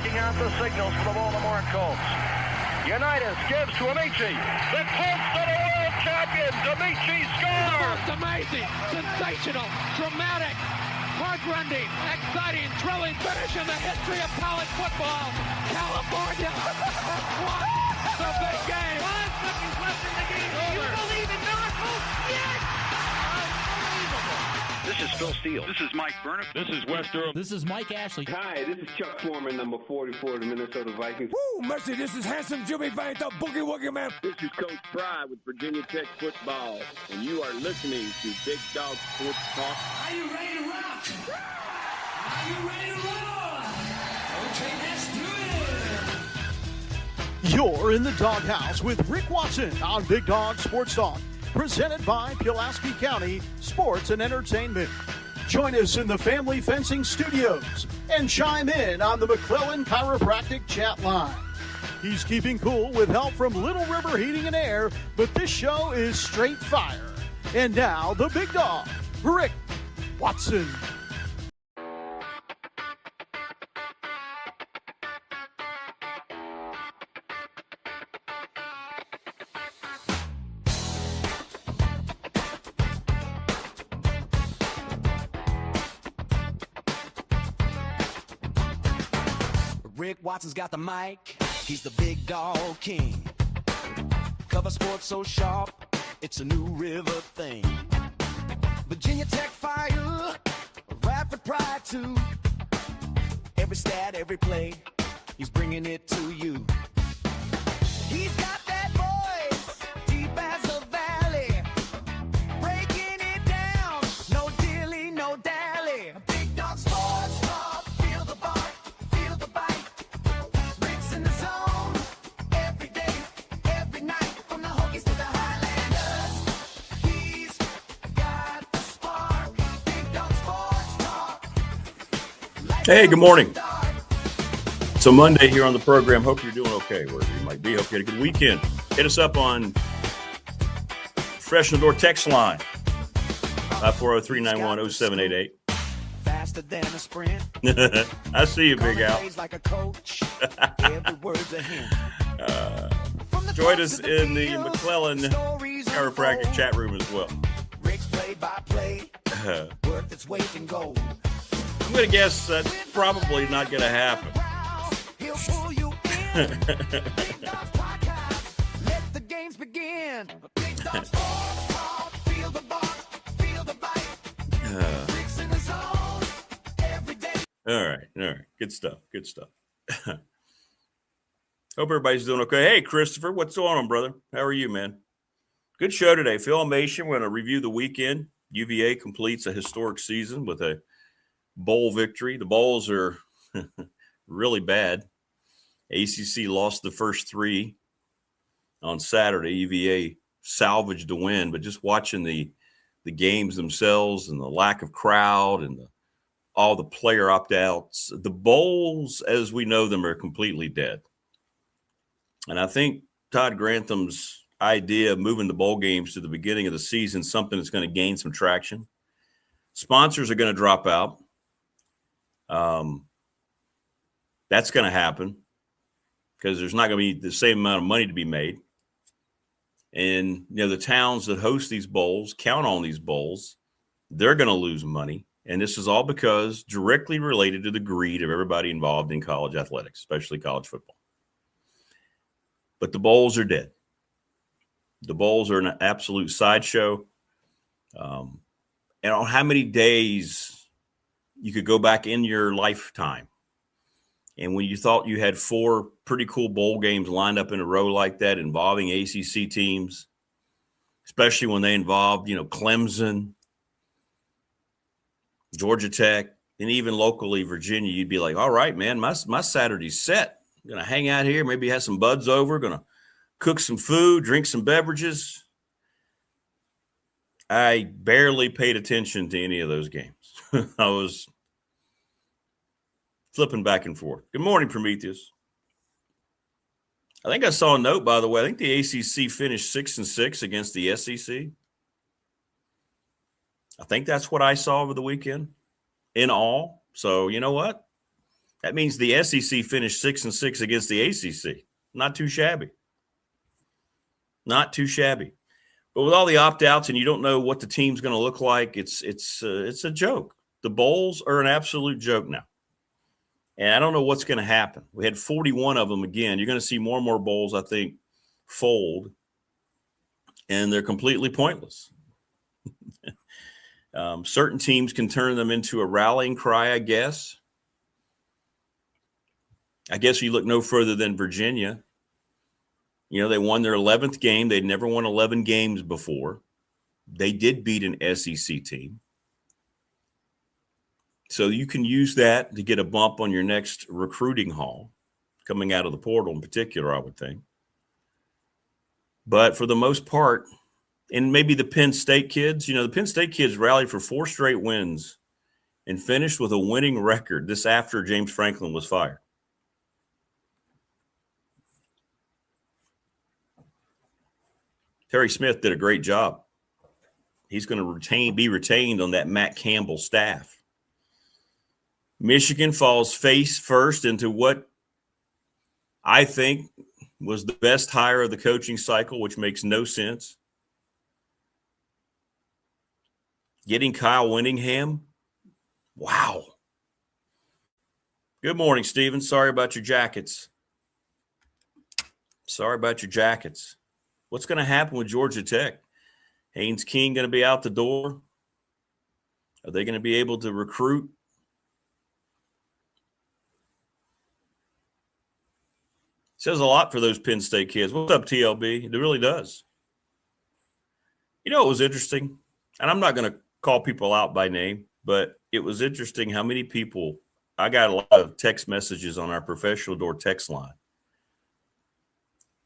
checking out the signals for the Baltimore Colts. Unitas gives to Amici. The Colts are the world champions. Amici scores. It's amazing, sensational, dramatic, heart-rending, exciting, thrilling finish in the history of college football. California won the big game. 5 seconds left in the game. You believe in miracles? Yes! This is Phil Steele. This is Mike Burnham. This is Wes Durham. This is Mike Ashley. Hi, this is Chuck Foreman, number 44 of the Minnesota Vikings. Woo, mercy, this is handsome Jimmy Vane, the Boogie Woogie Man. This is Coach Fry with Virginia Tech Football, and you are listening to Big Dog Sports Talk. Are you ready to rock? Are you ready to roll? Okay, let's do it. You're in the doghouse with Rick Watson on Big Dog Sports Talk, presented by Pulaski County Sports and Entertainment. Join us in the Family Fencing Studios and chime in on the McClellan Chiropractic chat line. He's keeping cool with help from Little River Heating and Air, but this show is straight fire. And now, the big dog, Rick Watson. Rick Watson's got the mic, he's the big dog king. Cover sports so sharp, it's a new river thing. Virginia Tech fire, rapid pride too. Every stat, every play, he's bringing it to you. He's got that voice, deep as a valley, breaking it down, no dilly, no dally. Big dog sports talk, feel the bark, feel the bite. Rick's in the zone, every day, every night, from the Hokies to the Highlanders. He's got the spark, Big dog sports talk. Hey, good morning. So Monday here on the program. Hope you're doing okay wherever you might be. Hope you had a good weekend. Hit us up on Professional Door text line 540-391-0788. Faster than a sprint. I see you, Big Al. Like a coach. Every word's a hint. Join us in the McClellan Chiropractic chat room as well. Rick's play-by-play. Worth its weight in gold. I'm going to guess that's probably not going to happen. He'll pull you in. Big Dog's podcast. Let the games begin. Big Dog's sports talk. Feel the bark, feel the bite. Rick's in the zone every day. All right. Good stuff. Hope everybody's doing okay. Hey, Christopher, what's going on, brother? How are you, man? Good show today. Filmation. We're going to review the weekend. UVA completes a historic season with a bowl victory. The bowls are really bad. ACC lost the first 3 on Saturday. UVA salvaged the win, but just watching the games themselves and the lack of crowd and all the player opt-outs, the bowls as we know them are completely dead. And I think Todd Grantham's idea of moving the bowl games to the beginning of the season, something that's going to gain some traction. Sponsors are going to drop out. That's going to happen because there's not going to be the same amount of money to be made. And, the towns that host these bowls, count on these bowls, they're going to lose money. And this is all because directly related to the greed of everybody involved in college athletics, especially college football. But the bowls are dead. The bowls are an absolute sideshow. And on how many days you could go back in your lifetime, and when you thought you had 4 pretty cool bowl games lined up in a row like that involving ACC teams, especially when they involved, Clemson, Georgia Tech, and even locally Virginia, you'd be like, all right, man, my Saturday's set. I'm going to hang out here, maybe have some buds over, going to cook some food, drink some beverages. I barely paid attention to any of those games. I was flipping back and forth. Good morning, Prometheus. I think I saw a note, by the way. I think the ACC finished 6-6 against the SEC. I think that's what I saw over the weekend in all. So, you know what? That means the SEC finished 6-6 against the ACC. Not too shabby. Not too shabby. But with all the opt-outs and you don't know what the team's going to look like, it's a joke. The bowls are an absolute joke now. And I don't know what's going to happen. We had 41 of them again. You're going to see more and more bowls, I think, fold. And they're completely pointless. Certain teams can turn them into a rallying cry, I guess. I guess you look no further than Virginia. You know, they won their 11th game. They'd never won 11 games before. They did beat an SEC team. So you can use that to get a bump on your next recruiting haul, coming out of the portal in particular, I would think. But for the most part, and maybe the Penn State kids, you know, the Penn State kids rallied for 4 straight wins and finished with a winning record this after James Franklin was fired. Terry Smith did a great job. He's going to be retained on that Matt Campbell staff. Michigan falls face first into what I think was the best hire of the coaching cycle, which makes no sense. Getting Kyle Winningham. Wow. Good morning, Steven. Sorry about your jackets. Sorry about your jackets. What's going to happen with Georgia Tech? Haynes King going to be out the door? Are they going to be able to recruit? Says a lot for those Penn State kids. What's up, TLB? It really does. You know, it was interesting, and I'm not going to call people out by name, but it was interesting how many people – I got a lot of text messages on our professional door text line.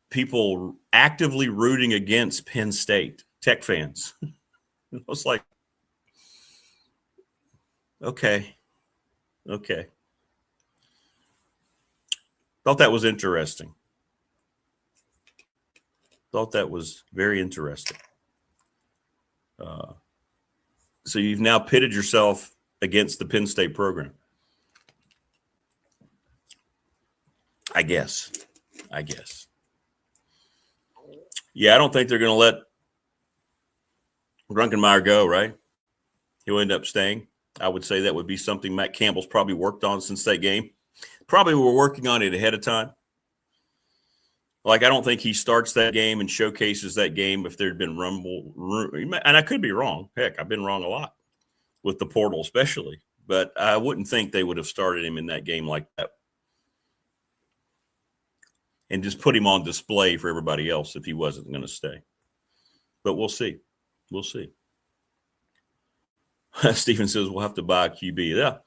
People actively rooting against Penn State, Tech fans. I was like, okay. Thought that was interesting. Thought that was very interesting. So you've now pitted yourself against the Penn State program. I guess. Yeah, I don't think they're going to let Drunkenmeyer go, right? He'll end up staying. I would say that would be something Matt Campbell's probably worked on since that game. Probably were working on it ahead of time. Like, I don't think he starts that game and showcases that game if there'd been rumble. And I could be wrong. Heck, I've been wrong a lot with the portal especially. But I wouldn't think they would have started him in that game like that. And just put him on display for everybody else if he wasn't going to stay. But we'll see. Stephen says we'll have to buy a QB. Yeah.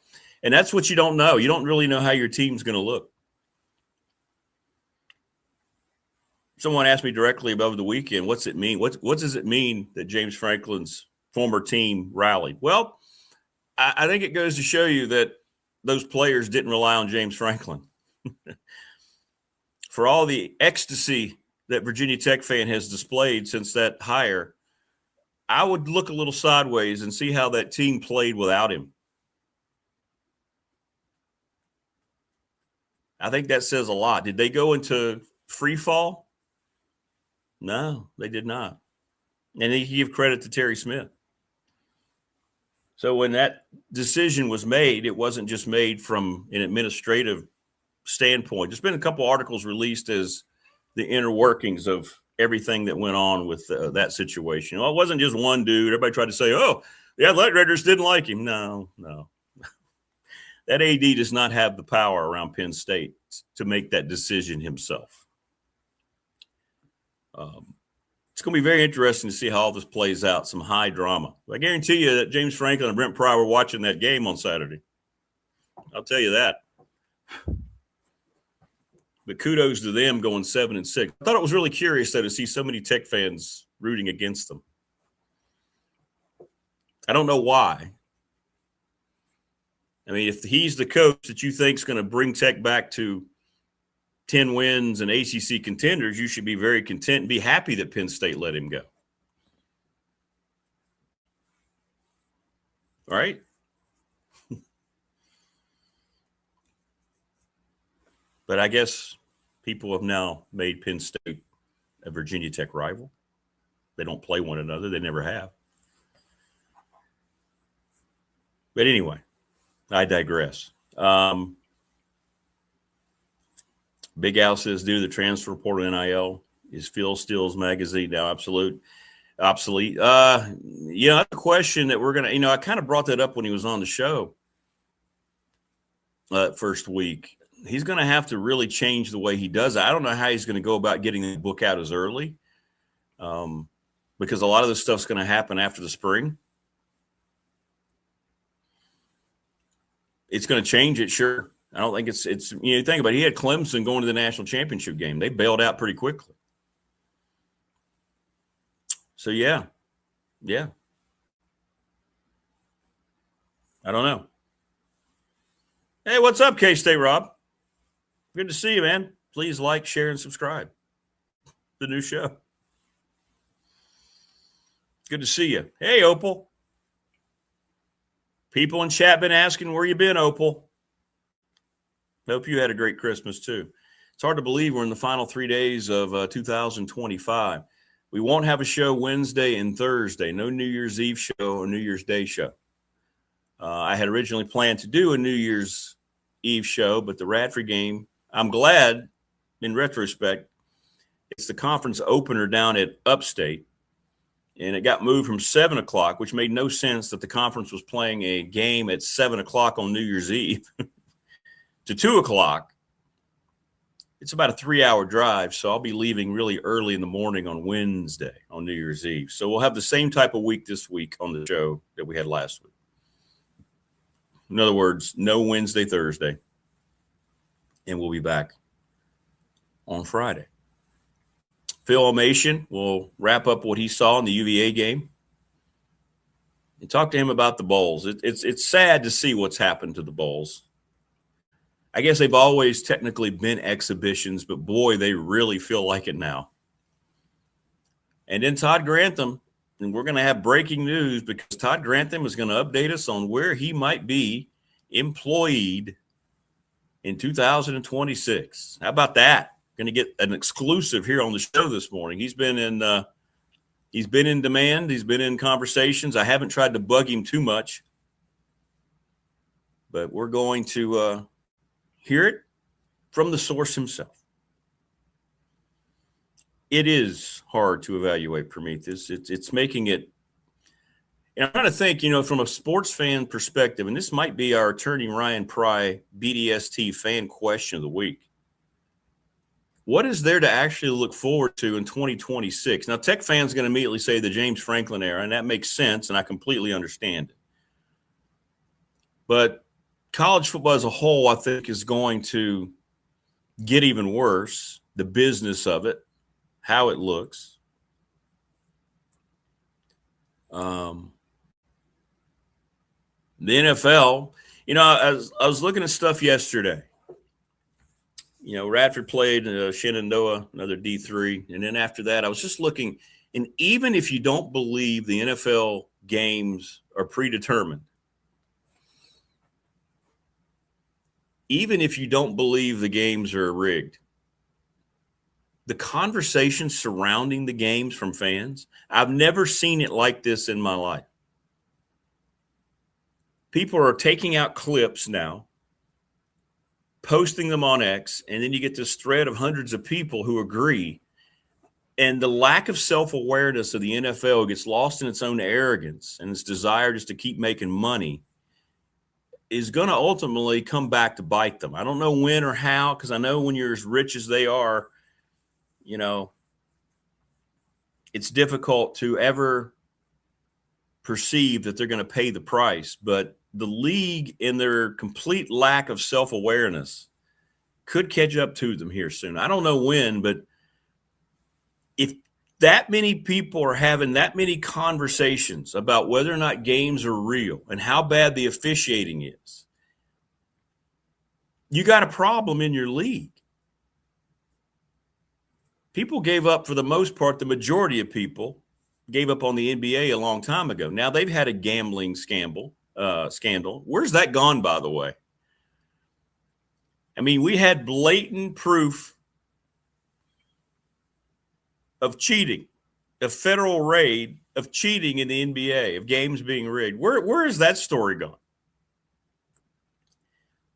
And that's what you don't know. You don't really know how your team's going to look. Someone asked me directly over the weekend, what's it mean? What does it mean that James Franklin's former team rallied? Well, I think it goes to show you that those players didn't rely on James Franklin. For all the ecstasy that Virginia Tech fan has displayed since that hire, I would look a little sideways and see how that team played without him. I think that says a lot. Did they go into free fall? No, they did not. And he give credit to Terry Smith. So when that decision was made, it wasn't just made from an administrative standpoint. There's been a couple articles released as the inner workings of everything that went on with that situation. Well, it wasn't just one dude. Everybody tried to say, oh, the athletic directors didn't like him. No. That AD does not have the power around Penn State to make that decision himself. It's going to be very interesting to see how all this plays out, some high drama. I guarantee you that James Franklin and Brent Pry were watching that game on Saturday. I'll tell you that. But kudos to them going 7-6. I thought it was really curious, though, to see so many Tech fans rooting against them. I don't know why. I mean, if he's the coach that you think is going to bring Tech back to 10 wins and ACC contenders, you should be very content and be happy that Penn State let him go. All right? But I guess people have now made Penn State a Virginia Tech rival. They don't play one another. They never have. But anyway, I digress. Big Al says, due to the transfer portal NIL, is Phil Steele's magazine now obsolete? That's a question that we're going to, I kind of brought that up when he was on the show first week. He's going to have to really change the way he does it. I don't know how he's going to go about getting the book out as early because a lot of this stuff's going to happen after the spring. It's going to change it, sure. I don't think it's think about it. He had Clemson going to the national championship game. They bailed out pretty quickly. So, yeah. I don't know. Hey, what's up, K-State Rob? Good to see you, man. Please like, share, and subscribe. The new show. Good to see you. Hey, Opal. People in chat been asking where you been, Opal. Hope you had a great Christmas, too. It's hard to believe we're in the final 3 days of 2025. We won't have a show Wednesday and Thursday. No New Year's Eve show or New Year's Day show. I had originally planned to do a New Year's Eve show, but the Radford game, I'm glad, in retrospect, it's the conference opener down at Upstate, and it got moved from 7 o'clock, which made no sense that the conference was playing a game at 7 o'clock on New Year's Eve, to 2 o'clock. It's about a 3-hour drive, so I'll be leaving really early in the morning on Wednesday on New Year's Eve. So we'll have the same type of week this week on the show that we had last week. In other words, no Wednesday, Thursday. And we'll be back on Friday. Phil Elmassian will wrap up what he saw in the UVA game and talk to him about the Bulls. It's sad to see what's happened to the Bulls. I guess they've always technically been exhibitions, but boy, they really feel like it now. And then Todd Grantham, and we're going to have breaking news because Todd Grantham is going to update us on where he might be employed in 2026. How about that? Going to get an exclusive here on the show this morning. He's been in demand. He's been in conversations. I haven't tried to bug him too much, but we're going to hear it from the source himself. It is hard to evaluate Prometheus. It's making it. And I'm trying to think, from a sports fan perspective, and this might be our attorney Ryan Pry BDST fan question of the week. What is there to actually look forward to in 2026? Now, Tech fans are going to immediately say the James Franklin era, and that makes sense, and I completely understand it. But college football as a whole, I think, is going to get even worse. The business of it, how it looks. The NFL, I was looking at stuff yesterday. Radford played Shenandoah, another D3. And then after that, I was just looking. And even if you don't believe the NFL games are predetermined, even if you don't believe the games are rigged, the conversation surrounding the games from fans, I've never seen it like this in my life. People are taking out clips now, posting them on X, and then you get this thread of hundreds of people who agree. And the lack of self-awareness of the NFL gets lost in its own arrogance and its desire just to keep making money is going to ultimately come back to bite them. I don't know when or how, because I know when you're as rich as they are, it's difficult to ever perceive that they're going to pay the price. But the league, in their complete lack of self-awareness, could catch up to them here soon. I don't know when, but if that many people are having that many conversations about whether or not games are real and how bad the officiating is, you got a problem in your league. People gave up, for the most part, the majority of people gave up on the NBA a long time ago. Now they've had a gambling scandal. Where's that gone, by the way? I mean, we had blatant proof of cheating, a federal raid of cheating in the NBA, of games being rigged. Where is that story gone?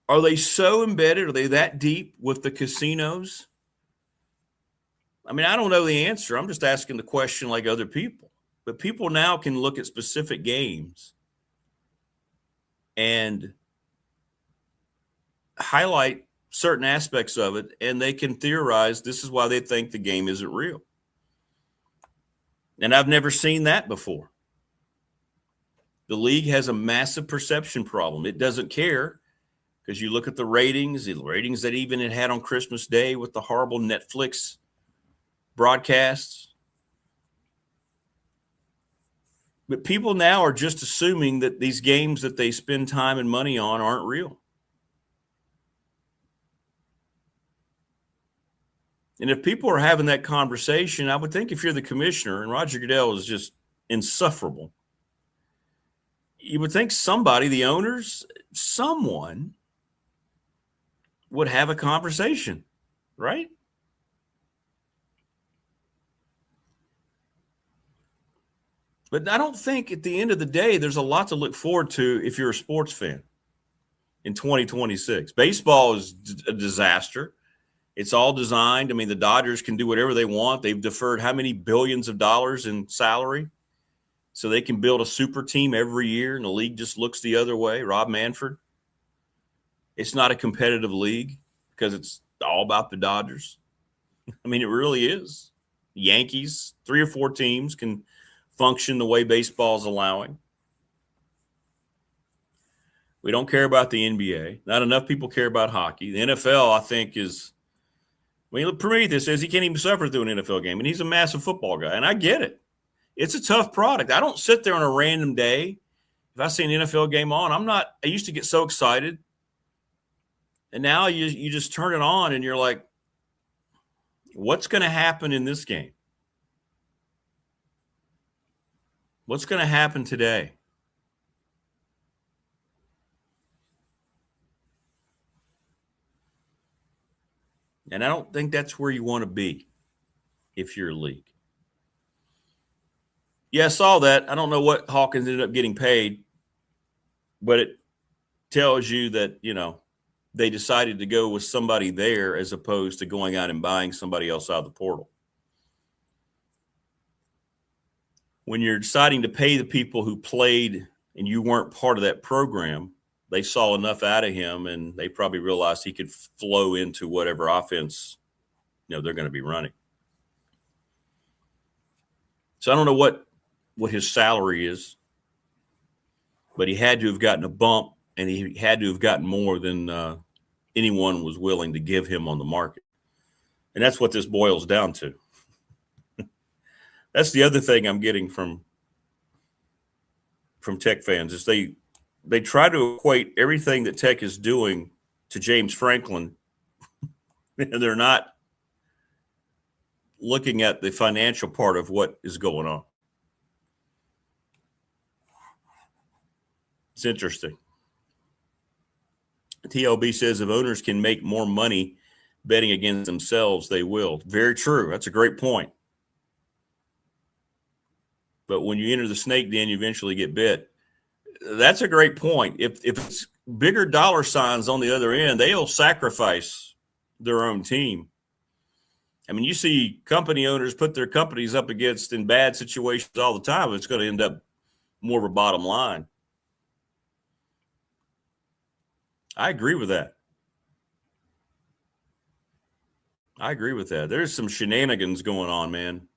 Are they so embedded? Are they that deep with the casinos? I mean, I don't know the answer. I'm just asking the question like other people. But people now can look at specific games and highlight certain aspects of it, and they can theorize this is why they think the game isn't real. And I've never seen that before. The league has a massive perception problem. It doesn't care because you look at the ratings that even it had on Christmas Day with the horrible Netflix broadcasts. But people now are just assuming that these games that they spend time and money on aren't real. And if people are having that conversation, I would think if you're the commissioner, and Roger Goodell is just insufferable, you would think somebody, the owners, someone would have a conversation, right? But I don't think at the end of the day, there's a lot to look forward to if you're a sports fan in 2026. Baseball is a disaster. It's all designed. I mean, the Dodgers can do whatever they want. They've deferred how many billions of dollars in salary so they can build a super team every year, and the league just looks the other way. Rob Manfred. It's not a competitive league because it's all about the Dodgers. I mean, it really is. Yankees, 3 or 4 teams can function the way baseball is allowing. We don't care about the NBA. Not enough people care about hockey. The NFL, I think, is – I mean, Prometheus says he can't even suffer through an NFL game, and he's a massive football guy, and I get it. It's a tough product. I don't sit there on a random day. If I see an NFL game on, I used to get so excited. And now you just turn it on and you're like, what's going to happen in this game? What's going to happen today? And I don't think that's where you want to be if you're a league. Yeah, I saw that. I don't know what Hawkins ended up getting paid, but it tells you that, they decided to go with somebody there as opposed to going out and buying somebody else out of the portal. When you're deciding to pay the people who played and you weren't part of that program, they saw enough out of him and they probably realized he could flow into whatever offense, they're going to be running. So I don't know what his salary is, but he had to have gotten a bump and he had to have gotten more than anyone was willing to give him on the market. And that's what this boils down to. That's the other thing I'm getting from Tech fans is they try to equate everything that Tech is doing to James Franklin, and they're not looking at the financial part of what is going on. It's interesting. TLB says if owners can make more money betting against themselves, they will. Very true. That's a great point. But when you enter the snake den, you eventually get bit. That's a great point. If it's bigger dollar signs on the other end, they'll sacrifice their own team. I mean, you see company owners put their companies up against in bad situations all the time. It's going to end up more of a bottom line. I agree with that. There's some shenanigans going on, man.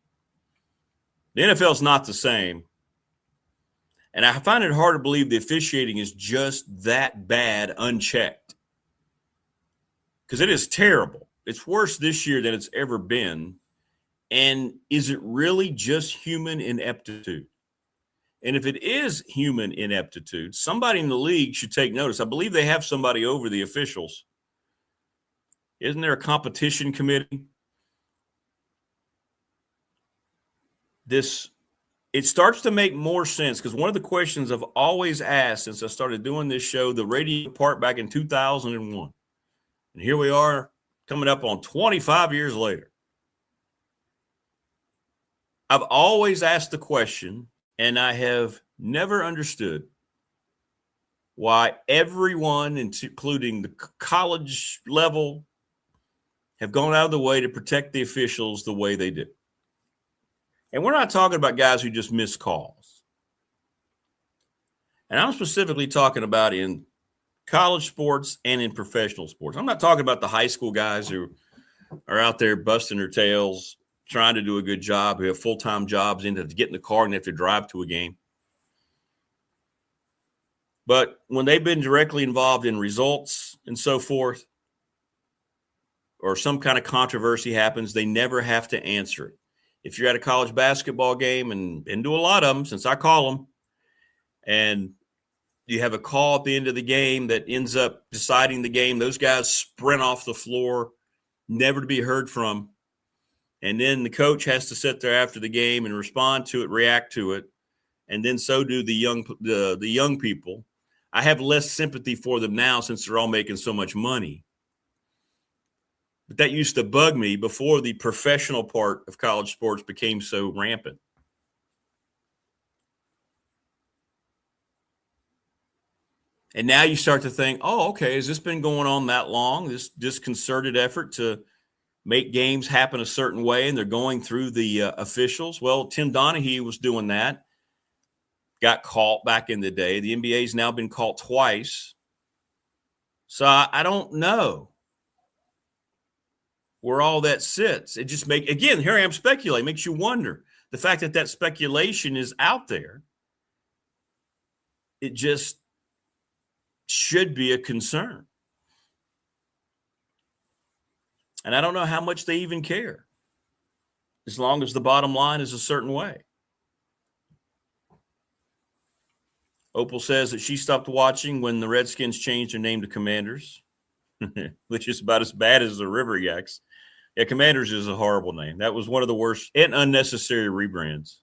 The NFL's not the same. And I find it hard to believe the officiating is just that bad unchecked. Because it is terrible. It's worse this year than it's ever been. And is it really just human ineptitude? And if it is human ineptitude, somebody in the league should take notice. I believe they have somebody over the officials. Isn't there a competition committee? It starts to make more sense because one of the questions I've always asked since I started doing this show, the radio part back in 2001, And here we are coming up on 25 years later. I've always asked the question, and I have never understood why everyone, including the college level, have gone out of the way to protect the officials the way they do. And we're not talking about guys who just miss calls. And I'm specifically talking about in college sports and in professional sports. I'm not talking about the high school guys who are out there busting their tails, trying to do a good job, who have full-time jobs and have to get in the car and have to drive to a game. But when they've been directly involved in results and so forth, or some kind of controversy happens, they never have to answer it. If you're at a college basketball game, and do a lot of them since I call them, and you have a call at the end of the game that ends up deciding the game, those guys sprint off the floor, never to be heard from. And then the coach has to sit there after the game and respond to it, react to it. And then so do the young people. I have less sympathy for them now since they're all making so much money. But that used to bug me before the professional part of college sports became so rampant. And now you start to think, oh, okay, has this been going on that long? This concerted effort to make games happen a certain way, and they're going through the officials. Well, Tim Donaghy was doing that. Got caught back in the day. The NBA's now been caught twice. So I don't know where all that sits. It just again, here I am speculating, makes you wonder. The fact that speculation is out there, it just should be a concern. And I don't know how much they even care, as long as the bottom line is a certain way. Opal says that she stopped watching when the Redskins changed their name to Commanders, which is about as bad as the River Yaks. Yeah, Commanders is a horrible name. That was one of the worst and unnecessary rebrands.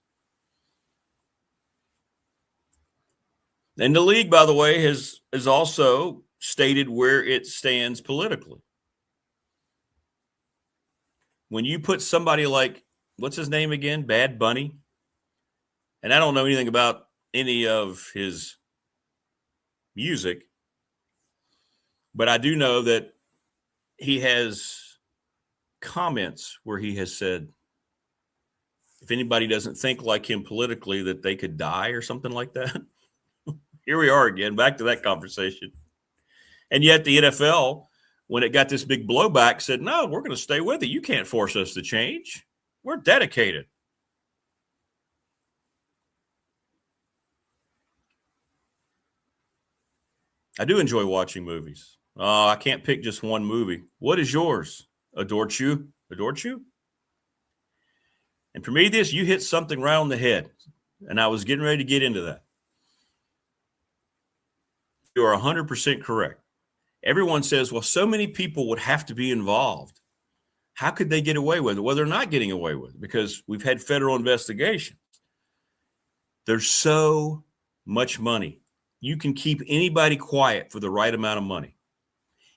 And the league, by the way, has also stated where it stands politically. When you put somebody like, what's his name again? Bad Bunny. And I don't know anything about any of his music, but I do know that he has comments where he has said, if anybody doesn't think like him politically, that they could die or something like that. Here we are again, back to that conversation. And yet the NFL, when it got this big blowback, said, no, we're going to stay with it. You can't force us to change. We're dedicated. I do enjoy watching movies. I can't pick just one movie. What is yours? Adored You? And for me, you hit something right on the head. And I was getting ready to get into that. You are 100% correct. Everyone says, well, so many people would have to be involved. How could they get away with it? Well, they're not getting away with it because we've had federal investigations. There's so much money. You can keep anybody quiet for the right amount of money.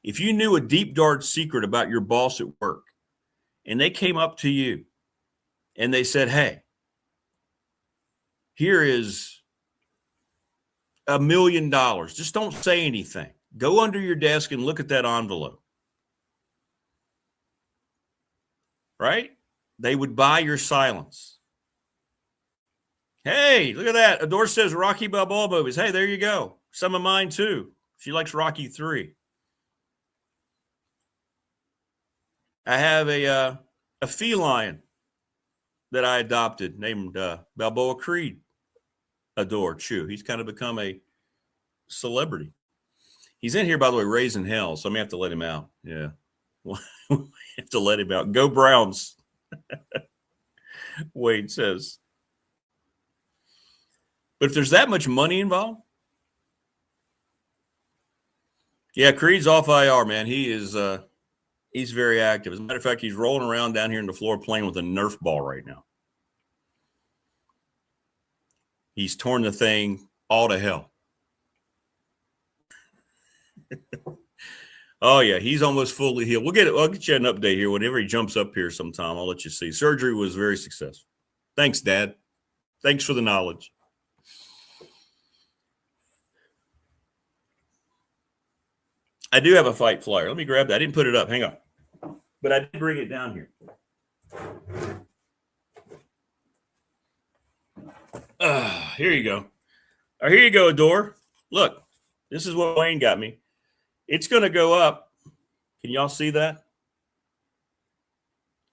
If you knew a deep, dark secret about your boss at work and they came up to you and they said, hey, here is $1 million. Just don't say anything. Go under your desk and look at that envelope. Right? They would buy your silence. Hey, look at that. Adore says Rocky Balboa movies. Hey, there you go. Some of mine too. She likes Rocky 3. I have a feline that I adopted named Balboa Creed. Adore Chew. He's kind of become a celebrity. He's in here, by the way, raising hell, so I may have to let him out. Yeah. Have to let him out. Go Browns. Wade says. But if there's that much money involved, yeah, Creed's off IR, man. He is he's very active. As a matter of fact, he's rolling around down here in the floor playing with a Nerf ball right now. He's torn the thing all to hell. Oh, yeah, he's almost fully healed. I'll get you an update here. Whenever he jumps up here sometime, I'll let you see. Surgery was very successful. Thanks, Dad. Thanks for the knowledge. I do have a fight flyer. Let me grab that. I didn't put it up. Hang on. But I did bring it down here. Here you go. Here you go, Adore. Look, this is what Wayne got me. It's going to go up. Can y'all see that?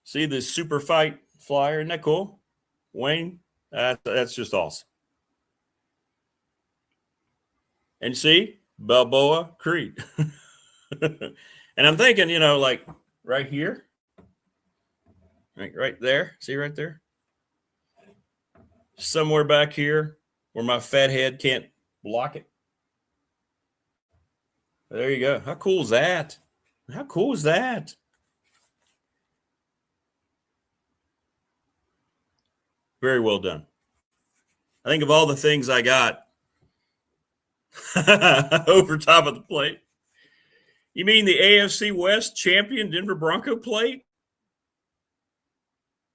See this super fight flyer? Isn't that cool? Wayne, that's just awesome. And see, Balboa Creed. And I'm thinking, like right here, right there. See right there? Somewhere back here where my fat head can't block it. There you go. How cool is that? How cool is that? Very well done. I think of all the things I got over top of the plate. You mean the AFC West champion Denver Bronco plate?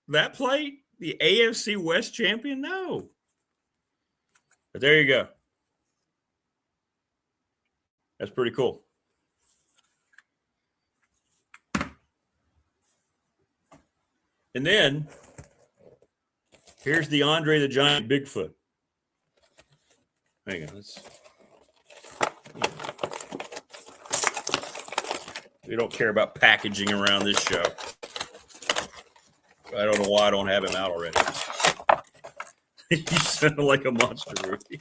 That plate? The AFC West champion? No. But there you go. That's pretty cool. And then here's the Andre the Giant Bigfoot. Hang on. We don't care about packaging around this show. I don't know why I don't have him out already. You sound like a monster movie.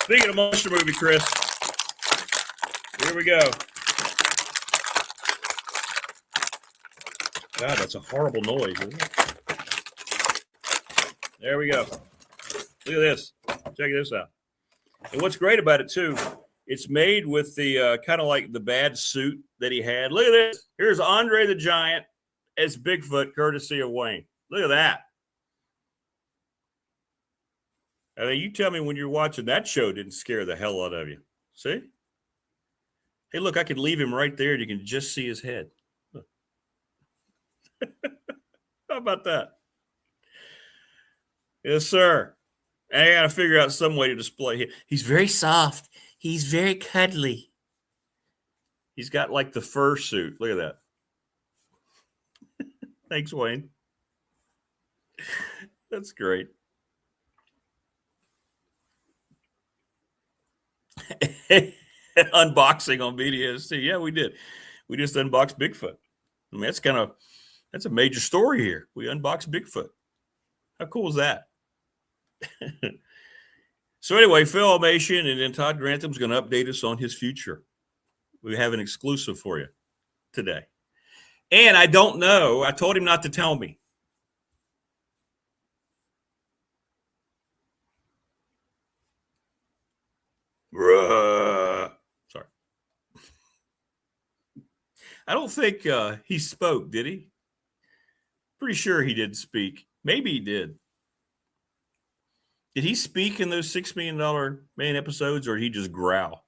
Speaking of monster movie, Chris, here we go. God, that's a horrible noise, isn't it? There we go. Look at this. Check this out. And what's great about it, too, it's made with the kind of like the bad suit that he had. Look at this. Here's Andre the Giant as Bigfoot, courtesy of Wayne. Look at that. I mean, you tell me when you're watching that show didn't scare the hell out of you. See? Hey, look, I could leave him right there and you can just see his head. How about that? Yes, sir. And I got to figure out some way to display him. He's very soft. He's very cuddly. He's got like the fur suit. Look at that. Thanks, Wayne. That's great. Unboxing on BDST. Yeah, we did. We just unboxed Bigfoot. I mean, that's a major story here. We unboxed Bigfoot. How cool is that? So anyway, Phil Elmassian and then Todd Grantham's going to update us on his future. We have an exclusive for you today. And I don't know. I told him not to tell me. Sorry. I don't think he spoke, did he? Pretty sure he did speak. Maybe he did. Did he speak in those $6 Million Man episodes, or did he just growl?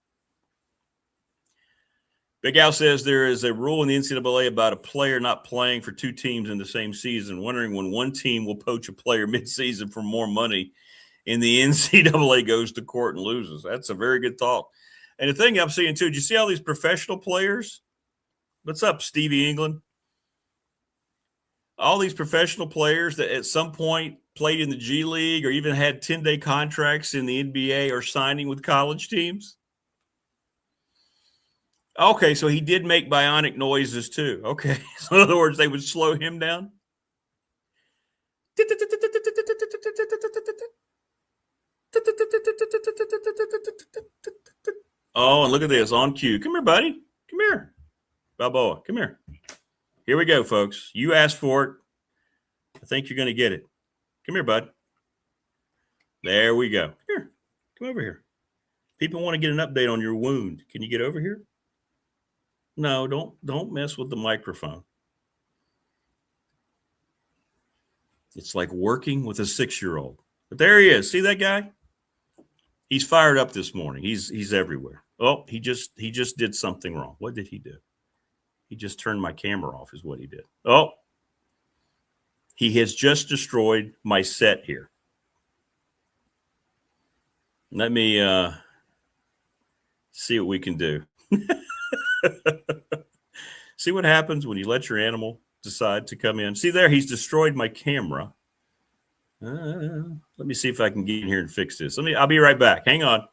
Big Al says there is a rule in the NCAA about a player not playing for two teams in the same season, wondering when one team will poach a player midseason for more money and the NCAA goes to court and loses. That's a very good thought. And the thing I'm seeing, too, do you see all these professional players? What's up, Stevie England? All these professional players that at some point played in the G League or even had 10-day contracts in the NBA are signing with college teams. Okay, so he did make bionic noises too. Okay, so in other words, they would slow him down. Oh, and look at this on cue. Come here, buddy. Come here. Balboa, come here. Here we go, folks. You asked for it. I think you're going to get it. Come here, bud. There we go. Here, come over here. People want to get an update on your wound. Can you get over here? No, don't mess with the microphone. It's like working with a 6-year-old. But there he is. See that guy? He's fired up this morning. He's everywhere. Oh, he just did something wrong. What did he do? He just turned my camera off is what he did. Oh, he has just destroyed my set here. Let me see what we can do. See what happens when you let your animal decide to come in. See there, he's destroyed my camera. Let me see if I can get in here and fix this. I'll be right back. Hang on.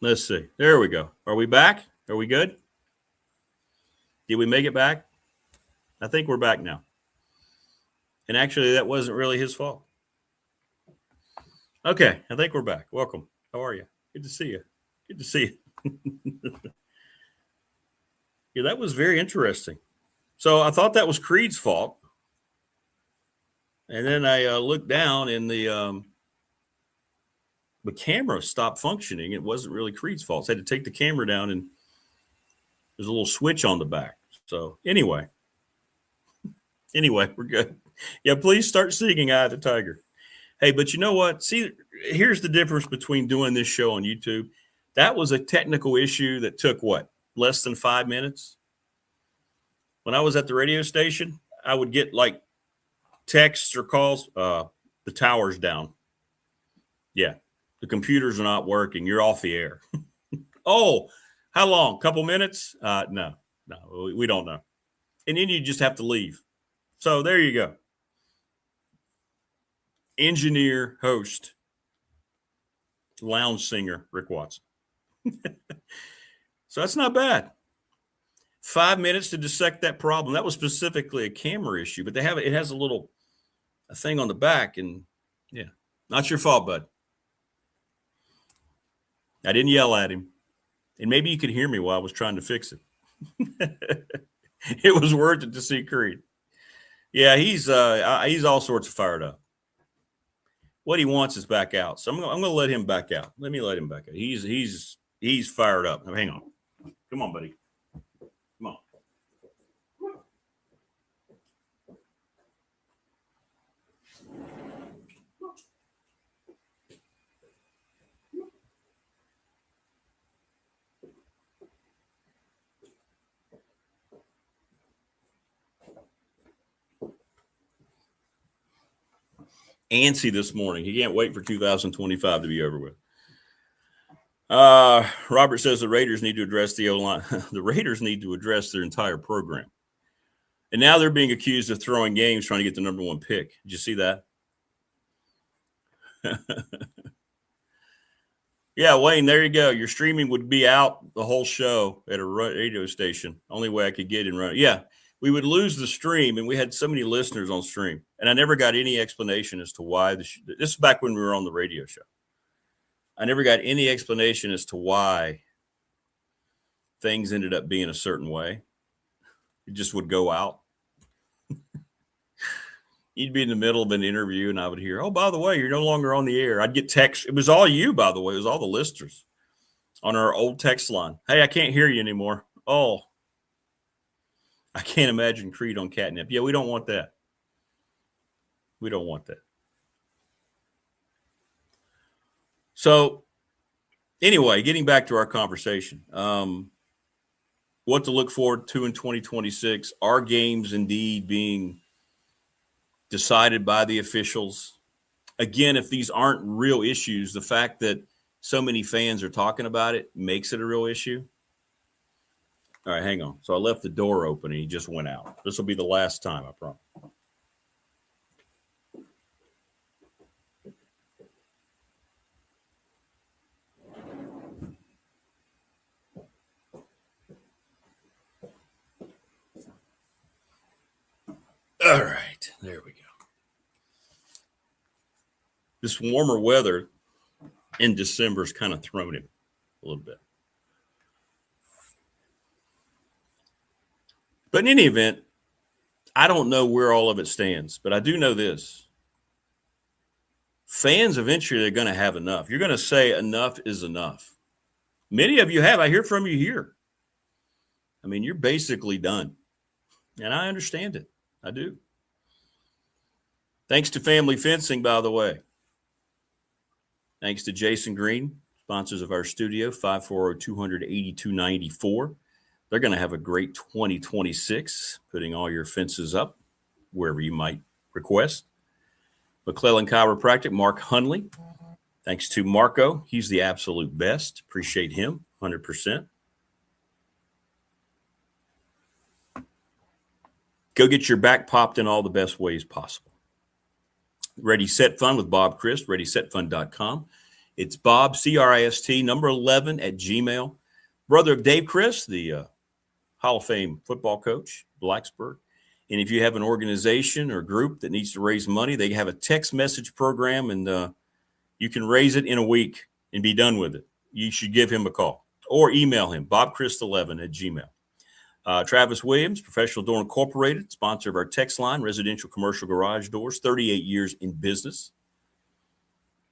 Let's see. There we go. Are we back? Are we good? Did we make it back? I think we're back now. And actually, that wasn't really his fault. Okay, I think we're back. Welcome. How are you? Good to see you. Good to see you. Yeah, that was very interesting. So I thought that was Creed's fault. And then I looked down and the camera stopped functioning. It wasn't really Creed's fault. So I had to take the camera down and there's a little switch on the back. So anyway, we're good. Yeah, please start singing Eye of the Tiger. Hey, but you know what? See, here's the difference between doing this show on YouTube. That was a technical issue that took what? Less than 5 minutes? When I was at the radio station, I would get like texts or calls. The tower's down. Yeah, the computers are not working. You're off the air. Oh, How long? Couple minutes? No, we don't know. And then you just have to leave. So there you go. Engineer, host, lounge singer, Rick Watson. So that's not bad. 5 minutes to dissect that problem. That was specifically a camera issue, but it has a thing on the back, and yeah, not your fault, bud. I didn't yell at him, and maybe you could hear me while I was trying to fix it. It was worth it to see Creed. Yeah, he's all sorts of fired up. What he wants is back out, so I'm going to let him back out. Let me let him back out. He's fired up. Now, hang on. Come on, buddy. Come on. Antsy this morning. He can't wait for 2025 to be over with. Robert says the Raiders need to address the O-line. The Raiders need to address their entire program. And now they're being accused of throwing games trying to get the number one pick. Did you see that? Yeah, Wayne, there you go. Your streaming would be out the whole show at a radio station. Only way I could get and run it. Yeah, we would lose the stream, and we had so many listeners on stream. And I never got any explanation as to why. This is back when we were on the radio show. I never got any explanation as to why things ended up being a certain way. It just would go out. You'd be in the middle of an interview, and I would hear, oh, by the way, you're no longer on the air. I'd get text. It was all you, by the way. It was all the listeners on our old text line. Hey, I can't hear you anymore. Oh, I can't imagine Creed on catnip. Yeah, we don't want that. We don't want that. So, anyway, getting back to our conversation, what to look forward to in 2026, are games indeed being decided by the officials? Again, if these aren't real issues, the fact that so many fans are talking about it makes it a real issue. All right, hang on. So I left the door open and he just went out. This will be the last time, I promise. All right, there we go. This warmer weather in December has kind of thrown him a little bit. But in any event, I don't know where all of it stands, but I do know this. Fans eventually are going to have enough. You're going to say enough is enough. Many of you have. I hear from you here. I mean, you're basically done. And I understand it. I do. Thanks to Family Fencing, by the way. Thanks to Jason Green, sponsors of our studio, 540-200-8294. They're going to have a great 2026, putting all your fences up wherever you might request. McClellan Chiropractic, Mark Hunley. Thanks to Marco. He's the absolute best. Appreciate him 100%. Go get your back popped in all the best ways possible. Ready, Set, Fun with Bob Christ, ReadySetFun.com. It's Bob, C-R-I-S-T, number 11 at Gmail. Brother of Dave Christ, the Hall of Fame football coach, Blacksburg. And if you have an organization or group that needs to raise money, they have a text message program, and you can raise it in a week and be done with it. You should give him a call or email him, bobchrist11 at Gmail. Travis Williams, Professional Door Incorporated, sponsor of our text line, residential commercial garage doors, 38 years in business.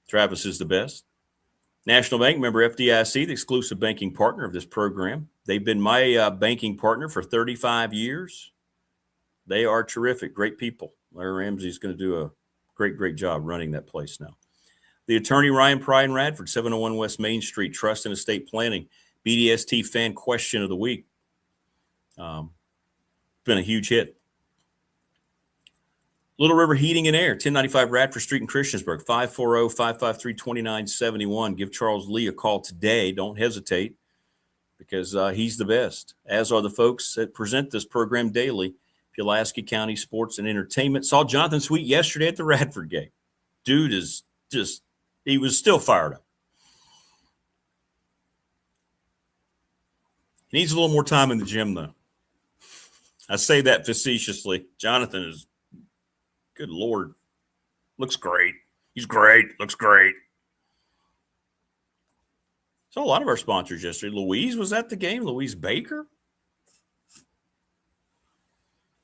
Travis is the best. National Bank, member FDIC, the exclusive banking partner of this program. They've been my banking partner for 35 years. They are terrific, great people. Larry Ramsey's going to do a great job running that place now. The attorney, Ryan Pride and Radford, 701 West Main Street, Trust and Estate Planning, BDST fan question of the week. Been a huge hit. Little River Heating and Air, 1095 Radford Street in Christiansburg, 540-553-2971. Give Charles Lee a call today. Don't hesitate. because he's the best, as are the folks that present this program daily, Pulaski County Sports and Entertainment. Saw Jonathan Sweet yesterday at the Radford game. Dude is just – he was still fired up. He needs a little more time in the gym, though. I say that facetiously. Jonathan is – good Lord. Looks great. He's great. Looks great. So a lot of our sponsors yesterday. Louise was at the game. Louise Baker.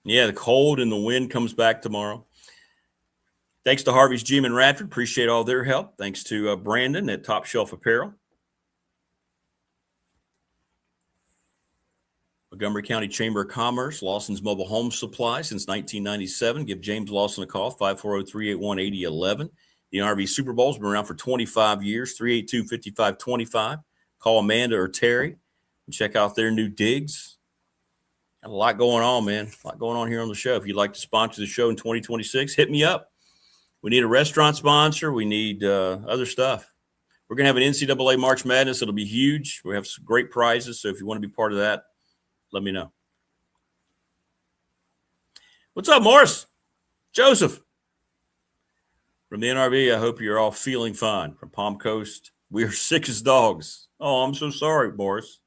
Yeah, the cold and the wind comes back tomorrow. Thanks to Harvey's Gym in Radford. Appreciate all their help. Thanks to Brandon at Top Shelf Apparel. Montgomery County Chamber of Commerce, Lawson's Mobile Home Supply since 1997. Give James Lawson a call, 540-381-8011. The NRV Super Bowl's been around for 25 years, 382-5525. Call Amanda or Terry and check out their new digs. Got a lot going on, man. A lot going on here on the show. If you'd like to sponsor the show in 2026, hit me up. We need a restaurant sponsor. We need other stuff. We're going to have an NCAA March Madness. It'll be huge. We have some great prizes, so if you want to be part of that, let me know. What's up, Morris? Joseph. From the NRV, I hope you're all feeling fine. From Palm Coast, we are sick as dogs. Oh, I'm so sorry, Morris.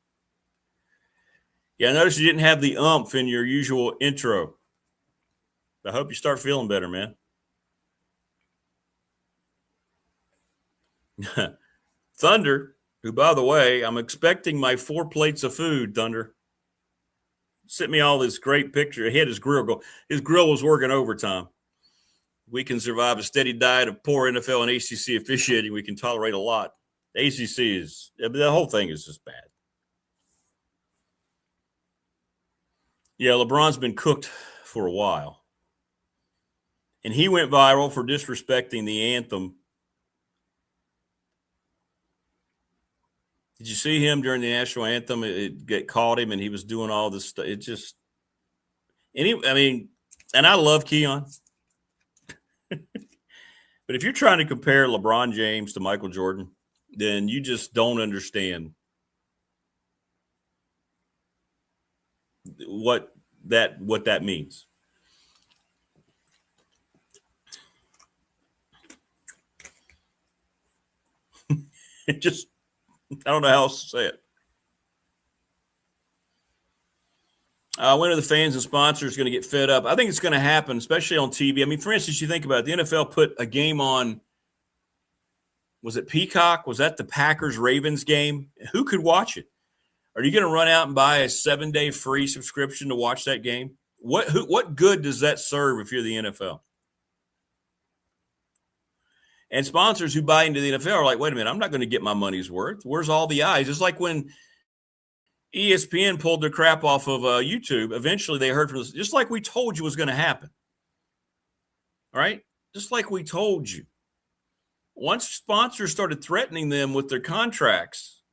Yeah, I noticed you didn't have the umph in your usual intro. I hope you start feeling better, man. Thunder, who, by the way, I'm expecting my 4 plates of food, Thunder. Sent me all this great picture. He had his grill go. His grill was working overtime. We can survive a steady diet of poor NFL and ACC officiating. We can tolerate a lot. The ACC is, the whole thing is just bad. Yeah, LeBron's been cooked for a while. And he went viral for disrespecting the anthem. Did you see him during the national anthem? It caught him, and he was doing all this stuff. It just – and I love Keon. But if you're trying to compare LeBron James to Michael Jordan, then you just don't understand what that means. It just – I don't know how else to say it. When are the fans and sponsors going to get fed up? I think it's going to happen, especially on TV. I mean, for instance, you think about it. The NFL put a game on, was it Peacock? Was that the Packers-Ravens game? Who could watch it? Are you going to run out and buy a 7-day free subscription to watch that game? What good does that serve if you're the NFL? And sponsors who buy into the NFL are like, wait a minute, I'm not going to get my money's worth. Where's all the eyes? It's like when ESPN pulled their crap off of YouTube. Eventually they heard from us, just like we told you was going to happen. All right? Just like we told you. Once sponsors started threatening them with their contracts,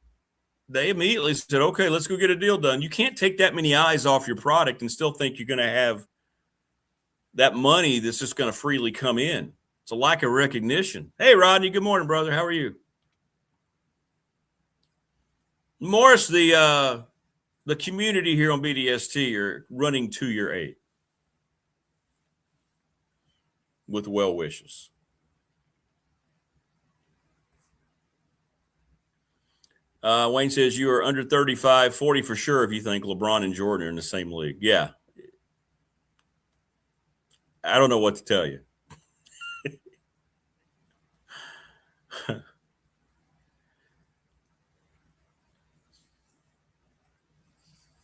they immediately said, okay, let's go get a deal done. You can't take that many eyes off your product and still think you're going to have that money that's just going to freely come in. It's a lack of recognition. Hey, Rodney, good morning, brother. How are you? Morris, the community here on BDST are running to your aid with well wishes. Wayne says you are under 35, 40 for sure if you think LeBron and Jordan are in the same league. Yeah. I don't know what to tell you.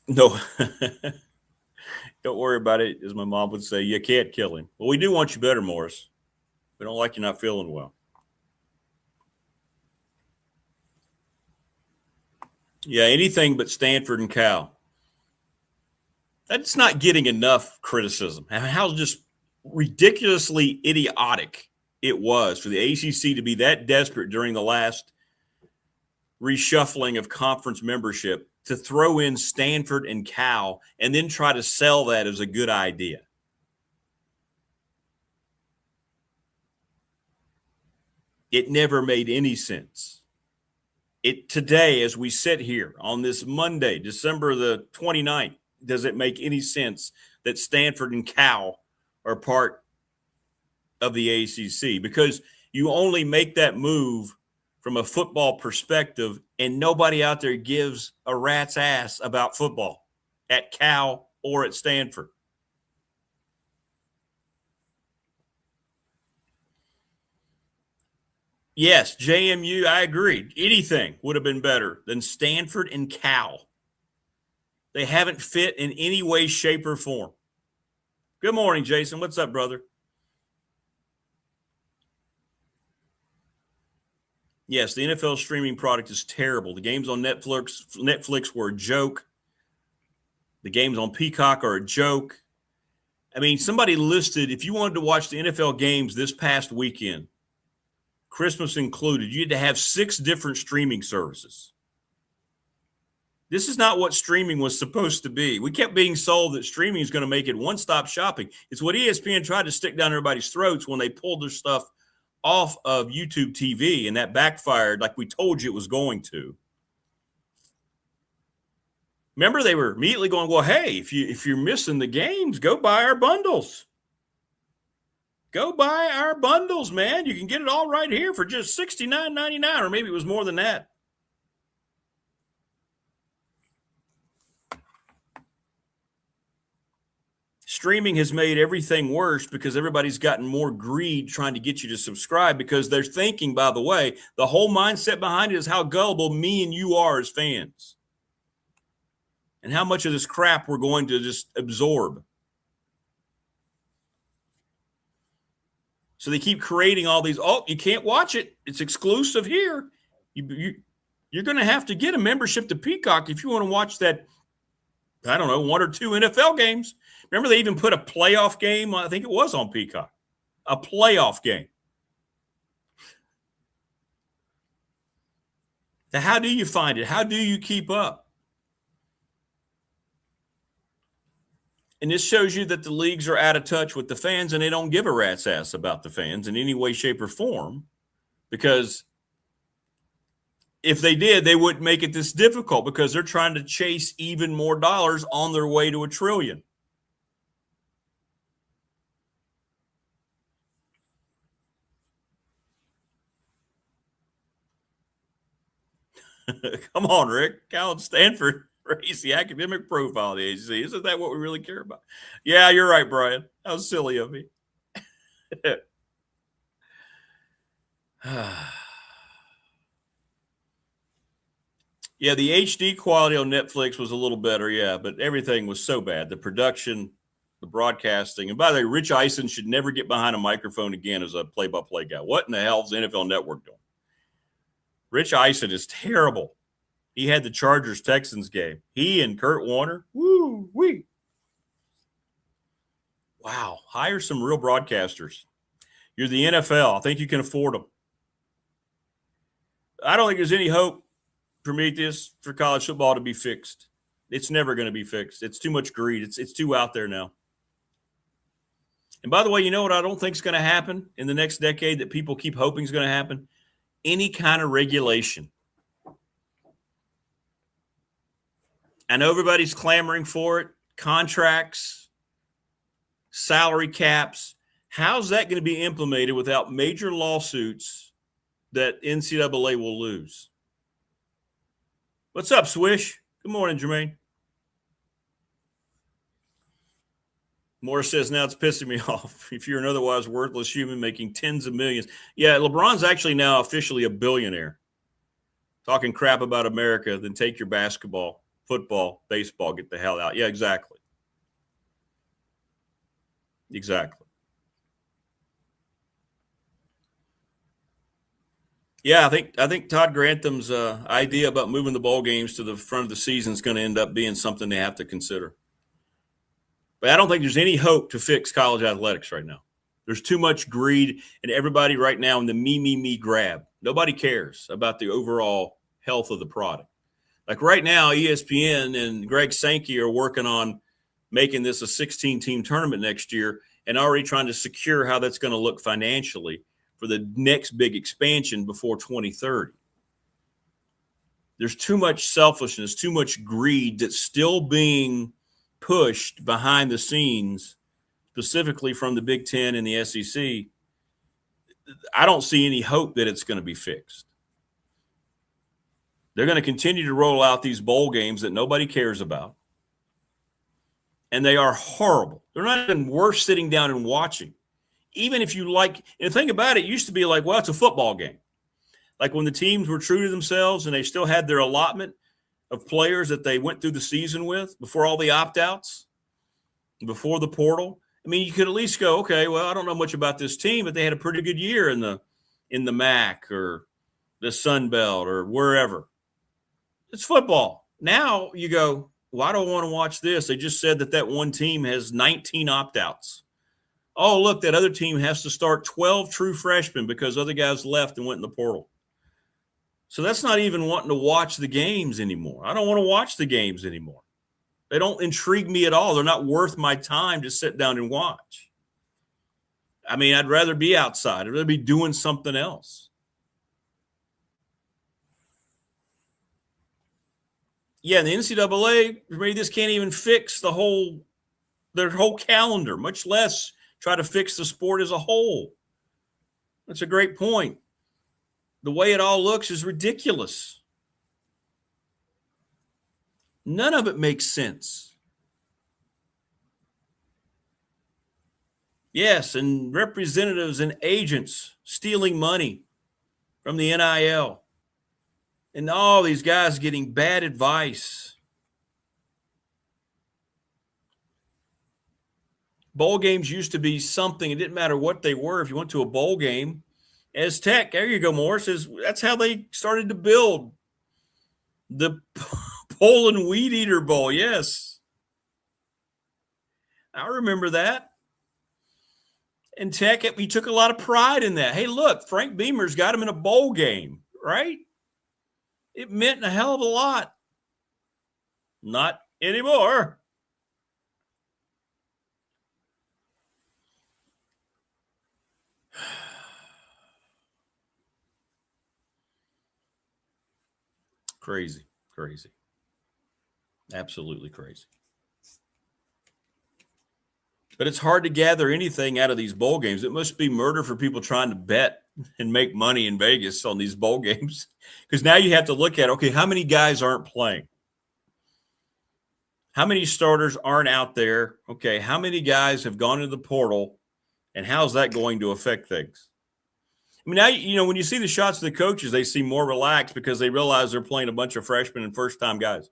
No, don't worry about it. As my mom would say, you can't kill him. Well, we do want you better, Morris. We don't like you not feeling well. Yeah, anything but Stanford and Cal. That's not getting enough criticism. How just ridiculously idiotic it was for the ACC to be that desperate during the last reshuffling of conference membership to throw in Stanford and Cal and then try to sell that as a good idea. It never made any sense. Today, as we sit here on this Monday, December the 29th, does it make any sense that Stanford and Cal are part of the ACC? Because you only make that move from a football perspective, and nobody out there gives a rat's ass about football at Cal or at Stanford. Yes, JMU, I agree. Anything would have been better than Stanford and Cal. They haven't fit in any way, shape, or form. Good morning, Jason. What's up, brother? Yes, the NFL streaming product is terrible. The games on Netflix were a joke. The games on Peacock are a joke. I mean, somebody listed, if you wanted to watch the NFL games this past weekend, Christmas included, you had to have 6 different streaming services. This is not what streaming was supposed to be. We kept being sold that streaming is going to make it one-stop shopping. It's what ESPN tried to stick down everybody's throats when they pulled their stuff off of YouTube TV, and that backfired like we told you it was going to. Remember, they were immediately going, well, hey, if you're missing the games, go buy our bundles. Go buy our bundles, man. You can get it all right here for just $69.99, or maybe it was more than that. Streaming has made everything worse because everybody's gotten more greed trying to get you to subscribe, because they're thinking, by the way, the whole mindset behind it is how gullible me and you are as fans and how much of this crap we're going to just absorb. So they keep creating all these, oh, you can't watch it. It's exclusive here. You're going to have to get a membership to Peacock if you want to watch that, I don't know, 1 or 2 NFL games. Remember, they even put a playoff game, I think it was on Peacock, a playoff game. So how do you find it? How do you keep up? And this shows you that the leagues are out of touch with the fans, and they don't give a rat's ass about the fans in any way, shape, or form, because if they did, they wouldn't make it this difficult, because they're trying to chase even more dollars on their way to $1 trillion. Come on, Rick. Cal and Stanford raise the academic profile of the ACC. Isn't that what we really care about? Yeah, you're right, Brian. That was silly of me. Yeah, the HD quality on Netflix was a little better, yeah, but everything was so bad. The production, the broadcasting. And by the way, Rich Eisen should never get behind a microphone again as a play-by-play guy. What in the hell is the NFL Network doing? Rich Eisen is terrible. He had the Chargers-Texans game. He and Kurt Warner, woo-wee. Wow, hire some real broadcasters. You're the NFL. I think you can afford them. I don't think there's any hope, Prometheus, for college football to be fixed. It's never going to be fixed. It's too much greed. It's too out there now. And by the way, you know what I don't think is going to happen in the next decade that people keep hoping is going to happen? Any kind of regulation. I know everybody's clamoring for it. Contracts, salary caps. How's that going to be implemented without major lawsuits that NCAA will lose? What's up, Swish? Good morning, Jermaine. Morris says, now it's pissing me off. If you're an otherwise worthless human making tens of millions. Yeah, LeBron's actually now officially a billionaire. Talking crap about America, then take your basketball, football, baseball, get the hell out. Yeah, exactly. Exactly. Yeah, I think Todd Grantham's idea about moving the ball games to the front of the season is going to end up being something they have to consider. But I don't think there's any hope to fix college athletics right now. There's too much greed, and everybody right now in the me grab. Nobody cares about the overall health of the product. Like right now, ESPN and Greg Sankey are working on making this a 16-team tournament next year and already trying to secure how that's going to look financially for the next big expansion before 2030. There's too much selfishness, too much greed that's still being pushed behind the scenes, specifically from the Big Ten and the SEC. I don't see any hope that it's going to be fixed. They're going to continue to roll out these bowl games that nobody cares about. And they are horrible. They're not even worth sitting down and watching. Even if you like, and the thing about it, used to be like, well, it's a football game. Like when the teams were true to themselves and they still had their allotment of players that they went through the season with before all the opt-outs, before the portal. I mean, you could at least go, okay, well, I don't know much about this team, but they had a pretty good year in the MAC or the Sun Belt or wherever. It's football. Now you go, well, I don't want to watch this. They just said that one team has 19 opt-outs. Oh, look, that other team has to start 12 true freshmen because other guys left and went in the portal. So that's not even wanting to watch the games anymore. I don't want to watch the games anymore. They don't intrigue me at all. They're not worth my time to sit down and watch. I mean, I'd rather be outside. I'd rather be doing something else. Yeah, the NCAA, maybe this can't even fix their whole calendar, much less try to fix the sport as a whole. That's a great point. The way it all looks is ridiculous. None of it makes sense. Yes, and representatives and agents stealing money from the NIL. And all these guys getting bad advice. Bowl games used to be something. It didn't matter what they were. If you went to a bowl game, as Tech, there you go, Morris, that's how they started to build the Poland Weed Eater Bowl. Yes. I remember that. And Tech, we took a lot of pride in that. Hey, look, Frank Beamer's got him in a bowl game, right? It meant a hell of a lot. Not anymore. Crazy. Absolutely crazy. But it's hard to gather anything out of these bowl games. It must be murder for people trying to bet and make money in Vegas on these bowl games. Because now you have to look at, okay, how many guys aren't playing? How many starters aren't out there? Okay, how many guys have gone into the portal? And how's that going to affect things? I mean, now, when you see the shots of the coaches, they seem more relaxed because they realize they're playing a bunch of freshmen and first-time guys.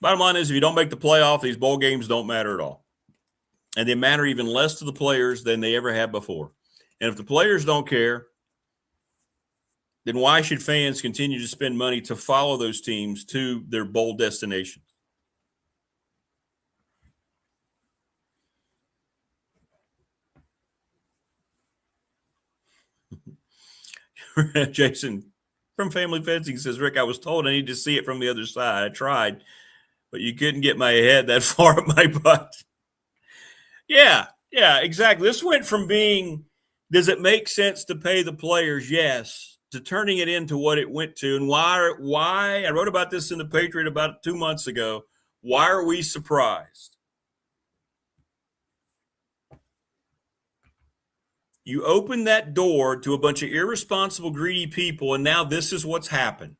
Bottom line is, if you don't make the playoff, these bowl games don't matter at all. And they matter even less to the players than they ever have before. And if the players don't care, then why should fans continue to spend money to follow those teams to their bowl destinations? Jason from Family Fencing says, Rick, I was told I need to see it from the other side. I tried, but you couldn't get my head that far up my butt. Yeah, exactly. This went from being, does it make sense to pay the players? Yes, to turning it into what it went to. And why? I wrote about this in the Patriot about 2 months ago. Why are we surprised? You open that door to a bunch of irresponsible, greedy people, and now this is what's happened.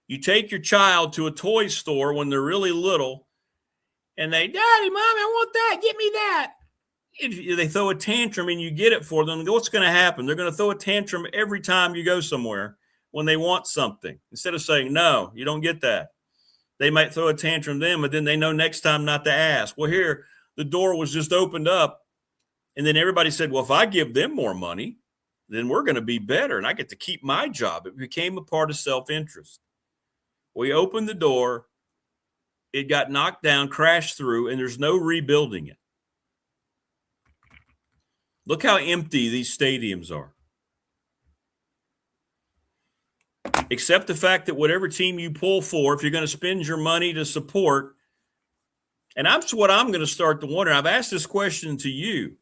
You take your child to a toy store when they're really little, and they, Daddy, Mommy, I want that. Get me that. They throw a tantrum, and you get it for them. What's going to happen? They're going to throw a tantrum every time you go somewhere when they want something. Instead of saying, no, you don't get that. They might throw a tantrum then, but then they know next time not to ask. Well, here, the door was just opened up. And then everybody said, well, if I give them more money, then we're going to be better and I get to keep my job. It became a part of self-interest. We opened the door. It got knocked down, crashed through, and there's no rebuilding it. Look how empty these stadiums are. Except the fact that whatever team you pull for, if you're going to spend your money to support, and that's what I'm going to start to wonder. I've asked this question to you.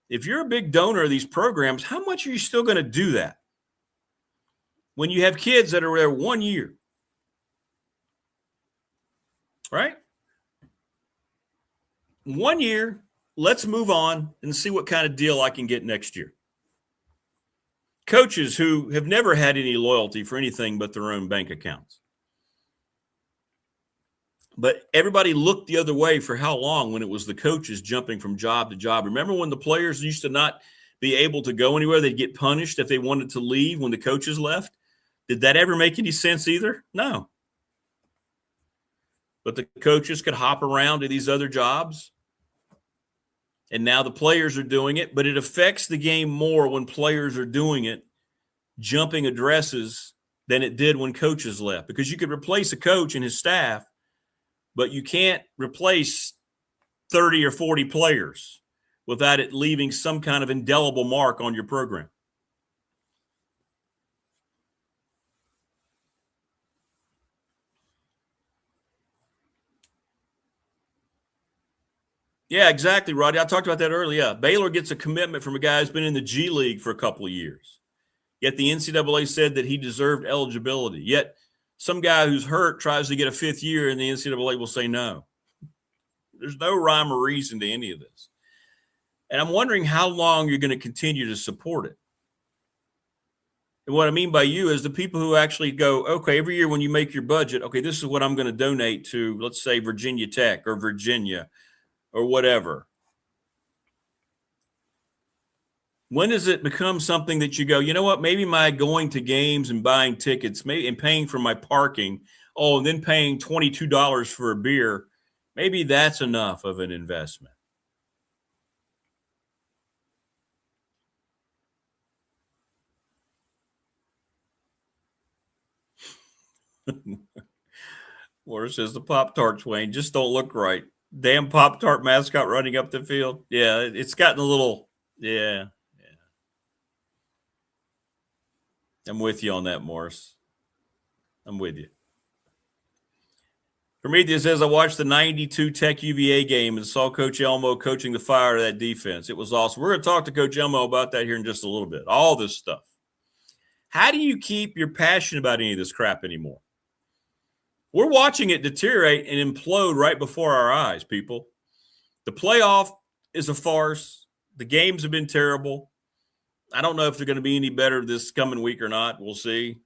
If you're a big donor of these programs, how much are you still going to do that? when you have kids that are there 1 year, right? 1 year, let's move on and see what kind of deal I can get next year. Coaches who have never had any loyalty for anything but their own bank accounts. But everybody looked the other way for how long when it was the coaches jumping from job to job. Remember when the players used to not be able to go anywhere? They'd get punished if they wanted to leave when the coaches left. Did that ever make any sense either? No. But the coaches could hop around to these other jobs. And now the players are doing it, but it affects the game more when players are doing it, jumping addresses, than it did when coaches left. Because you could replace a coach and his staff, but you can't replace 30 or 40 players without it leaving some kind of indelible mark on your program. Yeah, exactly, Roddy. I talked about that earlier. Yeah. Baylor gets a commitment from a guy who's been in the G League for a couple of years. Yet the NCAA said that he deserved eligibility. Yet some guy who's hurt tries to get a fifth year, and the NCAA will say no. There's no rhyme or reason to any of this. And I'm wondering how long you're going to continue to support it. And what I mean by you is the people who actually go, okay, every year when you make your budget, okay, this is what I'm going to donate to, let's say, Virginia Tech or Virginia or whatever. When does it become something that you go, you know what, maybe my going to games and buying tickets maybe and paying for my parking, and then paying $22 for a beer, maybe that's enough of an investment. Morris says the Pop-Tarts, Wayne, just don't look right. Damn Pop-Tart mascot running up the field. Yeah, it's gotten a little, yeah. I'm with you on that, Morris. I'm with you. Prometheus says, I watched the 92 Tech UVA game and saw Coach Elmo coaching the fire of that defense. It was awesome. We're going to talk to Coach Elmo about that here in just a little bit. All this stuff. How do you keep your passion about any of this crap anymore? We're watching it deteriorate and implode right before our eyes, people. The playoff is a farce. The games have been terrible. I don't know if they're going to be any better this coming week or not. We'll see.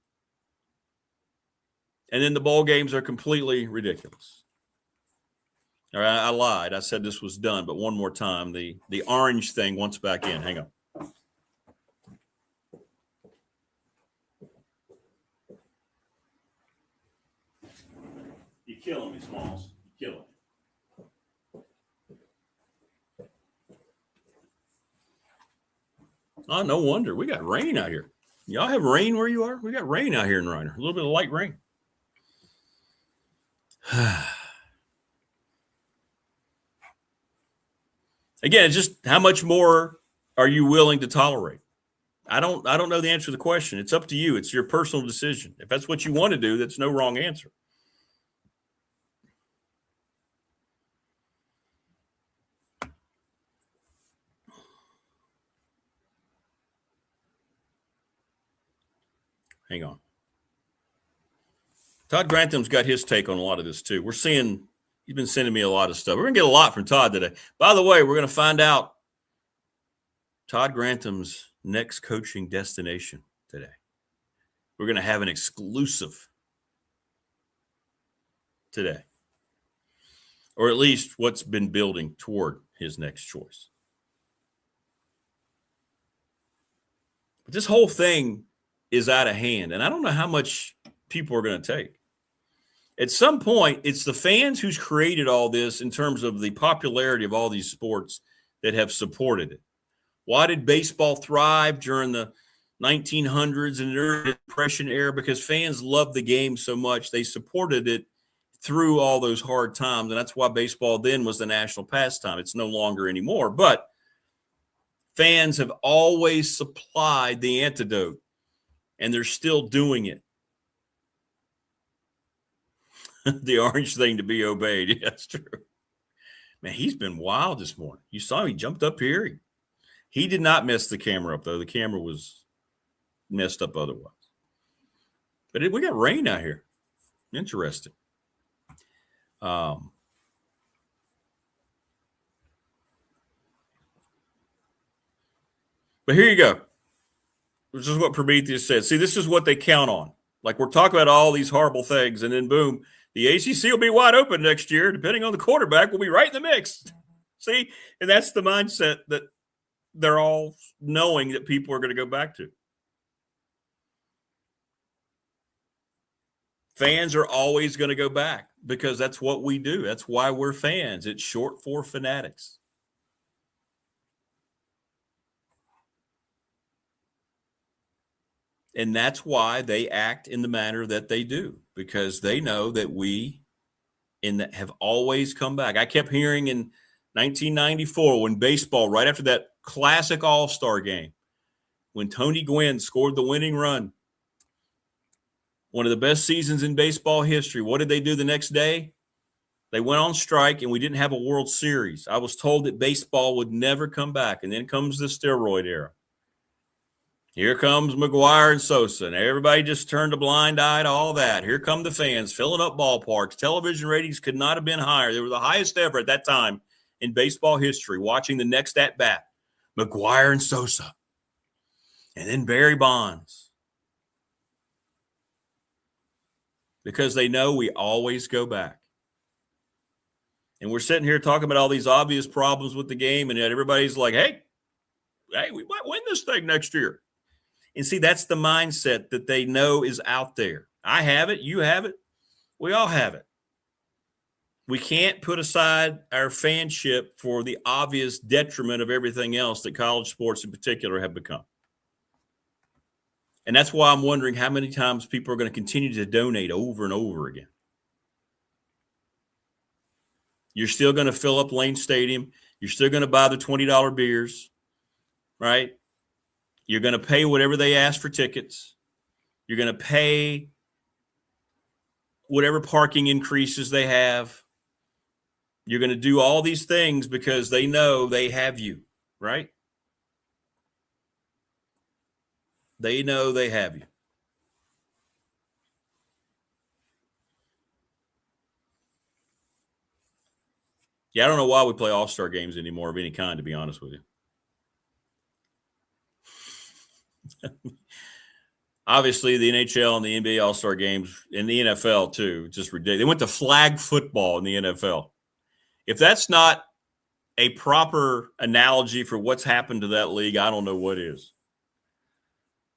And then the bowl games are completely ridiculous. All right, I lied. I said this was done, but one more time. The orange thing wants back in. Hang on. You're killing me, Smalls. You're killing me. Oh, no wonder. We got rain out here. Y'all have rain where you are? We got rain out here in Reiner. A little bit of light rain. Again, it's just how much more are you willing to tolerate? I don't know the answer to the question. It's up to you. It's your personal decision. If that's what you want to do, that's no wrong answer. Hang on. Todd Grantham's got his take on a lot of this too. We're seeing, he's been sending me a lot of stuff. We're going to get a lot from Todd today. By the way, we're going to find out Todd Grantham's next coaching destination today. We're going to have an exclusive today, or at least what's been building toward his next choice. But this whole thing is out of hand, and I don't know how much people are going to take. At some point, it's the fans who's created all this in terms of the popularity of all these sports that have supported it. Why did baseball thrive during the 1900s and the early Depression era? Because fans loved the game so much, they supported it through all those hard times, and that's why baseball then was the national pastime. It's no longer anymore, but fans have always supplied the antidote, and they're still doing it. The orange thing to be obeyed. Yeah, that's true. Man, he's been wild this morning. You saw him. He jumped up here. He did not mess the camera up, though. The camera was messed up otherwise. But we got rain out here. Interesting. But here you go. This is what Prometheus said. See, this is what they count on. Like, we're talking about all these horrible things, and then boom, the ACC will be wide open next year. Depending on the quarterback, we'll be right in the mix. See? And that's the mindset that they're all knowing that people are going to go back to. Fans are always going to go back because that's what we do. That's why we're fans. It's short for fanatics. And that's why they act in the manner that they do, because they know that we have always come back. I kept hearing in 1994 when baseball, right after that classic All-Star game, when Tony Gwynn scored the winning run, one of the best seasons in baseball history. What did they do the next day? They went on strike, and we didn't have a World Series. I was told that baseball would never come back, and then comes the steroid era. Here comes McGuire and Sosa, and everybody just turned a blind eye to all that. Here come the fans filling up ballparks. Television ratings could not have been higher. They were the highest ever at that time in baseball history, watching the next at-bat, McGuire and Sosa, and then Barry Bonds. Because they know we always go back. And we're sitting here talking about all these obvious problems with the game, and yet everybody's like, hey, we might win this thing next year. And see, that's the mindset that they know is out there. I have it. You have it. We all have it. We can't put aside our fanship for the obvious detriment of everything else that college sports in particular have become. And that's why I'm wondering how many times people are going to continue to donate over and over again. You're still going to fill up Lane Stadium. You're still going to buy the $20 beers, right? You're going to pay whatever they ask for tickets. You're going to pay whatever parking increases they have. You're going to do all these things because they know they have you, right? They know they have you. Yeah, I don't know why we play all-star games anymore of any kind, to be honest with you. Obviously, the NHL and the NBA all-star games, and the NFL too, just ridiculous. They went to flag football in the NFL. If that's not a proper analogy for what's happened to that league, I don't know what is.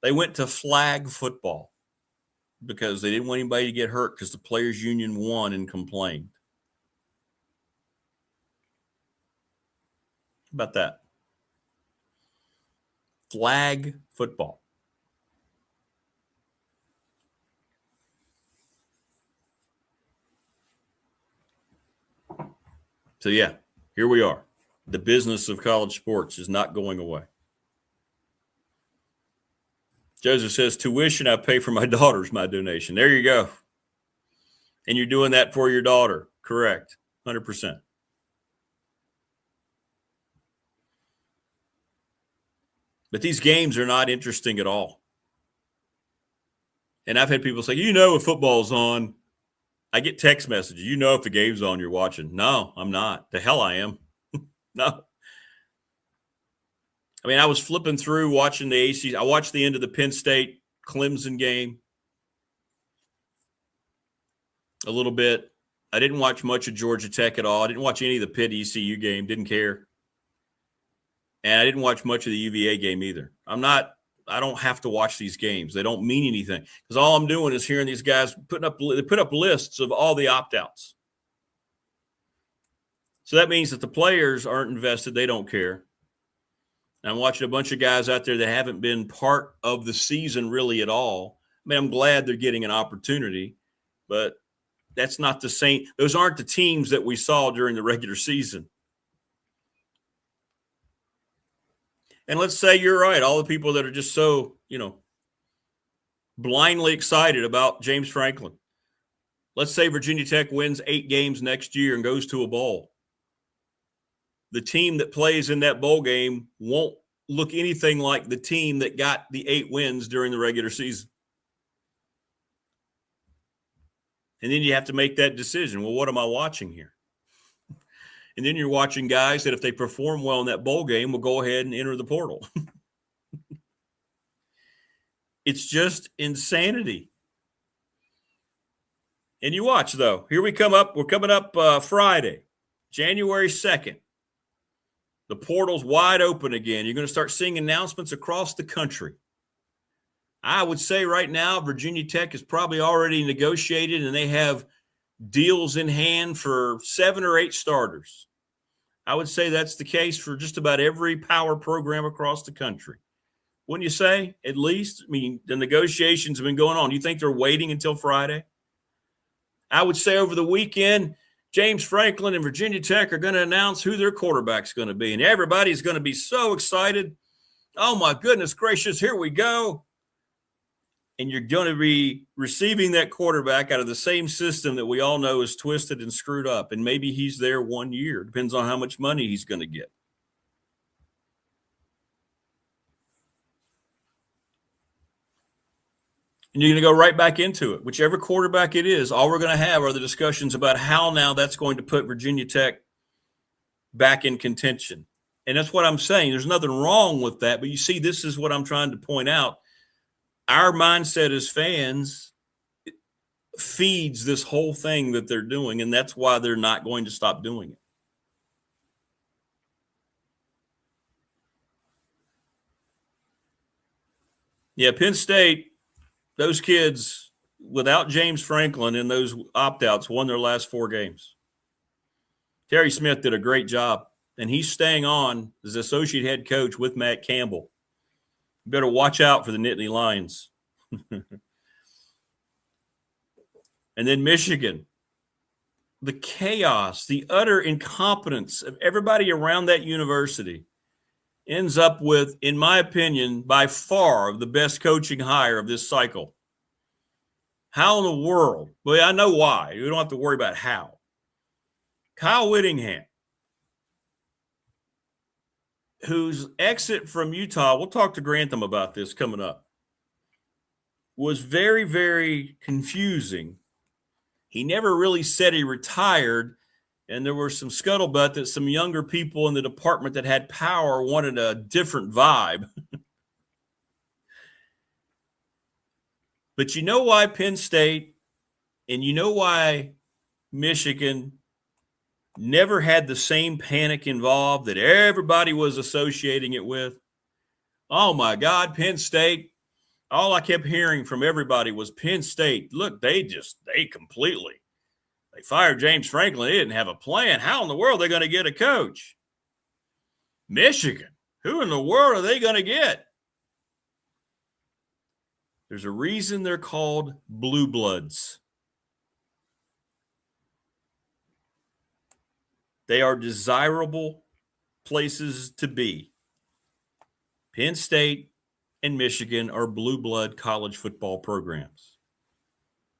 They went to flag football because they didn't want anybody to get hurt because the players' union won and complained. How about that? Flag football. So, yeah, here we are. The business of college sports is not going away. Joseph says, tuition I pay for my daughter's my donation. There you go. And you're doing that for your daughter. Correct. 100%. But these games are not interesting at all. And I've had people say, if football's on. I get text messages. If the game's on, you're watching. No, I'm not. The hell I am. No. I mean, I was flipping through watching the ACC. I watched the end of the Penn State Clemson game a little bit. I didn't watch much of Georgia Tech at all. I didn't watch any of the Pitt ECU game. Didn't care. And I didn't watch much of the UVA game either. I don't have to watch these games. They don't mean anything because all I'm doing is hearing these guys put up lists of all the opt-outs. So that means that the players aren't invested. They don't care. And I'm watching a bunch of guys out there that haven't been part of the season really at all. I mean, I'm glad they're getting an opportunity, but that's not the same. Those aren't the teams that we saw during the regular season. And let's say you're right. All the people that are just so, blindly excited about James Franklin. Let's say Virginia Tech wins 8 games next year and goes to a bowl. The team that plays in that bowl game won't look anything like the team that got the 8 wins during the regular season. And then you have to make that decision. Well, what am I watching here? And then you're watching guys that if they perform well in that bowl game will go ahead and enter the portal. It's just insanity. And you watch, though. Here we come up. We're coming up Friday, January 2nd. The portal's wide open again. You're going to start seeing announcements across the country. I would say right now Virginia Tech is probably already negotiated, and they have deals in hand for 7 or 8 starters. I would say that's the case for just about every power program across the country. Wouldn't you say, at least? I mean, the negotiations have been going on. Do you think they're waiting until Friday? I would say over the weekend, James Franklin and Virginia Tech are going to announce who their quarterback's going to be, and everybody's going to be so excited. Oh, my goodness gracious, here we go. And you're going to be receiving that quarterback out of the same system that we all know is twisted and screwed up. And maybe he's there 1 year. Depends on how much money he's going to get. And you're going to go right back into it. Whichever quarterback it is, all we're going to have are the discussions about how now that's going to put Virginia Tech back in contention. And that's what I'm saying. There's nothing wrong with that. But you see, this is what I'm trying to point out. Our mindset as fans feeds this whole thing that they're doing, and that's why they're not going to stop doing it. Yeah, Penn State, those kids, without James Franklin and those opt-outs, won their last 4 games. Terry Smith did a great job, and he's staying on as associate head coach with Matt Campbell. You better watch out for the Nittany Lions. And then Michigan. The chaos, the utter incompetence of everybody around that university ends up with, in my opinion, by far the best coaching hire of this cycle. How in the world? Well, I know why. We don't have to worry about how. Kyle Whittingham, whose exit from Utah, we'll talk to Grantham about this coming up, was very, very confusing. He never really said he retired, and there were some scuttlebutt that some younger people in the department that had power wanted a different vibe. But you know why Penn State and you know why Michigan never had the same panic involved that everybody was associating it with? Oh, my God, Penn State. All I kept hearing from everybody was Penn State. Look, they fired James Franklin. They didn't have a plan. How in the world are they going to get a coach? Michigan. Who in the world are they going to get? There's a reason they're called blue bloods. They are desirable places to be. Penn State and Michigan are blue blood college football programs.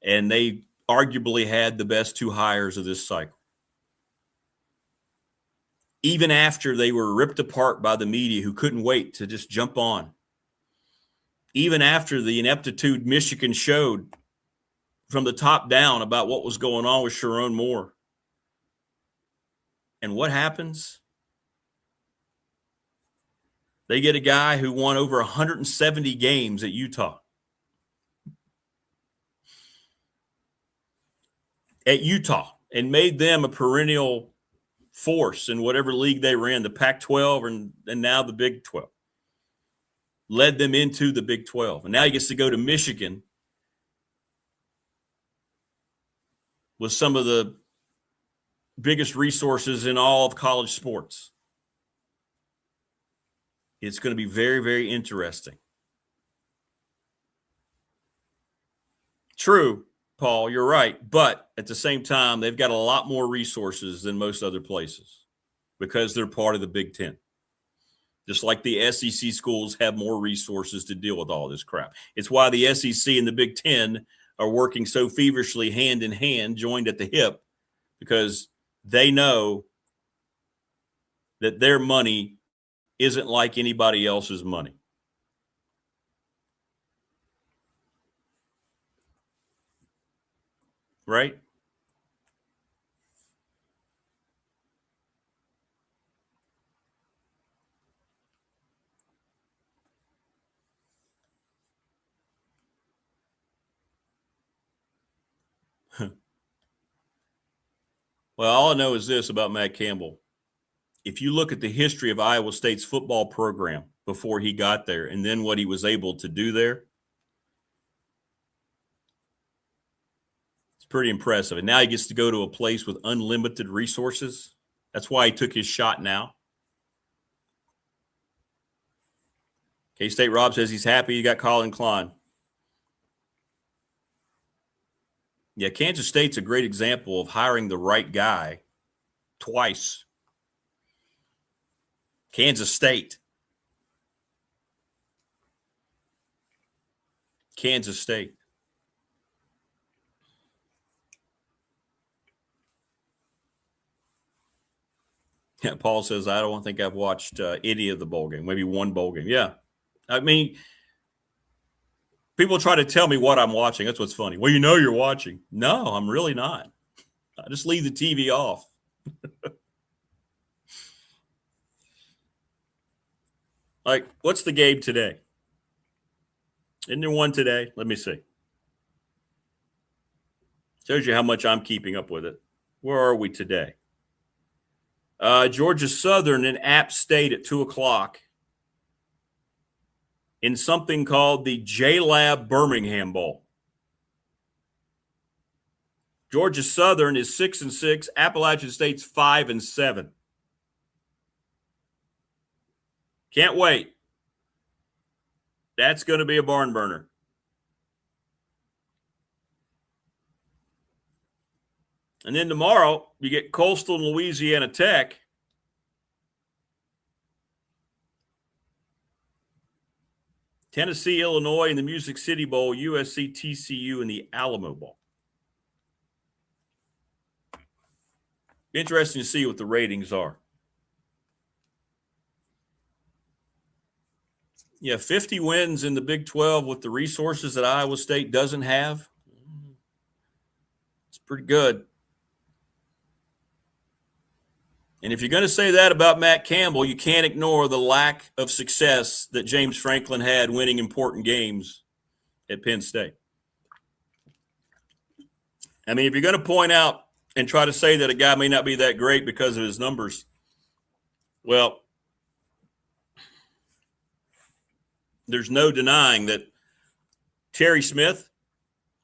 And they arguably had the best 2 hires of this cycle. Even after they were ripped apart by the media who couldn't wait to just jump on. Even after the ineptitude Michigan showed from the top down about what was going on with Sharon Moore. And what happens? They get a guy who won over 170 games at Utah. And made them a perennial force in whatever league they were in, the Pac-12 and now the Big 12. Led them into the Big 12. And now he gets to go to Michigan with some of the biggest resources in all of college sports. It's going to be very, very interesting. True, Paul, you're right. But at the same time, they've got a lot more resources than most other places because they're part of the Big Ten. Just like the SEC schools have more resources to deal with all this crap. It's why the SEC and the Big Ten are working so feverishly hand in hand, joined at the hip, because they know that their money isn't like anybody else's money. right? Well, all I know is this about Matt Campbell. If you look at the history of Iowa State's football program before he got there and then what he was able to do there, it's pretty impressive. And now he gets to go to a place with unlimited resources. That's why he took his shot now. K-State Rob says he's happy he got Colin Klein. Yeah, Kansas State's a great example of hiring the right guy twice. Kansas State. Kansas State. Yeah, Paul says, I don't think I've watched any of the bowl game, maybe one bowl game. Yeah. I mean, people try to tell me what I'm watching. That's what's funny. Well, you know you're watching. No, I'm really not. I just leave the TV off. Like, what's the game today? Isn't there one today? Let me see. Shows you how much I'm keeping up with it. Where are we today? Georgia Southern and App State at 2 o'clock in something called the J-Lab Birmingham Bowl. Georgia Southern is 6-6. Appalachian State's 5-7. Can't wait. That's going to be a barn burner. And then tomorrow, you get Coastal and Louisiana Tech. Tennessee, Illinois in the Music City Bowl, USC, TCU in the Alamo Bowl. Interesting to see what the ratings are. Yeah, 50 wins in the Big 12 with the resources that Iowa State doesn't have. It's pretty good. And if you're going to say that about Matt Campbell, you can't ignore the lack of success that James Franklin had winning important games at Penn State. I mean, if you're going to point out and try to say that a guy may not be that great because of his numbers, well, there's no denying that Terry Smith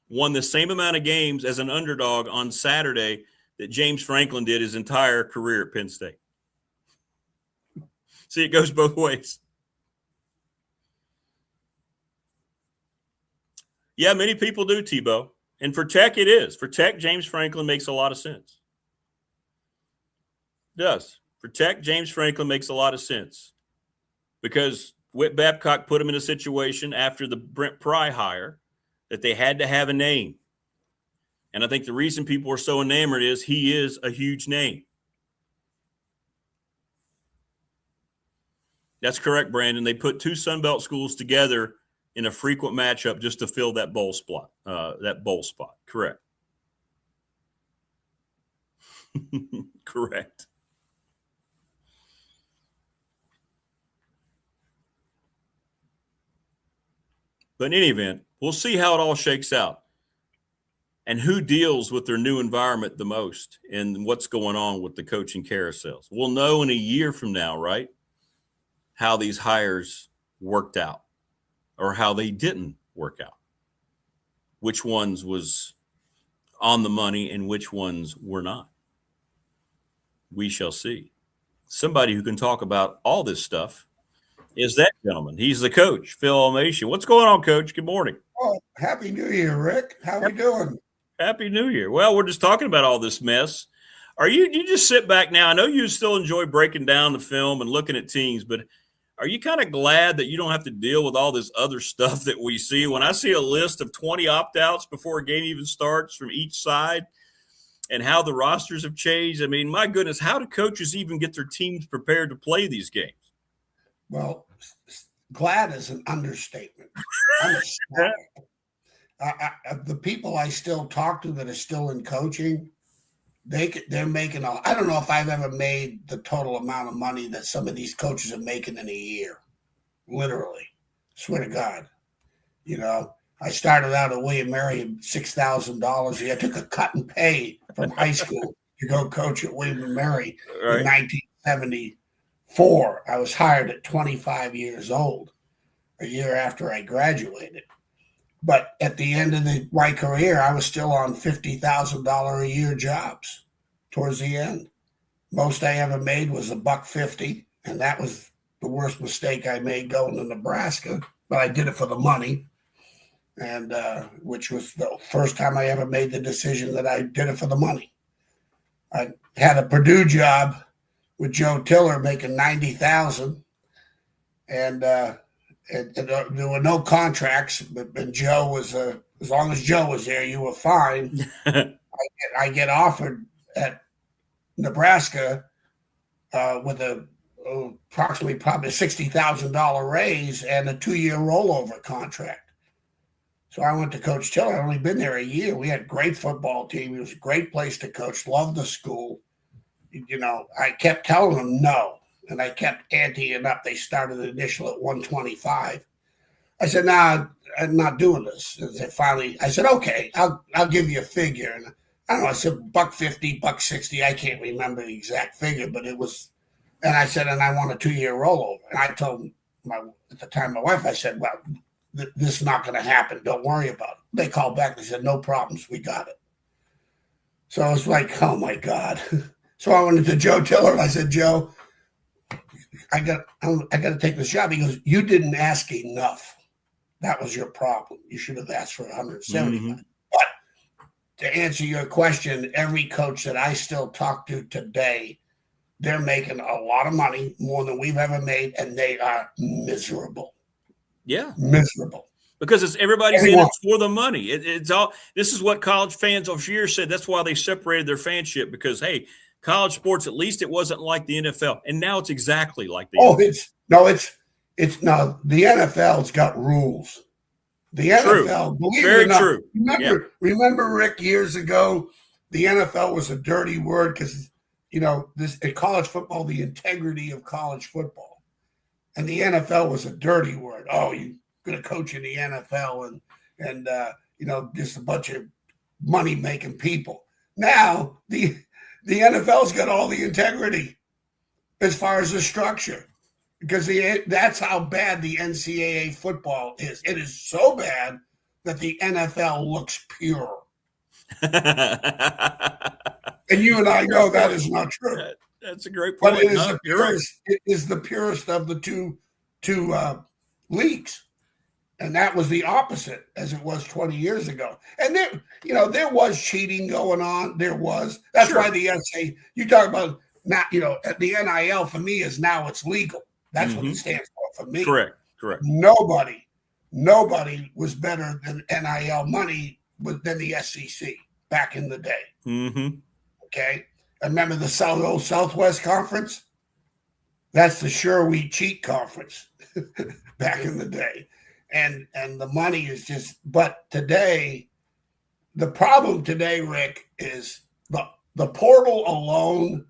won the same amount of games as an underdog on Saturday that James Franklin did his entire career at Penn State. See, it goes both ways. Yeah, many people do, Tebow. And for Tech, it is. For Tech, James Franklin makes a lot of sense. It does. For Tech, James Franklin makes a lot of sense because Whit Babcock put him in a situation after the Brent Pry hire that they had to have a name. And I think the reason people are so enamored is he is a huge name. That's correct, Brandon. They put two Sun Belt schools together in a frequent matchup just to fill that bowl spot. Correct. Correct. But in any event, we'll see how it all shakes out and who deals with their new environment the most and what's going on with the coaching carousels. We'll know in a year from now, right, how these hires worked out or how they didn't work out, which ones was on the money and which ones were not. We shall see. Somebody who can talk about all this stuff is that gentleman. He's the coach, Phil Elmassian. What's going on, Coach? Good morning. Oh, Happy New Year, Rick. How we doing? Happy New Year. Well, we're just talking about all this mess. You just sit back now? I know you still enjoy breaking down the film and looking at teams, but are you kind of glad that you don't have to deal with all this other stuff that we see? When I see a list of 20 opt-outs before a game even starts from each side and how the rosters have changed, I mean, my goodness, how do coaches even get their teams prepared to play these games? Well, glad is an understatement. I'm ecstatic. The people I still talk to that are still in coaching, they're making I don't know if I've ever made the total amount of money that some of these coaches are making in a year. Literally, swear to God. You know, I started out at William Mary at $6,000 a year. I took a cut and pay from high school to go coach at William Mary in 1974. I was hired at 25 years old, a year after I graduated. But at the end of my career, I was still on $50,000 a year jobs towards the end. Most I ever made was $150, and that was the worst mistake I made going to Nebraska. But I did it for the money, and which was the first time I ever made the decision that I did it for the money. I had a Purdue job with Joe Tiller making $90,000, and there were no contracts, but Joe was as long as Joe was there, you were fine. I get offered at Nebraska with probably $60,000 raise and a 2-year rollover contract. So I went to Coach Tiller. I'd only been there a year. We had a great football team. It was a great place to coach. Loved the school. You know, I kept telling them no. And I kept anteing up. They started the initial at 125. I said, "Nah, I'm not doing this." And I said, "Okay, I'll give you a figure." And I don't know. I said $150, $160. I can't remember the exact figure, but it was. And I said, "And I want a 2-year rollover." And I told at the time my wife, I said, "Well, this is not going to happen. Don't worry about it." They called back. They said, "No problems. We got it." So I was like, "Oh my God." So I went to Joe Tiller and I said, "Joe, I got to take this job." He goes, "You didn't ask enough. That was your problem. You should have asked for 175. Mm-hmm. But to answer your question, every coach that I still talk to today, they're making a lot of money, more than we've ever made, and they are miserable. Yeah, miserable. Because everybody's in it for the money. It's all. This is what college fans of years said. That's why they separated their fanship. Because hey, college sports, at least it wasn't like the NFL, and now it's exactly like the NFL. It's the NFL's got rules. The NFL, believe Very it or not, true. Remember, Rick, years ago, the NFL was a dirty word because in college football, the integrity of college football, and the NFL was a dirty word. Oh, you're going to coach in the NFL, and just a bunch of money making people. Now the NFL's got all the integrity as far as the structure, because that's how bad the NCAA football is. It is so bad that the NFL looks pure. And you and I know that is not true. That's a great point. But it is the purest. It is the purest of the two leagues. And that was the opposite as it was 20 years ago. And there was cheating going on. There was. That's why the SA, you talk about not, the NIL for me is now it's legal. That's what it stands for me. Correct. Nobody was better than NIL money than the SEC back in the day. Mm-hmm. Okay. And remember the old Southwest Conference? That's the Sure We Cheat Conference back in the day. And the money is just, but today, the problem today, Rick, is the portal alone,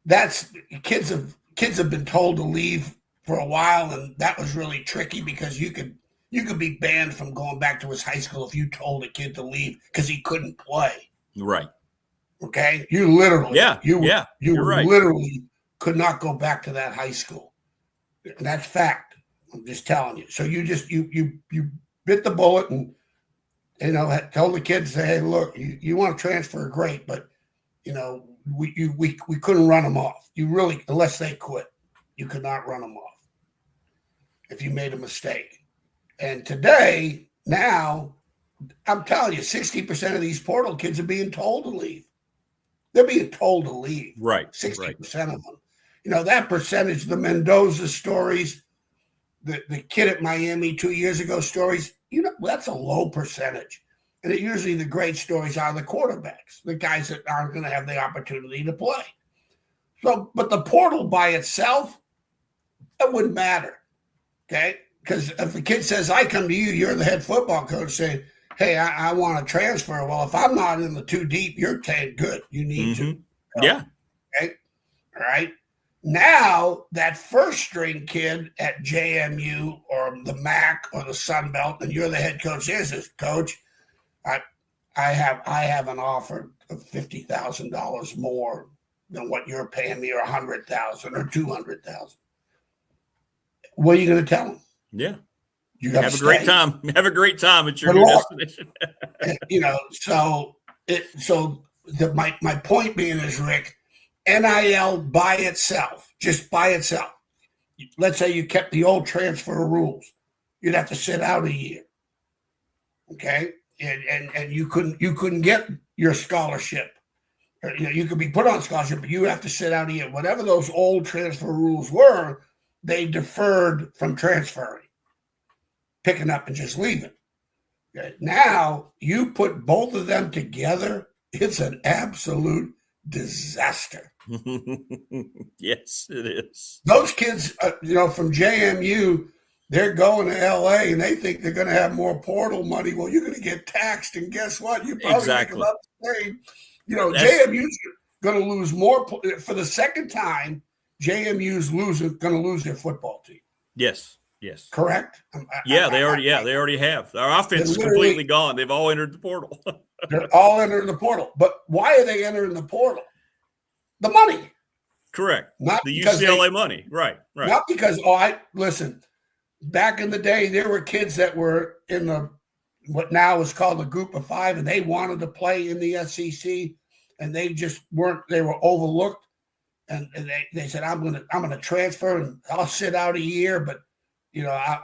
that's kids have been told to leave for a while, and that was really tricky because you could be banned from going back to his high school if you told a kid to leave because he couldn't play. Right. Okay. You literally, you're right. Literally could not go back to that high school. And that's fact. I'm just telling you. So you bit the bullet and told the kids, say, hey, look, you want to transfer, great, but we couldn't run them off. You really, unless they quit, you could not run them off if you made a mistake. And today, now, I'm telling you, 60% of these portal kids are being told to leave. They're being told to leave. Right. 60% of them. That percentage, the Mendoza stories, the kid at Miami 2 years ago stories, that's a low percentage. And usually the great stories are the quarterbacks, the guys that aren't going to have the opportunity to play. So, but the portal by itself, it wouldn't matter. Okay. Because if a kid says, I come to you, you're the head football coach, saying, hey, I want to transfer. Well, if I'm not in the too deep, you're saying, good, you need to. Yeah. Okay. All right. Now, that first string kid at JMU or the MAC or the Sun Belt, and you're the head coach, says, Coach, I have an offer of $50,000 more than what you're paying me, or $100,000 or $200,000. What are you going to tell them? Yeah. You have a great time. Have a great time at your new destination. My point being is, Rick, NIL by itself, just by itself, let's say you kept the old transfer rules, you'd have to sit out a year. Okay? And you couldn't get your scholarship. You could be put on scholarship, but you have to sit out a year. Whatever those old transfer rules were, they deferred from transferring, picking up and just leaving. Okay. Now you put both of them together, it's an absolute disaster. Yes, it is. Those kids, from JMU, they're going to LA and they think they're going to have more portal money. Well, you're going to get taxed, and guess what? You probably make about the same. JMU's going to lose more for the second time. JMU's going to lose their football team. Yes. Correct? They already have. Our offense is completely gone. They've all entered the portal. They're all entering the portal. But why are they entering the portal? The money. Correct. Not the UCLA money. Right. Not because, listen, back in the day, there were kids that were in what now is called the group of five, and they wanted to play in the SEC, and they just weren't, they were overlooked. And they said, I'm gonna transfer and I'll sit out a year, but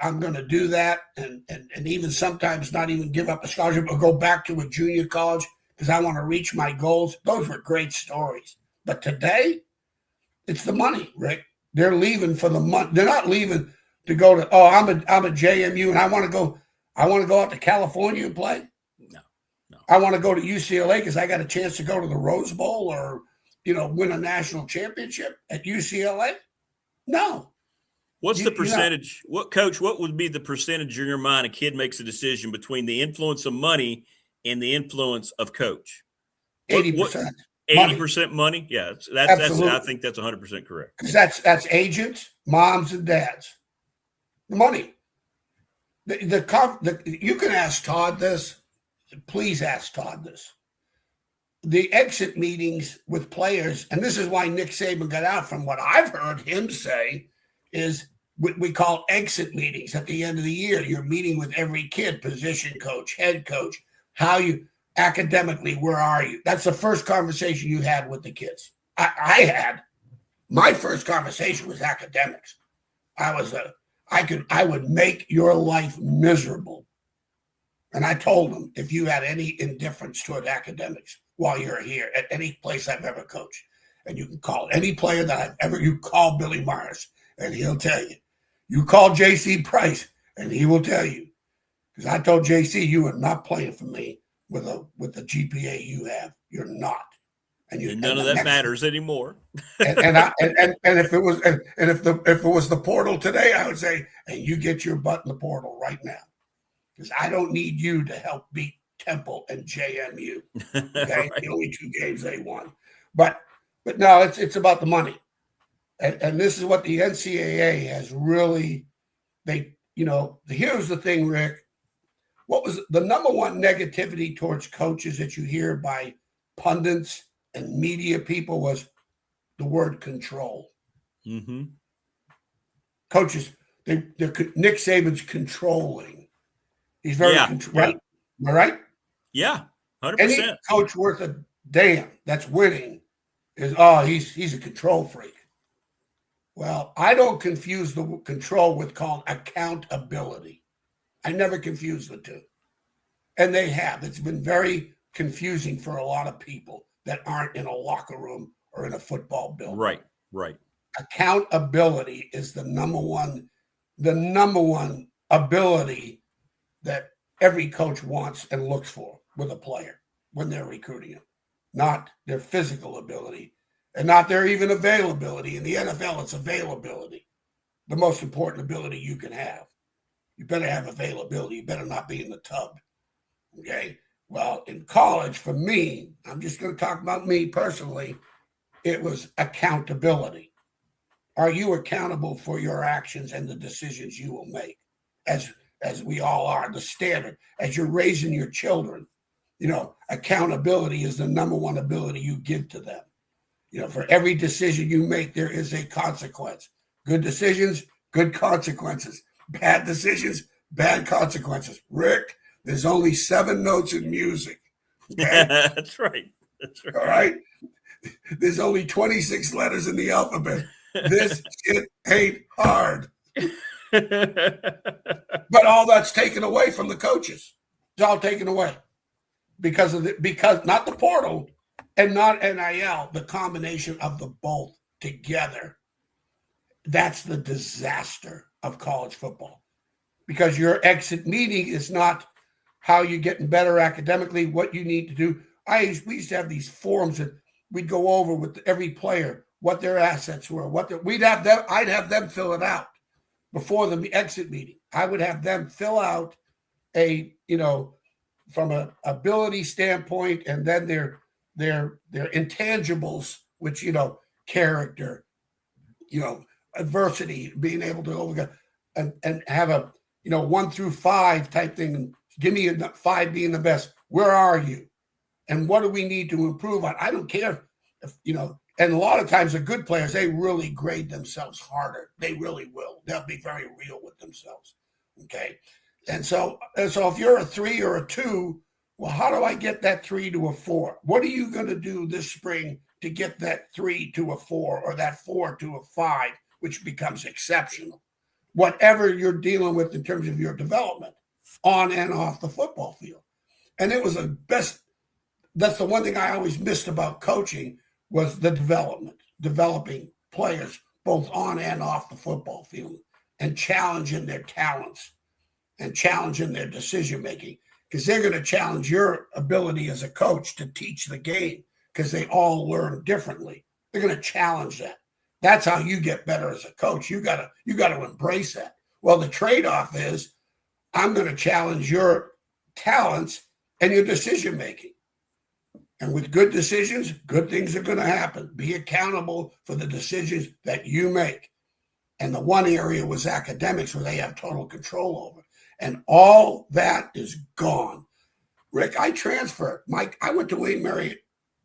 I'm gonna do that and even sometimes not even give up a scholarship or go back to a junior college because I want to reach my goals. Those were great stories. But today, it's the money, Rick. They're leaving for the money. They're not leaving to go to, I'm a JMU and I want to go out to California and play. No. I want to go to UCLA because I got a chance to go to the Rose Bowl or win a national championship at UCLA? No. What's the percentage? Coach, what would be the percentage in your mind a kid makes a decision between the influence of money and the influence of coach? 80%. 80% money? Yeah, that's I think that's 100% correct. Because that's agents, moms, and dads. The money. You can ask Todd this. Please ask Todd this. The exit meetings with players, and this is why Nick Saban got out, from what I've heard him say, is what we call exit meetings at the end of the year. You're meeting with every kid, position coach, head coach, how you academically, where are you? That's the first conversation you had with the kids. I had. My first conversation was academics. I would make your life miserable. And I told them, if you had any indifference toward academics while you're here at any place I've ever coached, and you can call any player you call Billy Myers, and he'll tell you. You call J.C. Price, and he will tell you. Because I told J.C., you are not playing for me with the GPA you have. You're not. And none of that matters anymore. and if it was the portal today, I would say, hey, you get your butt in the portal right now. Because I don't need you to help beat Temple and JMU. Okay? Right. The only two games they won. But no, it's about the money. And this is what the NCAA has really, here's the thing, Rick. What was the number one negativity towards coaches that you hear by pundits and media people was the word control. Mm-hmm. Coaches, Nick Saban's controlling. He's very controlling. Am I right? Yeah, 100%. Any coach worth a damn that's winning is, he's a control freak. Well, I don't confuse the control with called accountability. I never confuse the two. And they have. It's been very confusing for a lot of people that aren't in a locker room or in a football building. Right. Accountability is the number one ability that every coach wants and looks for with a player when they're recruiting him. Not their physical ability and not their even availability. In the NFL, it's availability, the most important ability you can have. You better have availability. You better not be in the tub. Okay? Well, in college, for me, I'm just going to talk about me personally, it was accountability. Are you accountable for your actions and the decisions you will make? As we all are, the standard. As you're raising your children, accountability is the number one ability you give to them. For every decision you make, there is a consequence. Good decisions, good consequences. Bad decisions, bad consequences. Rick, there's only 7 notes in music. Okay? That's right. All right? There's only 26 letters in the alphabet. This shit ain't hard. But all that's taken away from the coaches. It's all taken away because not the portal and not NIL, the combination of the both together. That's the disaster of college football, because your exit meeting is not how you're getting better academically, what you need to do. We used to have these forums that we'd go over with every player, what their assets were, I'd have them fill it out before the exit meeting. I would have them fill out from an ability standpoint, and then their intangibles, which, character, adversity, being able to overcome, and have a, 1 through 5 type thing. And give me a 5 being the best. Where are you? And what do we need to improve on? I don't care if, and a lot of times the good players, they really grade themselves harder. They really will. They'll be very real with themselves. Okay. And so if you're a 3 or a 2, well, how do I get that 3 to a 4? What are you going to do this spring to get that 3 to a 4 or that 4 to a 5, which becomes exceptional? Whatever you're dealing with in terms of your development on and off the football field. And it was that's the one thing I always missed about coaching, was the developing players both on and off the football field, and challenging their talents and challenging their decision-making, because they're going to challenge your ability as a coach to teach the game, because they all learn differently. They're going to challenge that. That's how you get better as a coach. You got to embrace that. Well, the trade-off is, I'm going to challenge your talents and your decision-making. And with good decisions, good things are going to happen. Be accountable for the decisions that you make. And the one area was academics, where they have total control over. And all that is gone. Rick, I transferred. Mike, I went to Wayne Marriott.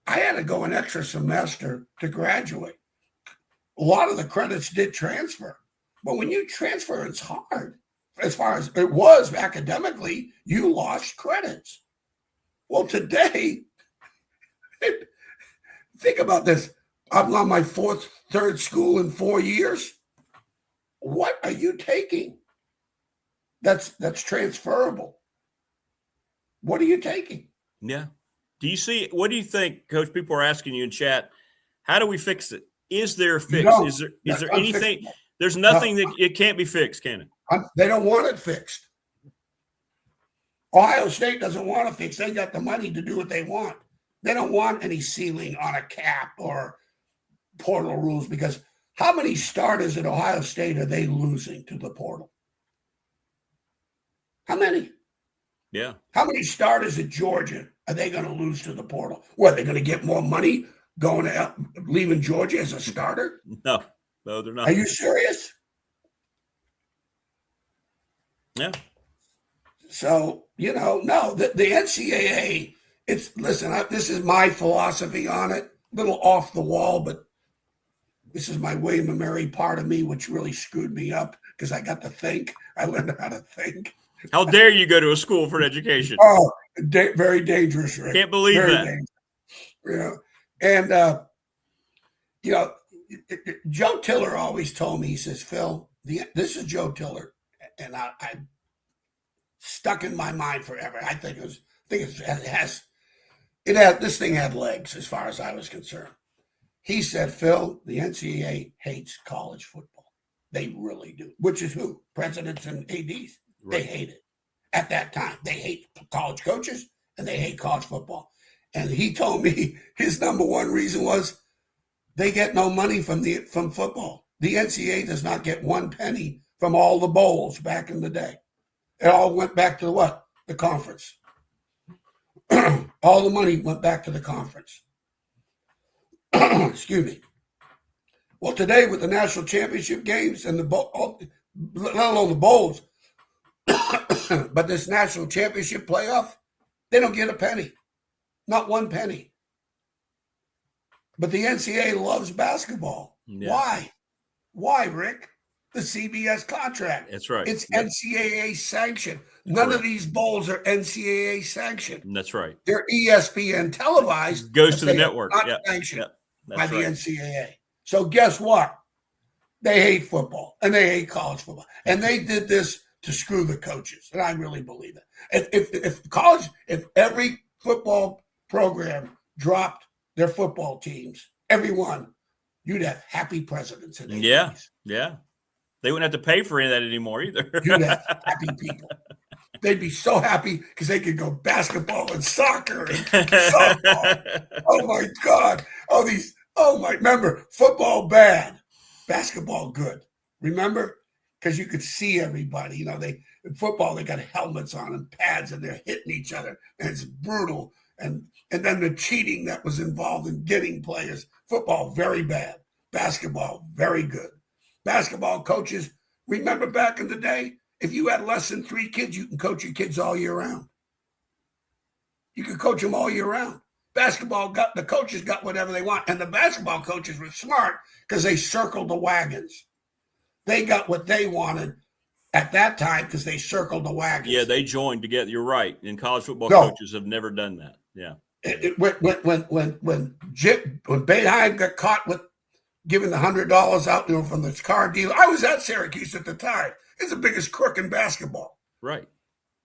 I had to go an extra semester to graduate. A lot of the credits did transfer. But when you transfer, it's hard. As far as it was academically, you lost credits. Well, today, think about this. I'm on my third school in 4 years. What are you taking? That's transferable. What are you taking? Yeah. What do you think, Coach? People are asking you in chat, how do we fix it? Is there a fix? No, is there anything? There's nothing that it can't be fixed, can it? They don't want it fixed. Ohio State doesn't want it fixed. They got the money to do what they want. They don't want any ceiling on a cap or portal rules, because how many starters at Ohio State are they losing to the portal? How many? Yeah. How many starters at Georgia are they going to lose to the portal? What, they're going to get more money leaving Georgia as a starter? No, they're not. Are you serious? Yeah. So, no, the NCAA, this is my philosophy on it. A little off the wall, but this is my William and Mary part of me, which really screwed me up, because I got to think. I learned how to think. How dare you go to a school for an education? Oh, very dangerous, Rick. Can't believe very that. Dangerous. And, Joe Tiller always told me, he says, Phil, this is Joe Tiller. And I stuck in my mind forever. I think this thing had legs as far as I was concerned. He said, Phil, the NCAA hates college football. They really do. Which is who? Presidents and ADs. Right. They hate it. At that time, they hate college coaches and they hate college football. And he told me his number one reason was they get no money from football. The NCAA does not get one penny from all the bowls back in the day. It all went back to what? The conference. All the money went back to the conference. Excuse me. Well, today with the national championship games and let alone the bowls, but this national championship playoff, they don't get a penny. Not one penny. But the NCAA loves basketball. Yeah. Why? Why, Rick? The CBS contract. That's right. It's NCAA sanctioned. None of these bowls are NCAA sanctioned. That's right. They're ESPN televised. Goes to the network. Not sanctioned by the NCAA. So guess what? They hate football and they hate college football. And they did this to screw the coaches. And I really believe it. If every football program dropped their football teams, everyone, you'd have happy presidents in the Yeah. They wouldn't have to pay for any of that anymore either. You'd have happy people. They'd be so happy because they could go basketball and soccer and softball. Oh my God. Remember, football bad, basketball good. Remember? Because you could see everybody. In football, they got helmets on and pads and they're hitting each other. And it's brutal. And then the cheating that was involved in getting players. Football, very bad. Basketball, very good. Basketball coaches, remember back in the day, if you had less than 3 kids, you can coach your kids all year round. You can coach them all year round. The coaches got whatever they want. And the basketball coaches were smart because they circled the wagons. They got what they wanted at that time because they circled the wagons. Yeah, they joined together. You're right. And college football coaches have never done that. Yeah. When Boeheim got caught with giving the $100 out from the car dealer, I was at Syracuse at the time. It's the biggest crook in basketball. Right.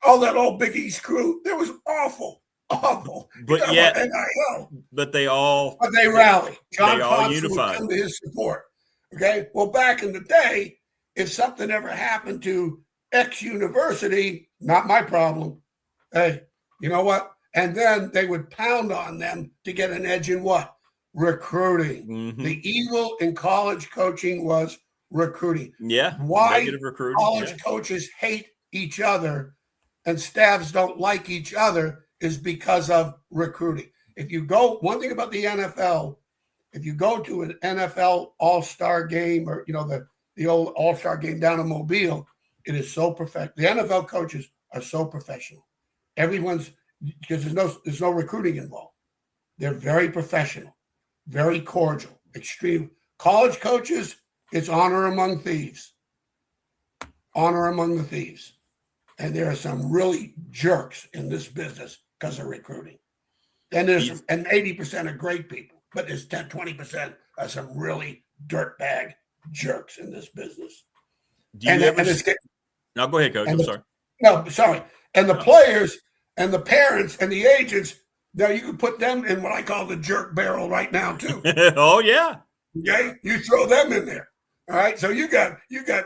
All that old Big East crew, it was awful. But yet, but they rally. John Thompson would come to his support. Okay. Well, back in the day, if something ever happened to X university, not my problem. Hey, you know what? And then they would pound on them to get an edge in what? Recruiting. Mm-hmm. The evil in college coaching was recruiting. Yeah. Why college coaches hate each other and staffs don't like each other is because of recruiting. One thing about the NFL, if you go to an NFL All-Star game or, the old All-Star game down in Mobile, it is so perfect. The NFL coaches are so professional. Because there's no recruiting involved. They're very professional, very cordial, extreme. College coaches, it's honor among thieves. Honor among the thieves. And there are some really jerks in this business because of recruiting. And 80% are great people, but there's 20% are some really dirtbag jerks in this business. No, go ahead, Coach. I'm sorry. No, sorry. And the players and the parents and the agents, now you can put them in what I call the jerk barrel right now too. Oh yeah. Okay, you throw them in there. All right. So you got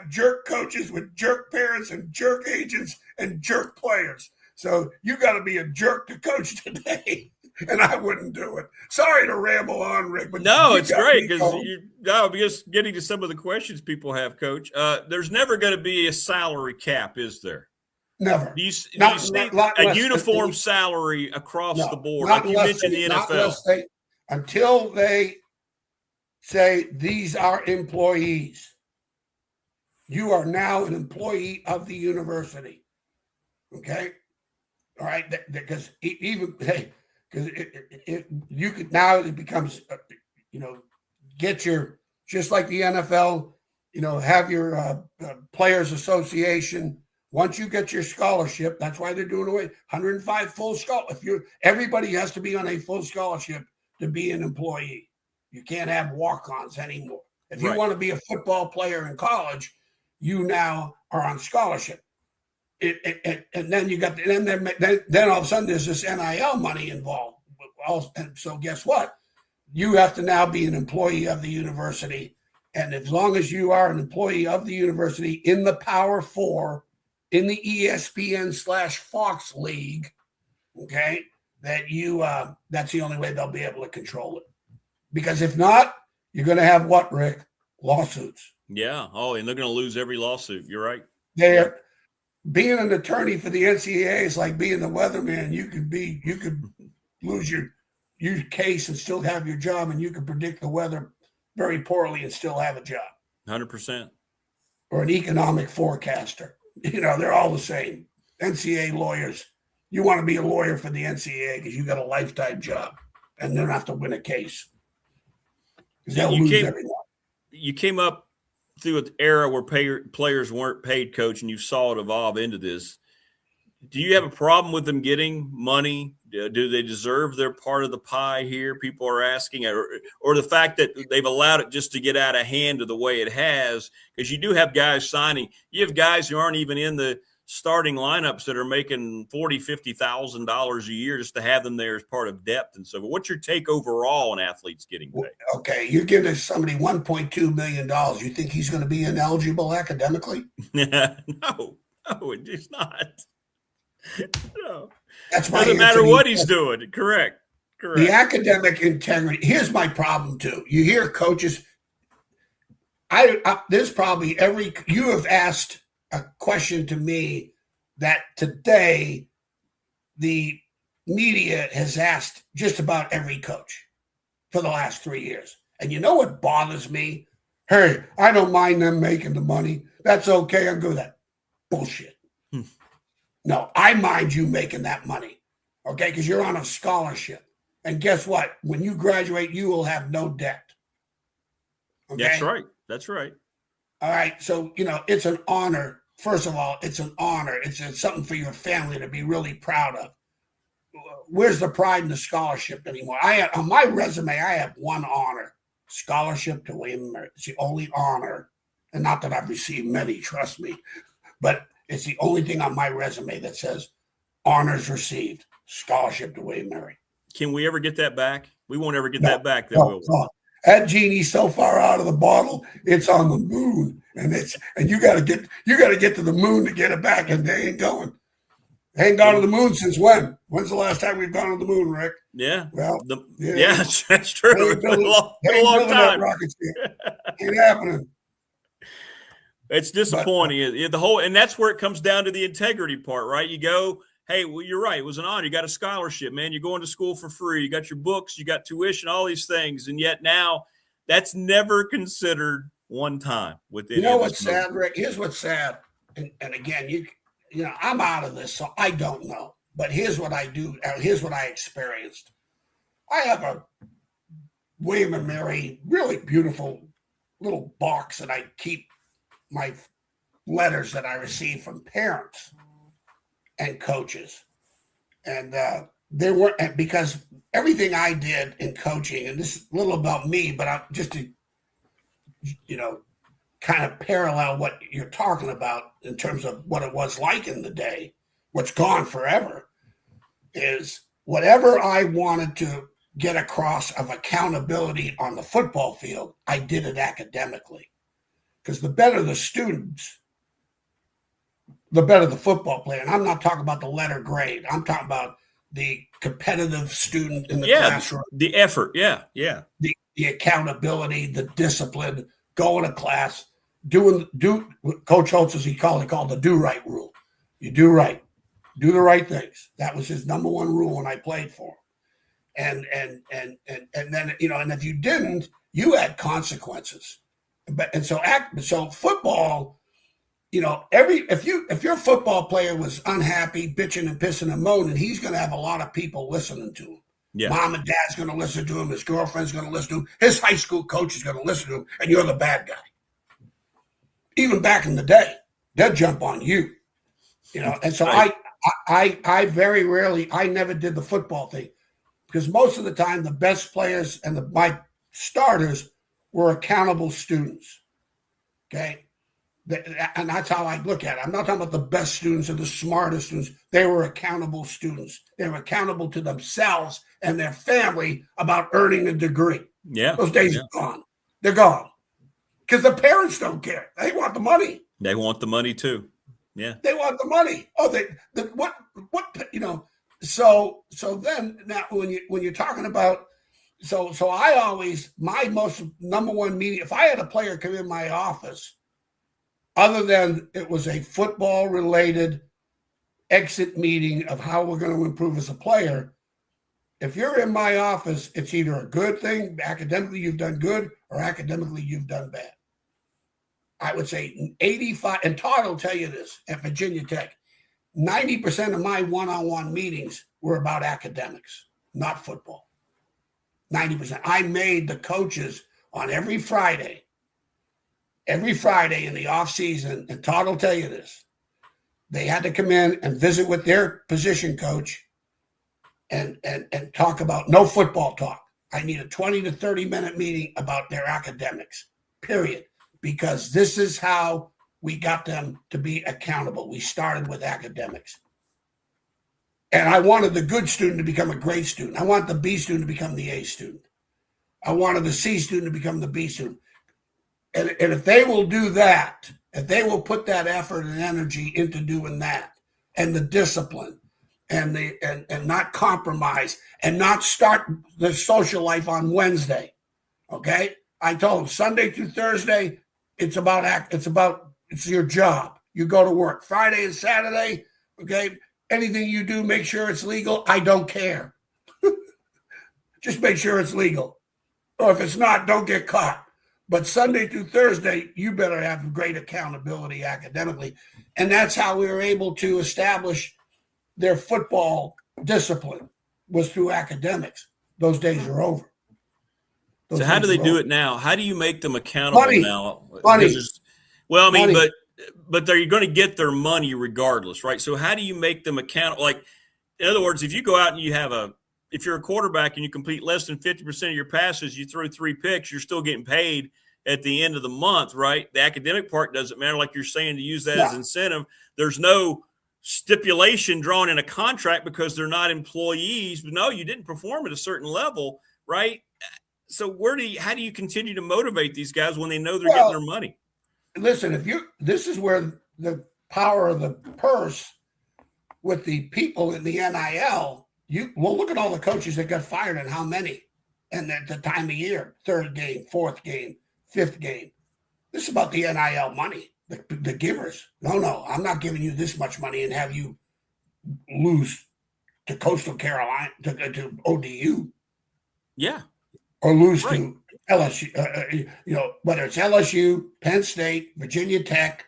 jerk coaches with jerk parents and jerk agents and jerk players. So you got to be a jerk to coach today, and I wouldn't do it. Sorry to ramble on, Rick, but no, it's great because getting to some of the questions people have, Coach. There's never going to be a salary cap, is there? Never. Do you see a uniform salary across the board? Like you mentioned the NFL. Until they say these are employees. You are now an employee of the university. Okay? All right? Because you could now it becomes, get your, just like the NFL, have your players association. Once you get your scholarship, that's why they're doing away 105 full scholarship. Everybody has to be on a full scholarship to be an employee. You can't have walk-ons anymore. If you want to be a football player in college, you now are on scholarship. And then you got then all of a sudden there's this NIL money involved. And so guess what? You have to now be an employee of the university. And as long as you are an employee of the university in the Power Four, in the ESPN/Fox League, okay, that's the only way they'll be able to control it. Because if not, you're going to have what, Rick? Lawsuits. Yeah. Oh, and they're going to lose every lawsuit. You're right. being an attorney for the NCAA is like being the weatherman. You could lose your case and still have your job, and you can predict the weather very poorly and still have a job. 100%. Or an economic forecaster. They're all the same. NCAA lawyers. You want to be a lawyer for the NCAA because you got a lifetime job and they don't have to win a case. They'll lose everyone. You came up through an era where players weren't paid, Coach, and you saw it evolve into this. Do you have a problem with them getting money? Do they deserve their part of the pie here? People are asking, or the fact that they've allowed it just to get out of hand the way it has, because you do have guys signing. You have guys who aren't even in the starting lineups that are making $40,000, $50,000 a year just to have them there as part of depth and so. But what's your take overall on athletes getting paid? Okay, you're giving somebody $1.2 million. You think he's going to be ineligible academically? No, it's not. No. That's why doesn't matter what he's doing. Correct. The academic integrity. Here's my problem too. You hear coaches. There's probably you have asked a question to me that today the media has asked just about every coach for the last 3 years. And you know what bothers me? Hey, I don't mind them making the money. That's okay. I'm good with that. Bullshit. No, I mind you making that money, okay? Because you're on a scholarship. And guess what? When you graduate, you will have no debt. Okay? That's right. All right. So, it's an honor. First of all, it's an honor. It's something for your family to be really proud of. Where's the pride in the scholarship anymore? On my resume, I have one honor. Scholarship to William & Mary. It's the only honor. And not that I've received many, trust me. But it's the only thing on my resume that says honors received, scholarship to William & Mary. Can we ever get that back? We won't ever get that back. No. That genie's so far out of the bottle, it's on the moon, and you got to get to the moon to get it back, and they ain't going. They ain't gone to the moon since when? When's the last time we've gone to the moon, Rick? Yeah. Well, that's true. It's been a long time. Ain't happening. It's disappointing. And that's where it comes down to the integrity part, right? You go, hey, well, you're right. It was an honor. You got a scholarship, man. You're going to school for free. You got your books, you got tuition, all these things. And yet now that's never considered one time within. You know what's sad, Rick? Here's what's sad. And again, I'm out of this, so I don't know. But here's what I do. Here's what I experienced. I have a William & Mary, really beautiful little box that I keep my letters that I receive from parents and coaches. And they weren't, because everything I did in coaching, and this is a little about me, but I'm just to, kind of parallel what you're talking about in terms of what it was like in the day, what's gone forever, is whatever I wanted to get across of accountability on the football field, I did it academically. Because the better the students, the better the football player. And I'm not talking about the letter grade. I'm talking about the competitive student in the classroom. The effort, yeah. The accountability, the discipline, going to class, do Coach Holtz, as he called the do-right rule. You do right. Do the right things. That was his number one rule when I played for him. And then, and if you didn't, you had consequences. So football, if your football player was unhappy, bitching and pissing and moaning, he's going to have a lot of people listening to him. Yeah. Mom and dad's going to listen to him. His girlfriend's going to listen to him. His high school coach is going to listen to him, and you're the bad guy. Even back in the day, they'll jump on you, And so right. I very rarely, I never did the football thing, because most of the time the best players and my starters were accountable students, okay? And that's how I look at it. I'm not talking about the best students or the smartest students. They were accountable students. They were accountable to themselves and their family about earning a degree. Yeah. Those days are gone. They're gone. Because the parents don't care. They want the money. They want the money too. Yeah. They want the money. Oh, So then now when you're talking about, So I always, my most number one meeting, if I had a player come in my office, other than it was a football-related exit meeting of how we're going to improve as a player. If you're in my office, it's either a good thing, academically you've done good, or academically you've done bad. I would say 85, and Todd will tell you this, at Virginia Tech, 90% of my one-on-one meetings were about academics, not football. 90%. I made the coaches on every Friday in the off season, and Todd will tell you this, they had to come in and visit with their position coach and talk about no football talk. I need a 20 to 30-minute meeting about their academics, period, because this is how we got them to be accountable. We started with academics. And I wanted the good student to become a great student. I want the B student to become the A student. I wanted the C student to become the B student. And if they will do that, if they will put that effort and energy into doing that, and the discipline, and not compromise, and not start the social life on Wednesday, okay? I told them Sunday through Thursday, it's your job. You go to work. Friday and Saturday, okay? Anything you do, make sure it's legal. I don't care. Just make sure it's legal. Or if it's not, don't get caught. But Sunday through Thursday, you better have great accountability academically. And that's how we were able to establish their football discipline, was through academics. Those days are over. So how do they do it now? How do you make them accountable now? Money. Well, I mean, money. but they're going to get their money regardless, right? So how do you make them accountable? Like, in other words, if you go out and if you're a quarterback and you complete less than 50% of your passes, you throw 3 picks, you're still getting paid at the end of the month, right? The academic part doesn't matter, like you're saying, to use that as incentive. There's no stipulation drawn in a contract because they're not employees. No, you didn't perform at a certain level, right? So how do you continue to motivate these guys when they know they're getting their money? Listen, this is where the power of the purse with the people in the NIL, look at all the coaches that got fired and how many, and at the time of year, 3rd game, 4th game, 5th game. This is about the NIL money, the givers. No, I'm not giving you this much money and have you lose to Coastal Carolina, to ODU. Yeah. Or lose to LSU, whether it's LSU, Penn State, Virginia Tech,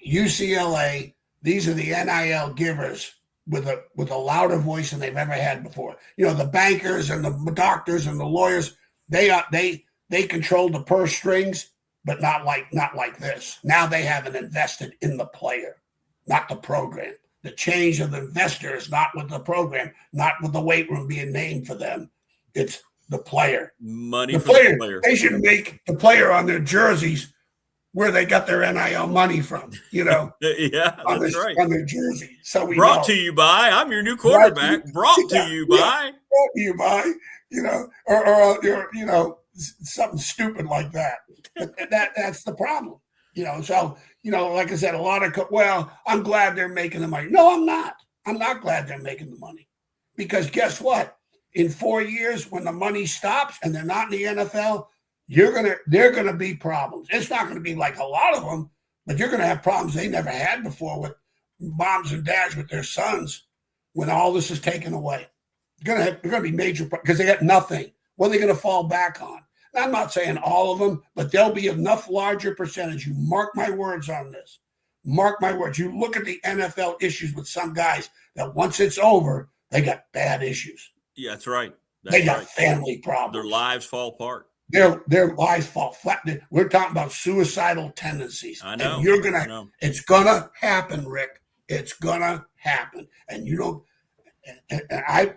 UCLA, these are the NIL givers with a louder voice than they've ever had before. The bankers and the doctors and the lawyers, they control the purse strings, but not like this. Now they haven't invested in the player, not the program. The change of the investor is not with the program, not with the weight room being named for them. It's the player. Money the for the player. They should make the player on their jerseys where they got their NIL money from, Yeah, that's right. On their jersey. So we brought to you by, I'm your new quarterback. Brought to you by, or something stupid like that. That's the problem. So, like I said, a lot of, I'm glad they're making the money. No, I'm not. I'm not glad they're making the money, because guess what? In 4 years, when the money stops and they're not in the NFL, they're gonna be problems. It's not gonna be like a lot of them, but you're gonna have problems they never had before with moms and dads with their sons when all this is taken away. They're gonna be major because they got nothing. What are they gonna fall back on? And I'm not saying all of them, but there'll be enough larger percentage. You mark my words on this. Mark my words. You look at the NFL issues with some guys that once it's over, they got bad issues. Yeah, that's right. They got family problems. Their lives fall apart. Their lives fall flat. We're talking about suicidal tendencies. I know. And it's gonna happen, Rick. It's gonna happen. And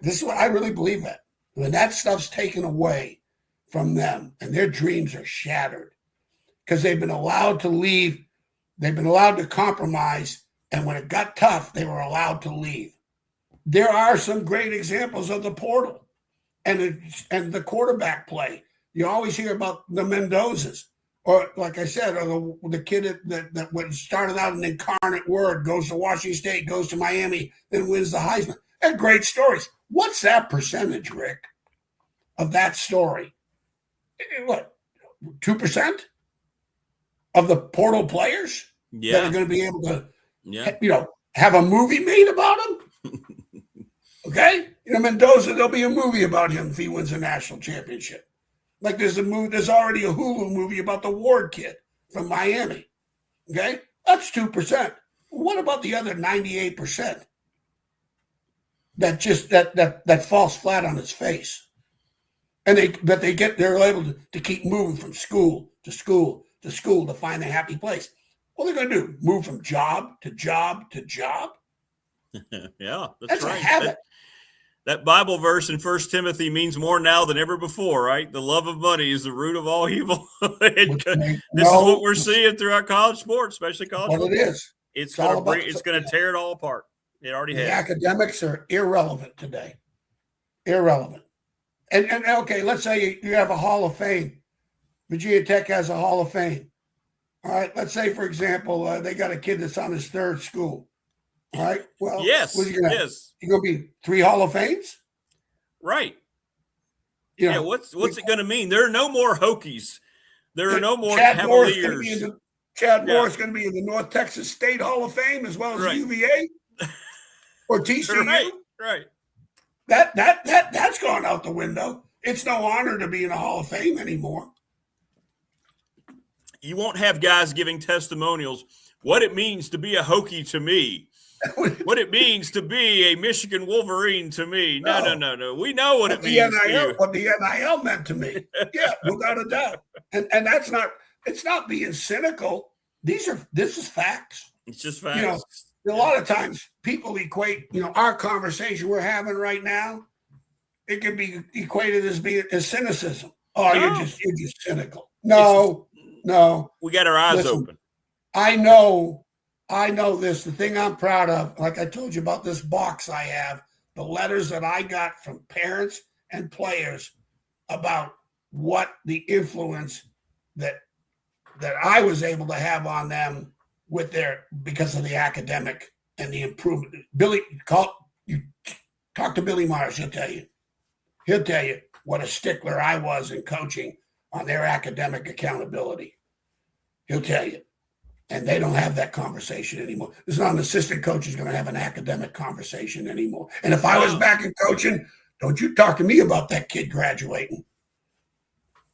this is what I really believe that. When that stuff's taken away from them and their dreams are shattered because they've been allowed to leave, they've been allowed to compromise, and when it got tough, they were allowed to leave. There are some great examples of the portal and the quarterback play. You always hear about the Mendozas, or like I said, or the kid that started out an incarnate word, goes to Washington State, goes to Miami, then wins the Heisman. They're great stories. What's that percentage, Rick, of that story? What, 2% of the portal players? that are going to be able to, have a movie made about him. Okay? Mendoza, there'll be a movie about him if he wins a national championship. Like there's already a Hulu movie about the Ward kid from Miami. Okay? That's 2%. What about the other 98%? That just that falls flat on its face. And they're able to keep moving from school to school to school to find a happy place. What are they going to do? Move from job to job to job? Yeah, that's right. A habit. That Bible verse in 1 Timothy means more now than ever before, right? The love of money is the root of all evil. This is what we're seeing throughout college sports, especially college football. What it is. It's going to tear it all apart. It already has. The academics are irrelevant today. Irrelevant. And okay, let's say you have a Hall of Fame. Virginia Tech has a Hall of Fame. All right. Let's say, for example, they got a kid that's on his third school. All right. Well, yes. You're going to be 3 Hall of Fames? Right. What's it going to mean? There are no more Hokies. There are no more Cavaliers. Chad Morris going to be in the North Texas State Hall of Fame as well as UVA or TCU. Right. That's gone out the window. It's no honor to be in a Hall of Fame anymore. You won't have guys giving testimonials. What it means to be a Hokie to me. What it means to be a Michigan Wolverine to me. No. We know what it means to you. What the NIL meant to me. Yeah, without a doubt. And that's not. It's not being cynical. This is facts. It's just facts. A lot of times people equate, our conversation we're having right now, it can be equated as cynicism. Oh, no. you're just cynical. No. We got our eyes open. I know this. The thing I'm proud of, like I told you about this box I have, the letters that I got from parents and players about what the influence that I was able to have on them because of the academic and the improvement. You talk to Billy Myers, he'll tell you what a stickler I was in coaching on their academic accountability. He'll tell you. And they don't have that conversation anymore. There's not an assistant coach who's going to have an academic conversation anymore. And if I was back in coaching, don't you talk to me about that kid graduating.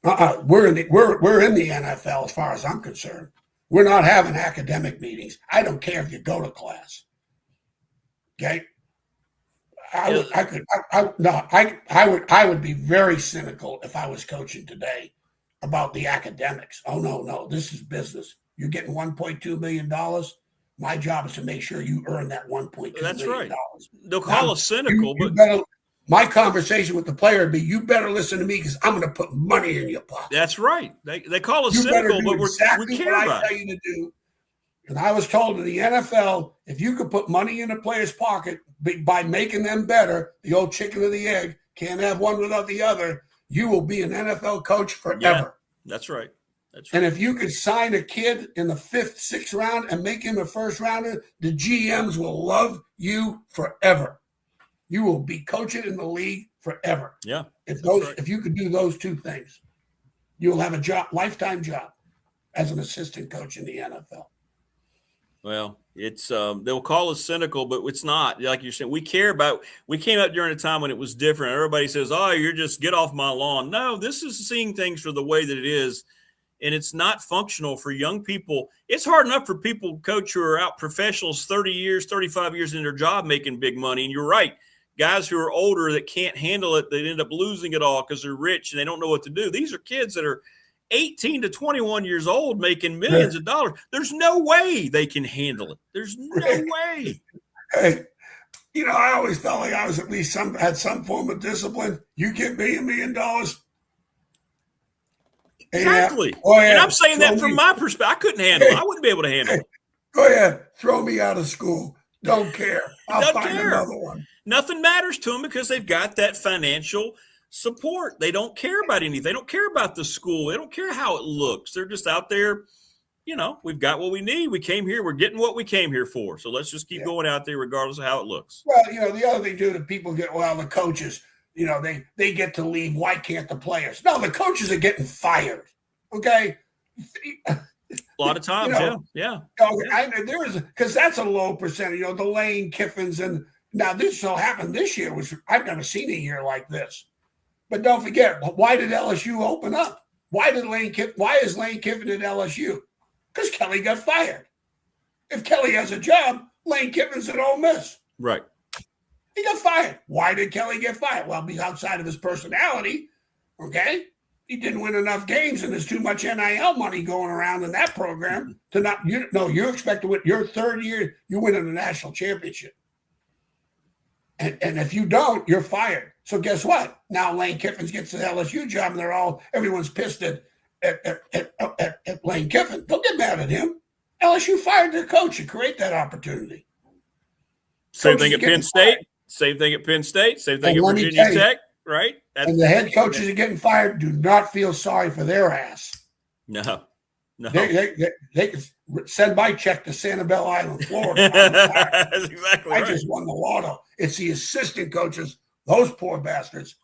We're in the NFL as far as I'm concerned. We're not having academic meetings. I don't care if you go to class. Okay? I would be very cynical if I was coaching today about the academics. Oh no, this is business. You're getting $1.2 million. My job is to make sure you earn that $1.2 million. That's right. They'll call us cynical, my conversation with the player would be, you better listen to me because I'm going to put money in your pocket. That's right. They call us cynical, but we care about it. I tell you to do. And I was told in the NFL, if you could put money in a player's pocket by making them better, the old chicken or the egg, can't have one without the other, you will be an NFL coach forever. Yeah, that's right. And if you could sign a kid in the 5th, 6th round and make him a first rounder, the GMs will love you forever. You will be coaching in the league forever. Yeah. If you could do those 2 things, you will have a lifetime job as an assistant coach in the NFL. Well, it's they'll call us cynical, but it's not. Like you're saying, we came up during a time when it was different. Everybody says, "Oh, you're just get off my lawn." No, this is seeing things for the way that it is. And it's not functional for young people. It's hard enough for people, coach, who are out professionals 30 years, 35 years in their job making big money. And you're right. Guys who are older that can't handle it, they end up losing it all because they're rich and they don't know what to do. These are kids that are 18 to 21 years old making millions of dollars. There's no way they can handle it. There's no way. Hey, I always felt like I was at least had some form of discipline. You give me $1 million. Exactly. And I'm saying that from my perspective. I couldn't handle it. I wouldn't be able to handle it. Go ahead. Throw me out of school. Don't care. I'll find another one. Nothing matters to them because they've got that financial support. They don't care about anything. They don't care about the school. They don't care how it looks. They're just out there. We've got what we need. We came here. We're getting what we came here for. So let's just keep going out there regardless of how it looks. Well, the other thing, too, that people get, the coaches – they get to leave. Why can't the players? No, the coaches are getting fired. Okay. A lot of times, yeah. Because that's a low percentage. The Lane Kiffins, and now this so happened this year I've never seen a year like this. But don't forget, why did LSU open up? Why is Lane Kiffin at LSU? Because Kelly got fired. If Kelly has a job, Lane Kiffin's at Ole Miss. Right. He got fired. Why did Kelly get fired? Well, he's outside of his personality. Okay. He didn't win enough games, and there's too much NIL money going around in that program to not. You expect to win your third year. You win in a national championship, and if you don't, you're fired. So guess what? Now Lane Kiffin gets the LSU job, and everyone's pissed at Lane Kiffin. Don't get mad at him. LSU fired their coach to create that opportunity. Same thing at Penn State. Same thing at Penn State. Same thing at Virginia Tech. Right? And the head coaches are getting fired. Do not feel sorry for their ass. No. They can send my check to Sanibel Island, Florida. That's exactly right. I just won the lotto. It's the assistant coaches, those poor bastards.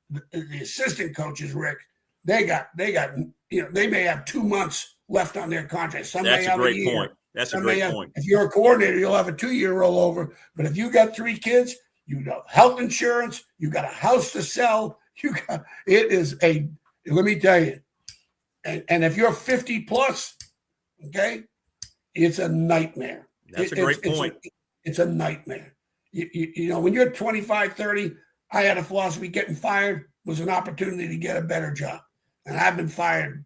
The assistant coaches, Rick, they may have 2 months left on their contract. That's a great point. That's a great point. If you're a coordinator, you'll have a 2-year rollover. But if you got 3 kids, you got health insurance, you got a house to sell, let me tell you. And if you're 50 plus, okay, it's a nightmare. That's a great point. It's a nightmare. When you're 25, 30, I had a philosophy: getting fired was an opportunity to get a better job. And I've been fired.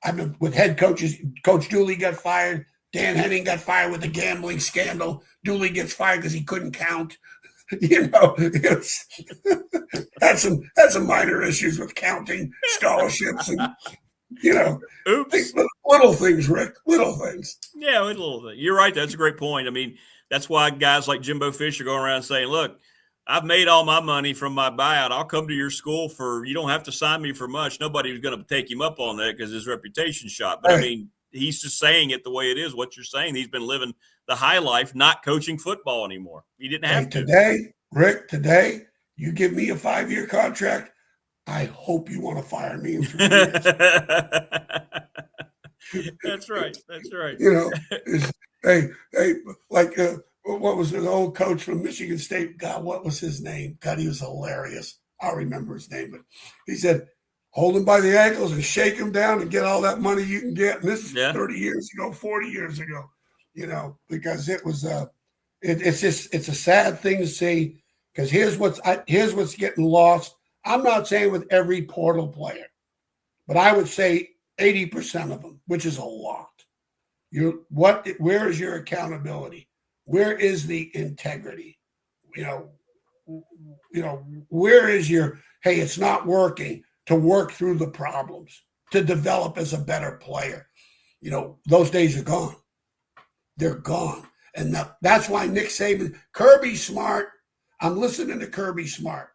I've been with head coaches. Coach Dooley got fired. Dan Henning got fired with a gambling scandal. Dooley gets fired because he couldn't count. Had some minor issues with counting scholarships and little things, Rick, little things. Yeah, little things. You're right. That's a great point. I mean, that's why guys like Jimbo Fisher go around saying, "Look, I've made all my money from my buyout. I'll come to your school you don't have to sign me for much." Nobody's going to take him up on that because his reputation's shot. But I mean, he's just saying it the way it is. What you're saying, he's been living the high life, not coaching football anymore. He didn't have to. Today, you give me a 5-year contract, I hope you want to fire me in 3 years. That's right. What was the old coach from Michigan State? God, what was his name? God, he was hilarious. I'll remember his name, but he said, hold him by the ankles and shake him down and get all that money you can get. And this is 30 years ago, 40 years ago. Because it was it's a sad thing to see, because here's what's getting lost. I'm not saying with every portal player, but I would say 80% of them, which is a lot. Where is your accountability? Where is the integrity? Where is your, hey, it's not working, to work through the problems, to develop as a better player? Those days are gone. They're gone. And that's why Nick Saban, Kirby Smart, I'm listening to Kirby Smart.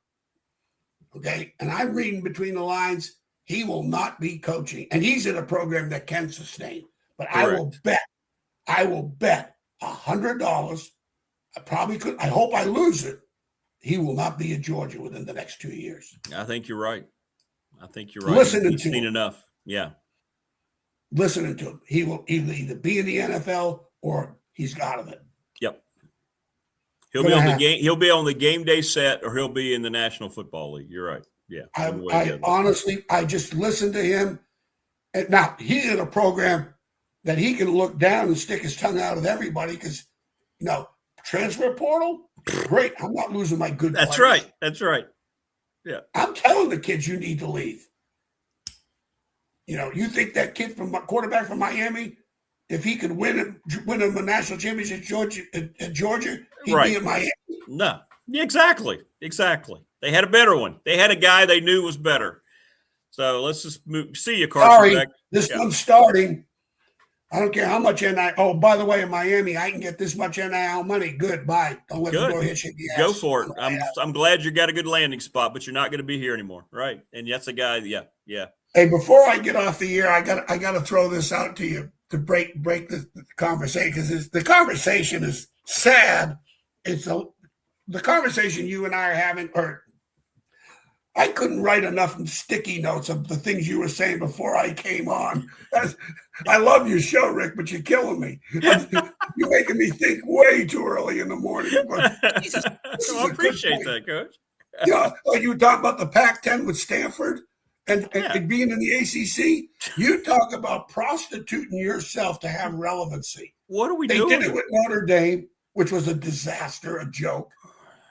Okay. And I'm reading between the lines. He will not be coaching. And he's in a program that can sustain. But correct. I will bet $100. I probably could. I hope I lose it. He will not be at Georgia within the next 2 years. I think you're right. Listening He's to seen him. enough. Yeah. Listening to him. He will either be in the NFL or he's out of it. Yep. He'll be on the game day set, or he'll be in the National Football League. You're right. Yeah. I honestly just listened to him. And now he's in a program that he can look down and stick his tongue out at everybody because, transfer portal, great. I'm not losing my good That's players. right. That's right. Yeah. I'm telling the kids you need to leave. You think that kid quarterback from Miami, if he could win a national championship at Georgia, he'd be in Miami. No. Exactly. They had a better one. They had a guy they knew was better. So let's just see you, Carson. Sorry, this one's starting. I don't care how much NIL. Oh, by the way, in Miami, I can get this much NIL money. Good, bye. Don't let the door hit you in the ass. Go for it. I'm glad you got a good landing spot, but you're not going to be here anymore, right? And that's a guy. Yeah. Hey, before I get off the air, I got to throw this out to you to break the conversation, because the conversation is sad. The conversation you and I are having, or I couldn't write enough sticky notes of the things you were saying before I came on. I love your show, Rick, but you're killing me. You're making me think way too early in the morning. Jesus, I appreciate that, Coach. Yeah, like you were talking about the Pac-10 with Stanford and being in the ACC. You talk about prostituting yourself to have relevancy. What are we doing? They did it with Notre Dame, which was a disaster, a joke.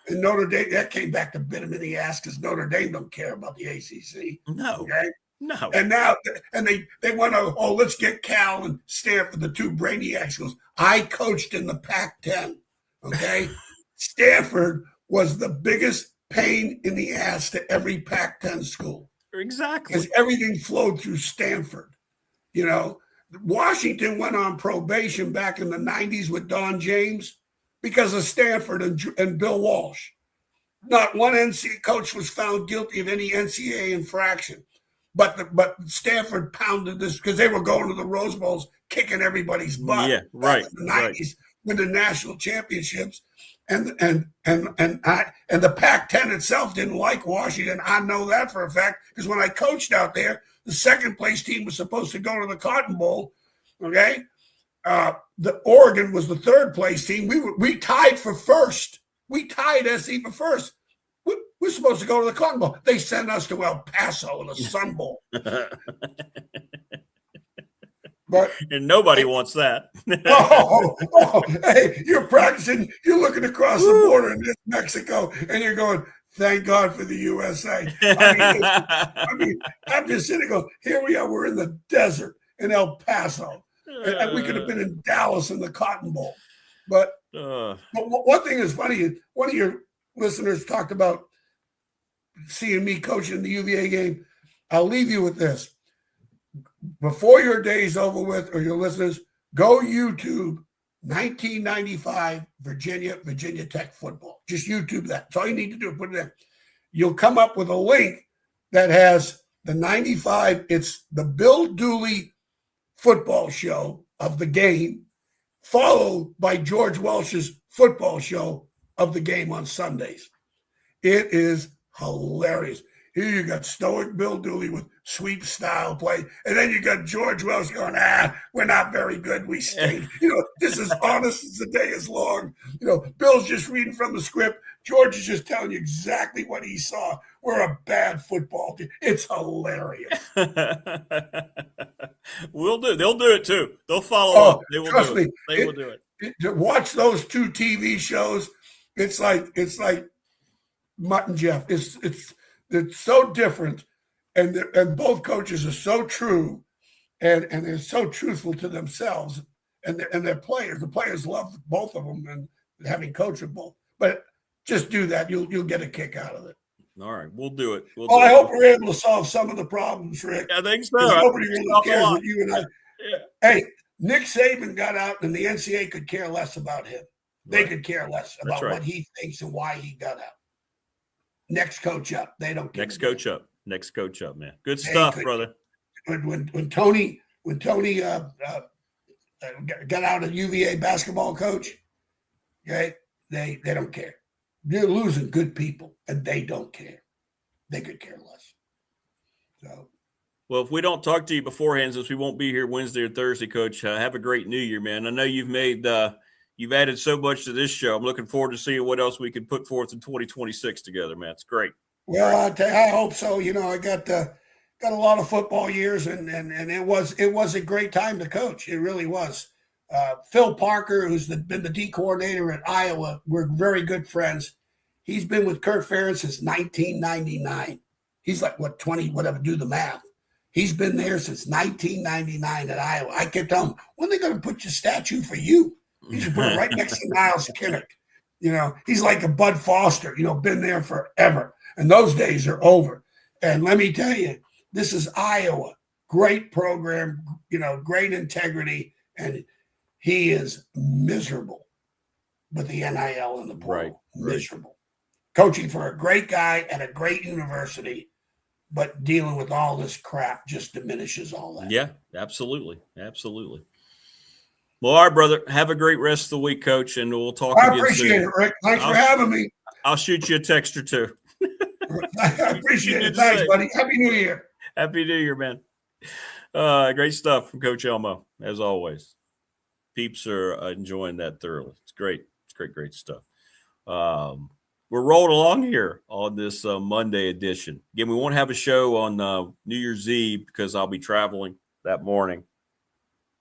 And Notre Dame, that came back to bit him in the ass because Notre Dame don't care about the ACC. No. Okay? No. And now, they want to, let's get Cal and Stanford, the two brainiacs. Goes, I coached in the Pac-10, okay? Stanford was the biggest pain in the ass to every Pac-10 school. Exactly. Because everything flowed through Stanford. You know, Washington went on probation back in the 90s with Don James because of Stanford and Bill Walsh. Not one NCAA coach was found guilty of any NCAA infraction. But Stanford pounded this because they were going to the Rose Bowls, kicking everybody's butt. Yeah, right. In the 90s, with the national championships. And the Pac-10 itself didn't like Washington. I know that for a fact because when I coached out there, the second place team was supposed to go to the Cotton Bowl. Okay, the Oregon was the third place team. We tied for first. We tied SC for first. We're supposed to go to the Cotton Bowl. They sent us to El Paso in the Sun Bowl. And nobody wants that. Hey, you're practicing. You're looking across the border in Mexico, and you're going, thank God for the USA. I mean, I'm just sitting there going, here we are. We're in the desert in El Paso. And we could have been in Dallas in the Cotton Bowl. But one thing is funny. One of your listeners talked about seeing me coaching the UVA game. I'll leave you with this. Before your day's over with, or your listeners, go YouTube 1995 Virginia Tech football. Just YouTube that. That's all you need to do. Put it in. You'll come up with a link that has the 95. It's the Bill Dooley football show of the game, followed by George Welsh's football show of the game on Sundays. It is hilarious. Here you got stoic Bill Dooley with sweep style play. And then you got George Welsh going, we're not very good. We stink. This is honest as the day is long. Bill's just reading from the script. George is just telling you exactly what he saw. We're a bad football team. It's hilarious. They'll do it too. They'll follow up. They will trust do it. me, They will do it. To watch those two TV shows, it's like Mutt and Jeff. It's so different, and both coaches are so true, and they're so truthful to themselves and their players. The players love both of them and having coached them both. But just do that; you'll get a kick out of it. All right, we'll do it. I hope we're able to solve some of the problems, Rick. I think so. Nobody really cares what you and I. Yeah. Hey, Nick Saban got out, and the NCAA could care less about him. They could care less about what he thinks and why he got out. Next coach up. They don't care. Next coach up, man. Good stuff, brother. When Tony got out of UVA basketball coach, okay, they don't care. They're losing good people, and they don't care. They could care less. So, well, if we don't talk to you beforehand, since we won't be here Wednesday or Thursday, Coach, have a great New Year, man. I know you've added so much to this show. I'm looking forward to seeing what else we can put forth in 2026 together, man. It's great. Well, I hope so. I got a lot of football years, and it was a great time to coach. It really was. Phil Parker, who's been the D coordinator at Iowa, we're very good friends. He's been with Kirk Ferentz since 1999. He's like, 20, whatever, do the math. He's been there since 1999 at Iowa. I kept telling him, when are they going to put your statue for you? You should put it right next to Niles Kinnick. He's like a Bud Foster, been there forever. And those days are over. And let me tell you, this is Iowa. Great program, great integrity. And he is miserable with the NIL and the portal. Right. Miserable. Coaching for a great guy at a great university, but dealing with all this crap just diminishes all that. Yeah, absolutely. Absolutely. Well, all right, brother. Have a great rest of the week, Coach, and we'll talk again soon. I appreciate it, Rick. Thanks for having me. I'll shoot you a text or two. I appreciate it. Thanks, buddy. Happy New Year. Happy New Year, man. Great stuff from Coach Elmo, as always. Peeps are enjoying that thoroughly. It's great. It's great stuff. We're rolling along here on this Monday edition. Again, we won't have a show on New Year's Eve because I'll be traveling that morning.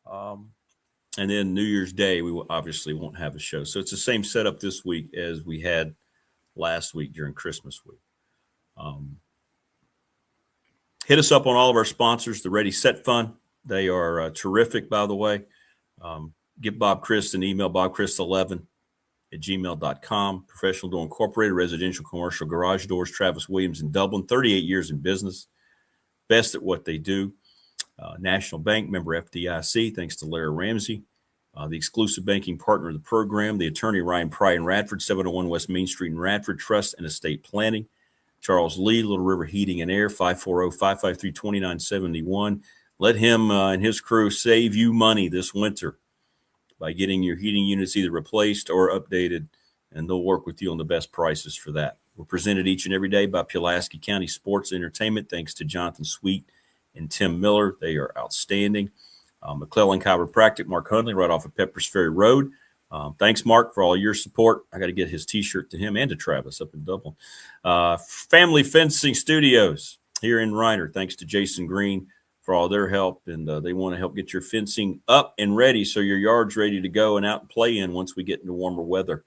And then New Year's Day, we obviously won't have a show. So it's the same setup this week as we had last week during Christmas week. Hit us up on all of our sponsors, the Ready Set Fund. They are terrific, by the way. Give Bob Christ an email, bobchrist11@gmail.com. Professional Door Incorporated, residential commercial garage doors, Travis Williams in Dublin, 38 years in business. Best at what they do. National Bank, member FDIC, thanks to Larry Ramsey. The exclusive banking partner of the program, the attorney Ryan Pry in Radford, 701 West Main Street in Radford, Trust and Estate Planning. Charles Lee, Little River Heating and Air, 540-553-2971. Let him and his crew save you money this winter by getting your heating units either replaced or updated, and they'll work with you on the best prices for that. We're presented each and every day by Pulaski County Sports Entertainment, thanks to Jonathan Sweet and Tim Miller. They are outstanding. McClellan Chiropractic, Mark Hundley, right off of Peppers Ferry Road. Thanks, Mark, for all your support. I got to get his T-shirt to him and to Travis up in Dublin. Family Fencing Studios here in Reiner, thanks to Jason Green for all their help, and they want to help get your fencing up and ready so your yard's ready to go and out and play in once we get into warmer weather.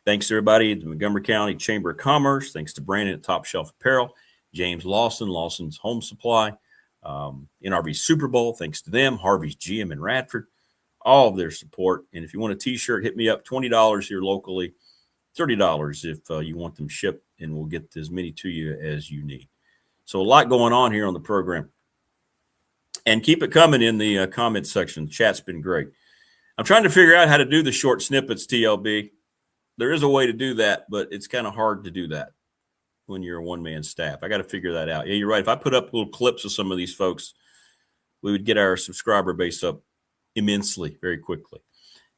Thanks to everybody at the Montgomery County Chamber of Commerce. Thanks to Brandon at Top Shelf Apparel, James Lawson, Lawson's Home Supply, NRV Super Bowl, thanks to them, Harvey's GM in Radford, all of their support. And if you want a T-shirt, hit me up, $20 here locally, $30 if you want them shipped, and we'll get as many to you as you need. So a lot going on here on the program. And keep it coming in the comment section. The chat's been great. I'm trying to figure out how to do the short snippets, TLB. There is a way to do that, but it's kind of hard to do that when you're a one-man staff. I got to figure that out. Yeah, you're right. If I put up little clips of some of these folks, we would get our subscriber base up immensely, very quickly.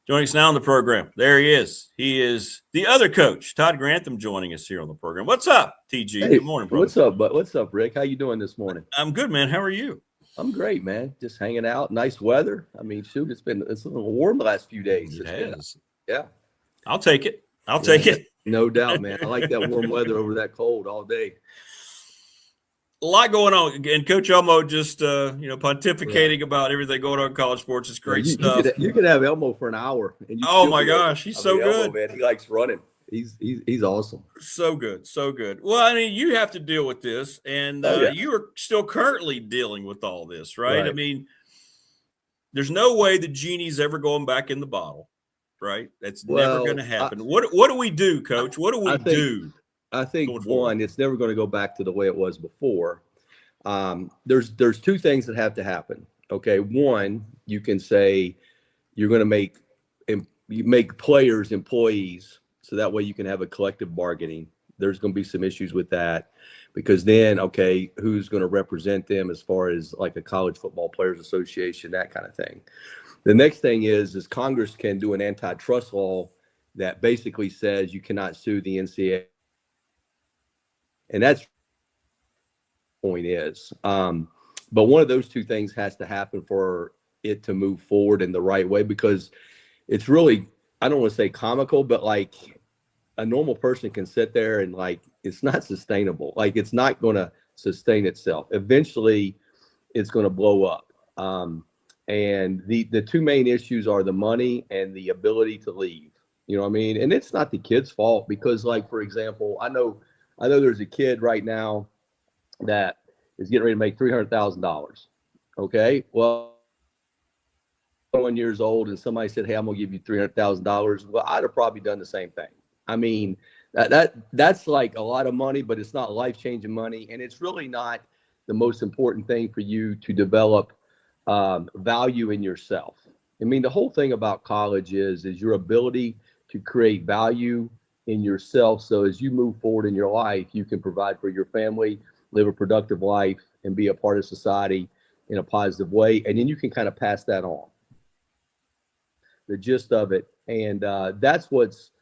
Joining us now on the program, there he is. He is the other coach, Todd Grantham, joining us here on the program. What's up, TG? Hey, good morning, brother. What's up, Rick? How you doing this morning? I'm good, man. How are you? I'm great, man. Just hanging out. Nice weather. I mean, shoot, it's a little warm the last few days. It has. Yeah. I'll take it. Take it. No doubt, man. I like that warm weather over that cold all day. A lot going on, and Coach Elmo just pontificating about everything going on in college sports. It's great stuff. You could have Elmo for an hour. And oh my gosh, he's so good. Elmo, man, he likes running. He's awesome. So good. Well, I mean, you have to deal with this, and you are still currently dealing with all this, right? I mean, there's no way the genie's ever going back in the bottle, right? That's never going to happen. What do we do, Coach? What do we do? I think one, it's never going to go back to the way it was before. There's two things that have to happen. Okay, one, you can say you're going to make players employees, so that way you can have a collective bargaining. There's going to be some issues with that, because then, okay, who's going to represent them as far as like a college football players association, that kind of thing. The next thing is Congress can do an antitrust law that basically says you cannot sue the NCAA. And that's the point is. But one of those two things has to happen for it to move forward in the right way, because it's really, I don't want to say comical, but like a normal person can sit there and like, it's not sustainable. Like it's not going to sustain itself. Eventually it's going to blow up. And the two main issues are the money and the ability to leave. You know what I mean? And it's not the kid's fault, because like, for example, I know there's a kid right now that is getting ready to make $300,000. Okay. Well, 21 years old, and somebody said, hey, I'm going to give you $300,000. Well, I'd have probably done the same thing. I mean, that's like a lot of money, but it's not life-changing money. And it's really not the most important thing for you to develop value in yourself. I mean, the whole thing about college is your ability to create value in yourself. So as you move forward in your life, you can provide for your family, live a productive life, and be a part of society in a positive way. And then you can kind of pass that on. The gist of it. And that's what's,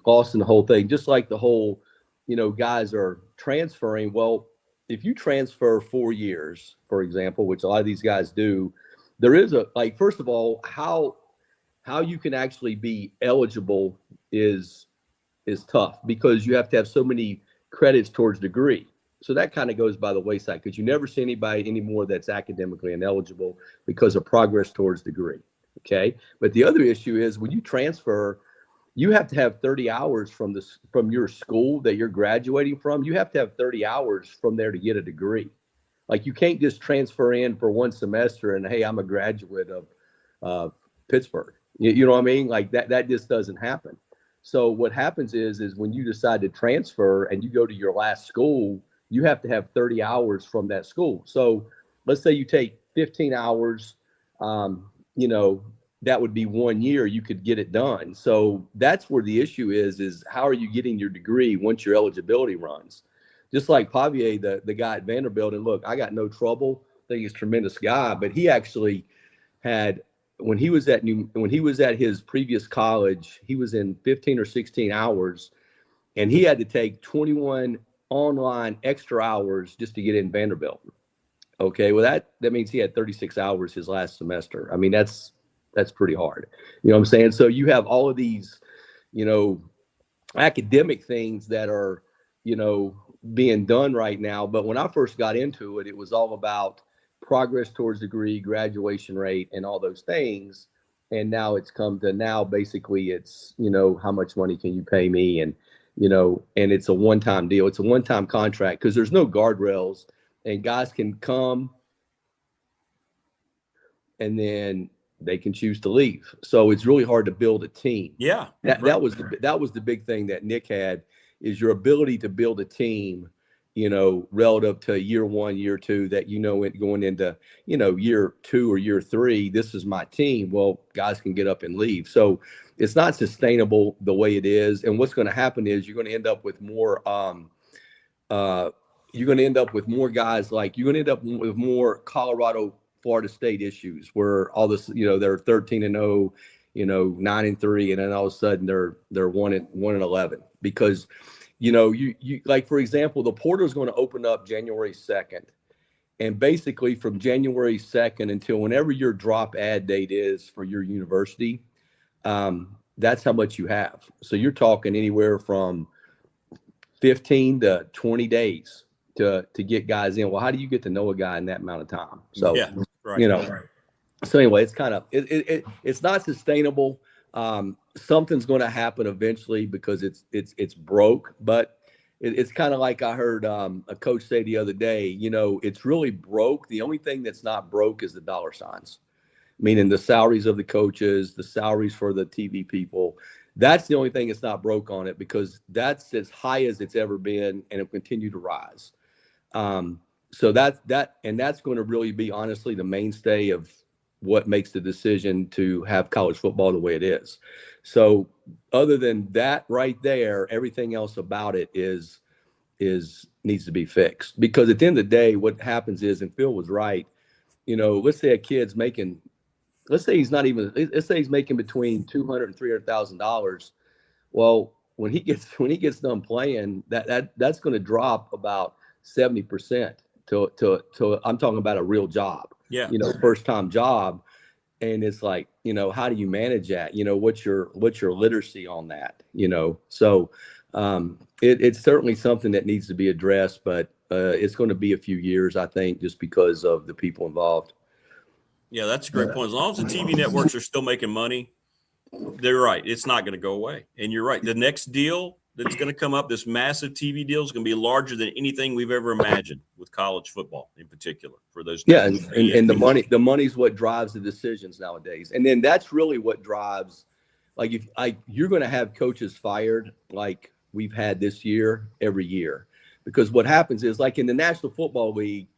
lost in the whole thing. Just like the whole, guys are transferring. Well, if you transfer 4 years, for example, which a lot of these guys do, there is first of all, how you can actually be eligible is tough because you have to have so many credits towards degree. So that kind of goes by the wayside because you never see anybody anymore that's academically ineligible because of progress towards degree. Okay. But the other issue is when you transfer, you have to have 30 hours from your school that you're graduating from. You have to have 30 hours from there to get a degree. Like you can't just transfer in for one semester and, hey, I'm a graduate of Pittsburgh. You know what I mean? Like that just doesn't happen. So what happens is when you decide to transfer and you go to your last school, you have to have 30 hours from that school. So let's say you take 15 hours, that would be 1 year, you could get it done. So that's where the issue is how are you getting your degree once your eligibility runs? Just like Pavier, the guy at Vanderbilt, and look, I got no trouble. I think he's a tremendous guy, but he actually had, when he was at his previous college, he was in 15 or 16 hours, and he had to take 21 online extra hours just to get in Vanderbilt. Okay, well that means he had 36 hours his last semester. I mean, that's pretty hard. You know what I'm saying? So you have all of these, academic things that are, being done right now. But when I first got into it, it was all about progress towards degree, graduation rate, and all those things. And now it's come to basically it's, how much money can you pay me? And, and it's a one-time deal. It's a one-time contract because there's no guardrails and guys can come and then they can choose to leave. So it's really hard to build a team. Yeah. That was the big thing that Nick had is your ability to build a team, relative to year 1, year 2, that, going into, year 2 or year 3, this is my team. Well, guys can get up and leave. So it's not sustainable the way it is. And what's going to happen is you're going to end up with more, guys, you're going to end up with more Colorado, Florida State issues where all this, they're 13-0, 9-3, and then all of a sudden they're 1-11 because, you like, for example, the portal is going to open up January 2nd. And basically from January 2nd until whenever your drop ad date is for your university, that's how much you have. So you're talking anywhere from 15 to 20 days to get guys in. Well, how do you get to know a guy in that amount of time? So, yeah, right. So anyway, it's kind of, it's not sustainable. Something's going to happen eventually because it's broke, but it's kind of like I heard a coach say the other day, it's really broke. The only thing that's not broke is the dollar signs, meaning the salaries of the coaches, the salaries for the TV people. That's the only thing that's not broke on it because that's as high as it's ever been and it'll continue to rise. So that's going to really be honestly the mainstay of what makes the decision to have college football the way it is. So other than that right there, everything else about it needs to be fixed because at the end of the day, what happens is, and Phil was right, let's say a kid's making, let's say he's making between $200,000 and $300,000. Well, when he gets done playing, that's going to drop about 70% to I'm talking about a real job. Yeah. First time job. And it's like, how do you manage that? What's your literacy on that? So it's certainly something that needs to be addressed, but it's going to be a few years, I think, just because of the people involved. Yeah, that's a great point. As long as the TV networks are still making money, they're right. It's not going to go away. And you're right. The next deal that's going to come up, this massive TV deal, is going to be larger than anything we've ever imagined with college football in particular for those. Yeah. And the money's what drives the decisions nowadays. And then that's really what drives, if you're going to have coaches fired like we've had this year, every year, because what happens is like in the National Football League,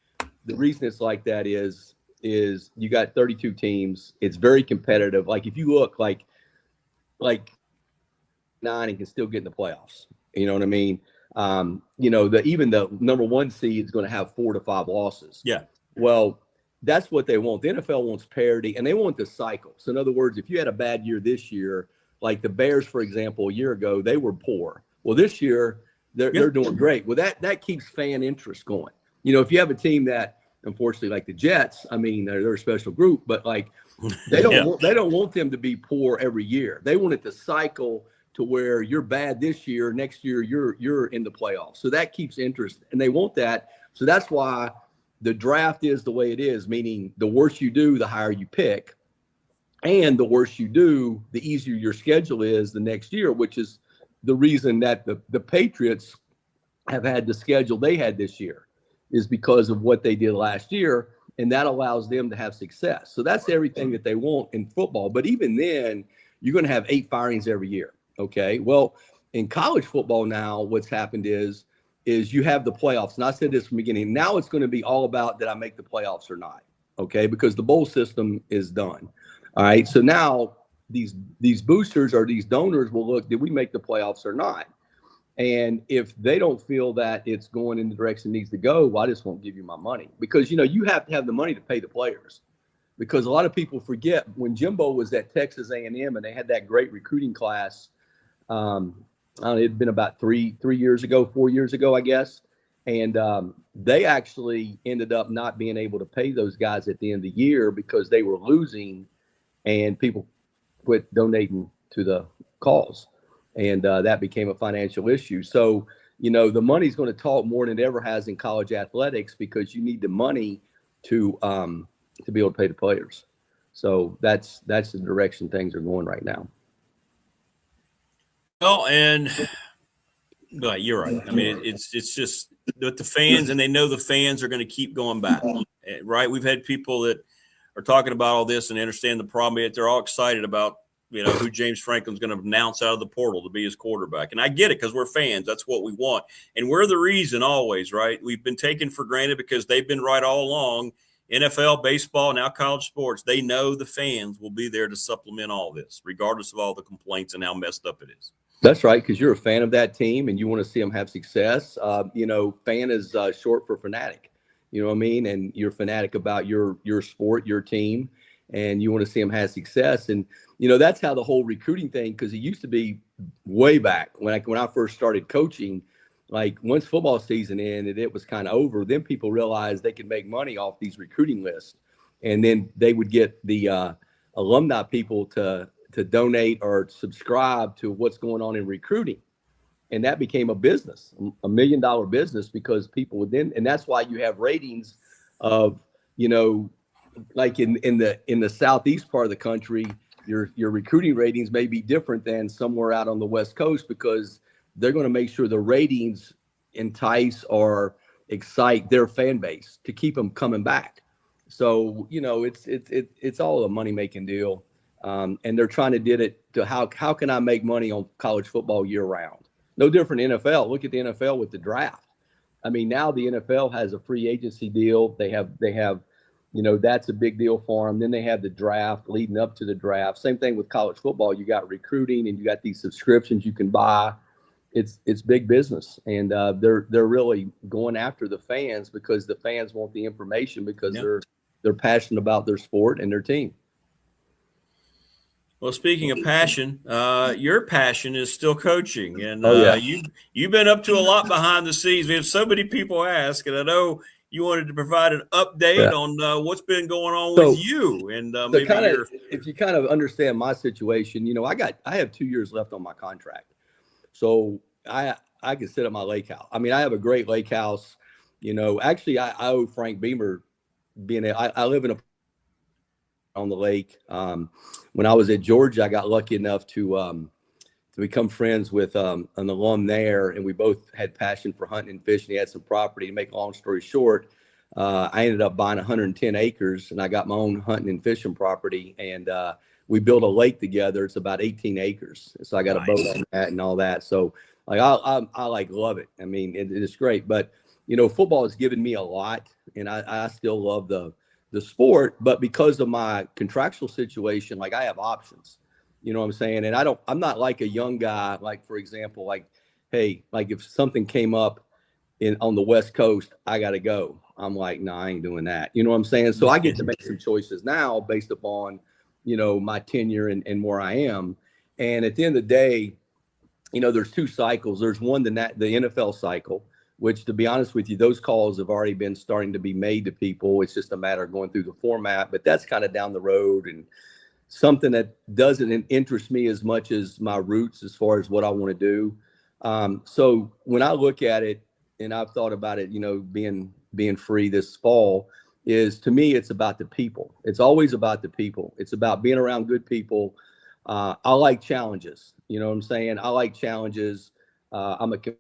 the reason it's like that is you got 32 teams. It's very competitive. Like if you look like 9 and can still get in the playoffs. You know what I mean? Even the number 1 seed is going to have 4 to 5 losses. Yeah. Well, that's what they want. The NFL wants parity and they want the cycle. So in other words, if you had a bad year this year, Like the Bears, for example, a year ago, they were poor. Well, this year they're doing great. Well, that keeps fan interest going. If you have a team that, unfortunately, like the Jets, I mean, they're a special group, but like they don't want them to be poor every year. They want it to cycle to where you're bad this year, next year you're in the playoffs. So that keeps interest, and they want that. So that's why the draft is the way it is, meaning the worse you do, the higher you pick. And the worse you do, the easier your schedule is the next year, which is the reason that the Patriots have had the schedule they had this year, is because of what they did last year, and that allows them to have success. So that's everything that they want in football. But even then, you're going to have 8 firings every year, okay? Well, in college football now, what's happened is you have the playoffs. And I said this from the beginning. Now it's going to be all about, did I make the playoffs or not, okay? Because the bowl system is done. All right, so now these boosters or these donors will look, did we make the playoffs or not? And if they don't feel that it's going in the direction it needs to go, well, I just won't give you my money. Because, you have to have the money to pay the players. Because a lot of people forget when Jimbo was at Texas A&M and they had that great recruiting class, it'd been about 4 years ago, I guess. And they actually ended up not being able to pay those guys at the end of the year because they were losing. And people quit donating to the cause. And that became a financial issue. So, the money's going to talk more than it ever has in college athletics because you need the money to be able to pay the players. So that's the direction things are going right now. Well, but you're right. I mean, it's just with the fans, and they know the fans are going to keep going back, right? We've had people that are talking about all this and understand the problem, yet they're all excited about, who James Franklin's going to announce out of the portal to be his quarterback. And I get it because we're fans. That's what we want. And we're the reason always, right? We've been taken for granted because they've been right all along. NFL, baseball, now college sports, they know the fans will be there to supplement all this, regardless of all the complaints and how messed up it is. That's right, because you're a fan of that team and you want to see them have success. Fan is short for fanatic. You know what I mean? And you're fanatic about your sport, your team, and you want to see them have success. And, that's how the whole recruiting thing, because it used to be way back when I first started coaching, like once football season ended, it was kind of over. Then people realized they could make money off these recruiting lists. And then they would get the alumni people to donate or subscribe to what's going on in recruiting. And that became a business, $1 million business, because people would then, and that's why you have ratings of, like in the southeast part of the country, your recruiting ratings may be different than somewhere out on the West Coast, because they're going to make sure the ratings entice or excite their fan base to keep them coming back. So, it's all a money making deal. And they're trying to do it to how can I make money on college football year round? No different than NFL. Look at the NFL with the draft. I mean, now the NFL has a free agency deal. They have, that's a big deal for them. Then they have the draft leading up to the draft. Same thing with college football. You got recruiting and you got these subscriptions you can buy. It's big business. And they're really going after the fans because the fans want the information because they're passionate about their sport and their team. Well, speaking of passion, your passion is still coaching, and you've been up to a lot behind the scenes. We have so many people ask, and I know you wanted to provide an update on what's been going on with you. And if you kind of understand my situation, I have 2 years left on my contract, so I can sit at my lake house. I mean, I have a great lake house. Actually, I owe Frank Beamer I live in on the lake. When I was at Georgia, I got lucky enough to become friends with an alum there, and we both had passion for hunting and fishing. He had some property. To make a long story short, I ended up buying 110 acres, and I got my own hunting and fishing property, and we built a lake together. It's about 18 acres, so I got a boat on that and all that. So like I like love it. I mean, it's great, but football has given me a lot, and I still love the sport, but because of my contractual situation, like I have options, you know what I'm saying? And I'm not like a young guy, like, for example, like, hey, like if something came up on the West Coast, I got to go. I'm like, no, I ain't doing that. You know what I'm saying? So I get to make some choices now based upon, my tenure and where I am. And at the end of the day, there's two cycles. There's one, the NFL cycle, which, to be honest with you, those calls have already been starting to be made to people. It's just a matter of going through the format, but that's kind of down the road and something that doesn't interest me as much as my roots as far as what I want to do. So when I look at it, and I've thought about it, being free this fall, is, to me, it's about the people. It's always about the people. It's about being around good people. I like challenges. You know what I'm saying? I like challenges. We've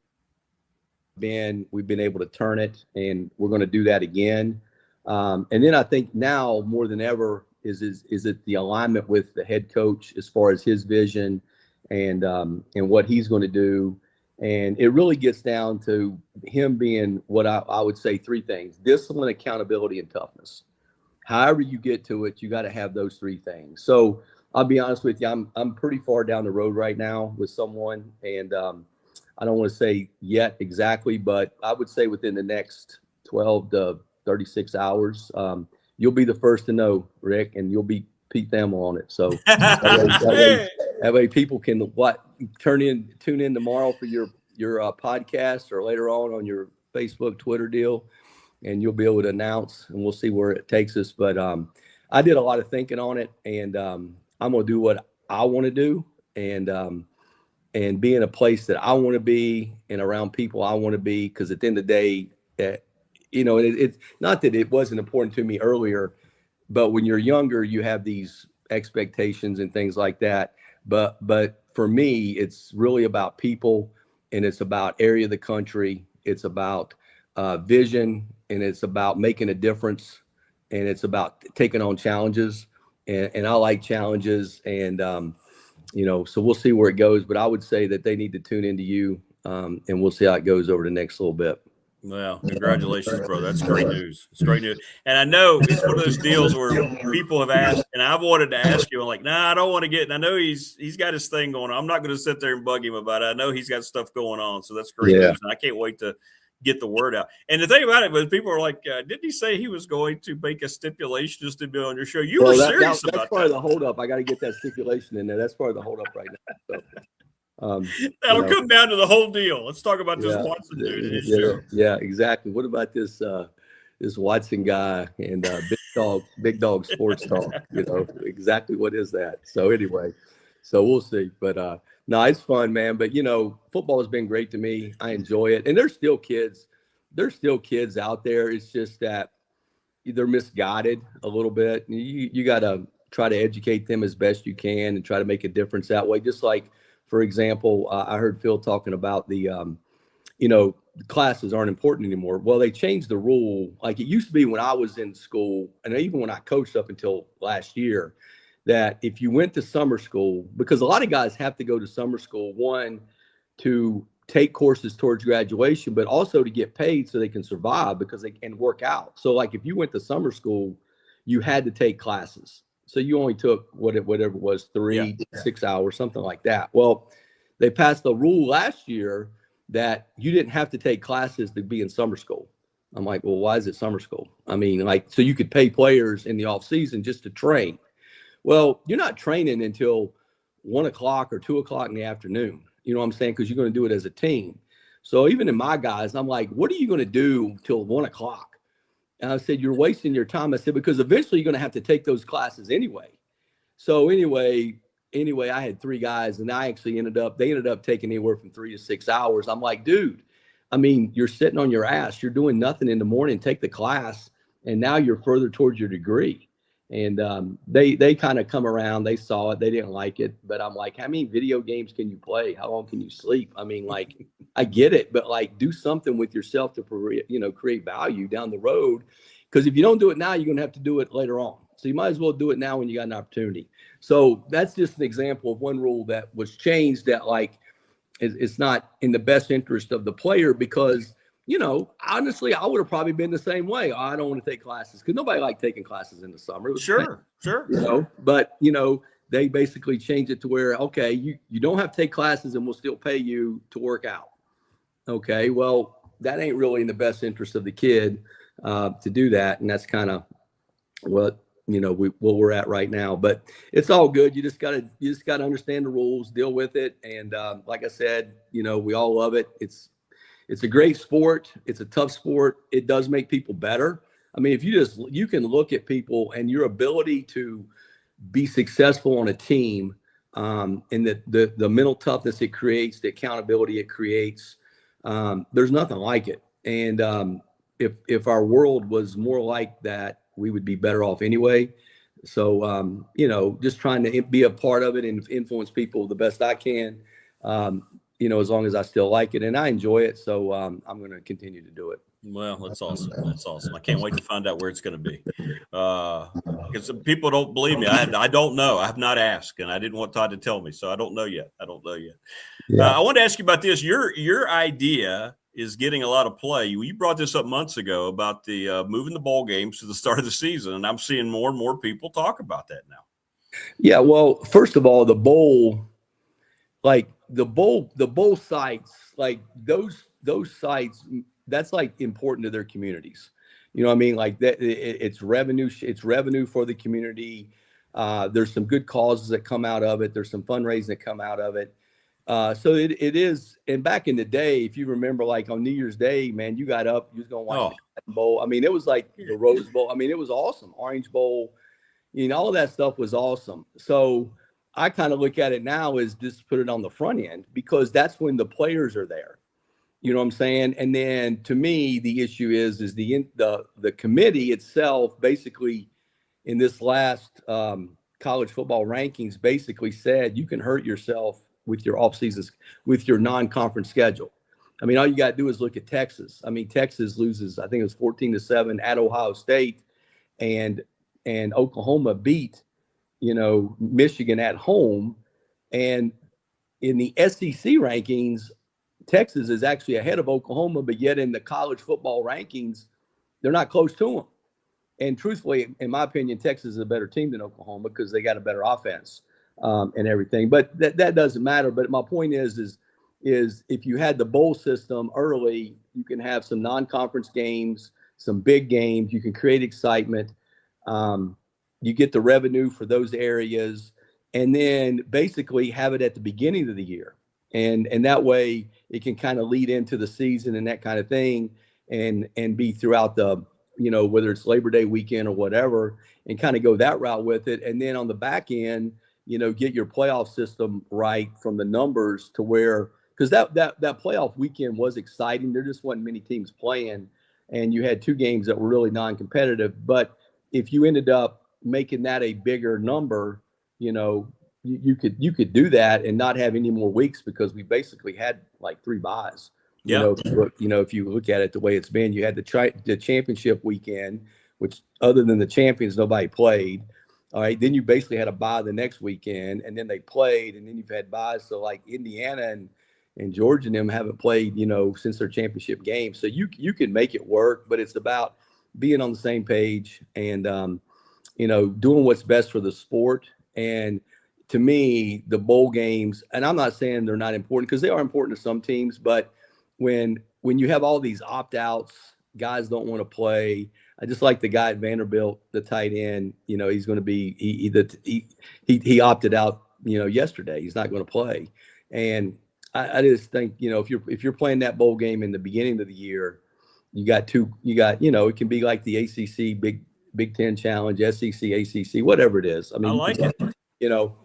been able to turn it, and we're going to do that again. And then I think now more than ever is it the alignment with the head coach as far as his vision and what he's going to do. And it really gets down to him being what I would say three things: discipline, accountability, and toughness. However you get to it, you got to have those three things. So I'll be honest with you, I'm pretty far down the road right now with someone, and I don't want to say yet exactly, but I would say within the next 12 to 36 hours, you'll be the first to know, Rick, and you'll be Pete Thamel on it. So that way people can tune in tomorrow for your podcast, or later on your Facebook, Twitter deal, and you'll be able to announce, and we'll see where it takes us. But I did a lot of thinking on it, and I'm going to do what I want to do, and be in a place that I want to be and around people I want to be. Because at the end of the day, it's not that it wasn't important to me earlier, but when you're younger, you have these expectations and things like that. But for me, it's really about people, and it's about area of the country. It's about vision, and it's about making a difference, and it's about taking on challenges. And I like challenges, and so we'll see where it goes. But I would say that they need to tune into you, and we'll see how it goes over the next little bit. Well, congratulations, bro. That's great news. It's great news. And I know it's one of those deals where people have asked, and I've wanted to ask you, I'm like, nah, I don't want to get, and I know he's got his thing going on. I'm not going to sit there and bug him about it. I know he's got stuff going on. So that's great news. And I can't wait to get the word out. And the thing about it was, people are like, didn't he say he was going to make a stipulation just to be on your show? You were serious about that. That's part of the holdup. I got to get that stipulation in there. That's part of the holdup right now. So, that'll come down to the whole deal. Let's talk about this Watson dude. Yeah, exactly. What about this Watson guy and big dog sports talk? Exactly what is that? So anyway, we'll see. But no, it's fun, man. But football has been great to me. I enjoy it, and there's still kids. There's still kids out there. It's just that they're misguided a little bit. You got to try to educate them as best you can and try to make a difference that way. Just like, for example, I heard Phil talking about the classes aren't important anymore. Well, they changed the rule. Like it used to be when I was in school, and even when I coached up until last year, that if you went to summer school, because a lot of guys have to go to summer school, one, to take courses towards graduation, but also to get paid so they can survive because they can work out. So like if you went to summer school, you had to take classes. So you only took whatever it was, 6 hours, something like that. Well, they passed the rule last year that you didn't have to take classes to be in summer school. I'm like, well, why is it summer school? I mean, so you could pay players in the off season just to train. Well, you're not training until 1 o'clock or 2 o'clock in the afternoon. You know what I'm saying? Because you're going to do it as a team. So even in my guys, I'm like, what are you going to do till 1 o'clock? And I said, you're wasting your time. I said, because eventually you're going to have to take those classes anyway. So anyway, I had 3 guys, and they ended up taking anywhere from 3 to 6 hours. I'm like, dude, I mean, you're sitting on your ass. You're doing nothing in the morning. Take the class, and now you're further towards your degree. And they kind of come around. They saw it. They didn't like it. But I'm like, how many video games can you play? How long can you sleep? I mean, like, I get it. But, like, do something with yourself to, create value down the road. Because if you don't do it now, you're going to have to do it later on. So you might as well do it now when you got an opportunity. So that's just an example of one rule that was changed that, like, it's not in the best interest of the player because – honestly, I would have probably been the same way. I don't want to take classes because nobody liked taking classes in the summer. Sure. But, they basically changed it to where, okay, you don't have to take classes and we'll still pay you to work out. Okay, well, that ain't really in the best interest of the kid to do that. And that's kind of what what we're at right now. But it's all good. You just gotta understand the rules, deal with it. And like I said, we all love it. It's a great sport. It's a tough sport. It does make people better. I mean, if you can look at people and your ability to be successful on a team, and the mental toughness it creates, the accountability it creates, there's nothing like it. And if our world was more like that, we would be better off anyway. So, just trying to be a part of it and influence people the best I can, as long as I still like it and I enjoy it. So I'm going to continue to do it. Well, that's awesome. That's awesome. I can't wait to find out where it's going to be. Because people don't believe me. I don't know. I have not asked, and I didn't want Todd to tell me, so I don't know yet. Yeah. I want to ask you about this. Your idea is getting a lot of play. You brought this up months ago about the moving the bowl games to the start of the season, and I'm seeing more and more people talk about that now. Yeah. Well, first of all, the bowl sites, like those sites, that's like important to their communities. You know what I mean? Like that, it's revenue for the community. There's some good causes that come out of it. There's some fundraising that come out of it. So it is. And back in the day, if you remember, like on New Year's Day, man, you got up, you was going to watch the Cotton Bowl. I mean, it was like the Rose Bowl. I mean, it was awesome. Orange Bowl, all of that stuff was awesome. So I kind of look at it now as just put it on the front end, because that's when the players are there. You know what I'm saying? And then to me, the issue is the committee itself basically in this last college football rankings basically said you can hurt yourself with your off seasons, with your non-conference schedule. I mean, all you got to do is look at Texas. I mean, Texas loses, I think it was 14-7 at Ohio State, and Oklahoma beat, Michigan at home. And in the SEC rankings, Texas is actually ahead of Oklahoma, but yet in the college football rankings, they're not close to them. And truthfully, in my opinion, Texas is a better team than Oklahoma because they got a better offense and everything. But that doesn't matter. But my point is if you had the bowl system early, you can have some non-conference games, some big games. You can create excitement. You get the revenue for those areas, and then basically have it at the beginning of the year. And that way it can kind of lead into the season and that kind of thing, and be throughout the, whether it's Labor Day weekend or whatever, and kind of go that route with it. And then on the back end, get your playoff system right from the numbers to where, because that playoff weekend was exciting. There just wasn't many teams playing, and you had two games that were really non-competitive. But if you ended up making that a bigger number, you could do that and not have any more weeks, because we basically had like 3 buys. Yeah. If you look at it the way it's been, you had the championship weekend, which other than the champions, nobody played. All right. Then you basically had a bye the next weekend, and then they played, and then you've had buys. So like Indiana and Georgia and them haven't played, since their championship game. So you can make it work, but it's about being on the same page and, doing what's best for the sport. And to me, the bowl games, and I'm not saying they're not important, because they are important to some teams, but when you have all these opt-outs, guys don't want to play. I just like the guy at Vanderbilt, the tight end, he's going to be, he opted out, yesterday. He's not going to play. And I just think, if you're playing that bowl game in the beginning of the year, it can be like the ACC, Big Ten Challenge, SEC, ACC, whatever it is. I mean, I like it.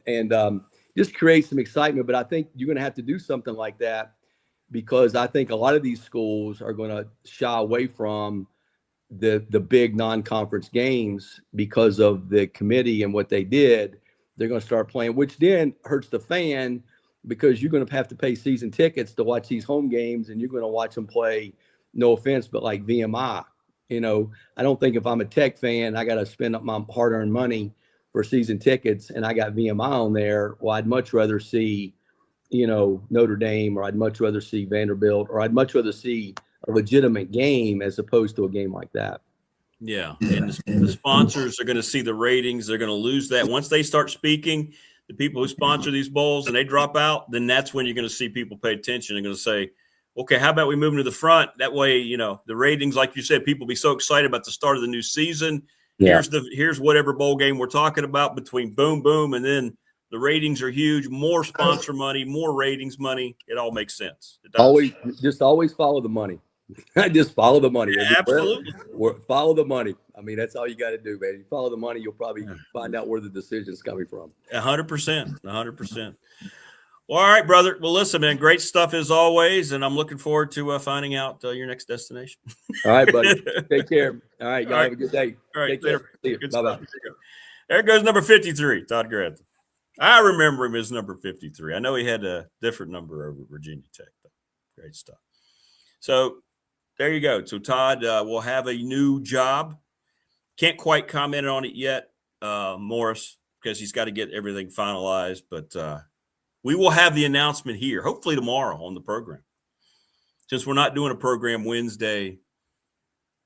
And just create some excitement. But I think you're going to have to do something like that, because I think a lot of these schools are going to shy away from the big non-conference games because of the committee and what they did. They're going to start playing, which then hurts the fan, because you're going to have to pay season tickets to watch these home games, and you're going to watch them play, no offense, but like VMI. I don't think if I'm a Tech fan, I got to spend up my hard-earned money for season tickets, and I got VMI on there. Well, I'd much rather see, Notre Dame, or I'd much rather see Vanderbilt, or I'd much rather see a legitimate game as opposed to a game like that. Yeah. And the sponsors are going to see the ratings. They're going to lose that. Once they start speaking, the people who sponsor these bowls, and they drop out, then that's when you're going to see people pay attention and going to say, okay, how about we move them to the front? That way, the ratings, like you said, people be so excited about the start of the new season, Yeah. Here's whatever bowl game we're talking about between boom, boom, and then the ratings are huge. More sponsor money, more ratings money. It all makes sense. It does. Always follow the money. Just follow the money. Yeah, absolutely. Follow the money. I mean, that's all you got to do, man. You follow the money, you'll probably find out where the decision's coming from. 100%. 100%. Well, all right, brother. Well, listen, man, great stuff as always, and I'm looking forward to finding out your next destination. All right, buddy. Take care. All right, y'all have a good day. All right, take care. See you. Bye-bye. There goes number 53, Todd Grantham. I remember him as number 53. I know he had a different number over Virginia Tech, but great stuff. So there you go. So Todd will have a new job. Can't quite comment on it yet, Morris, because he's got to get everything finalized, but we will have the announcement here, hopefully tomorrow on the program. Since we're not doing a program Wednesday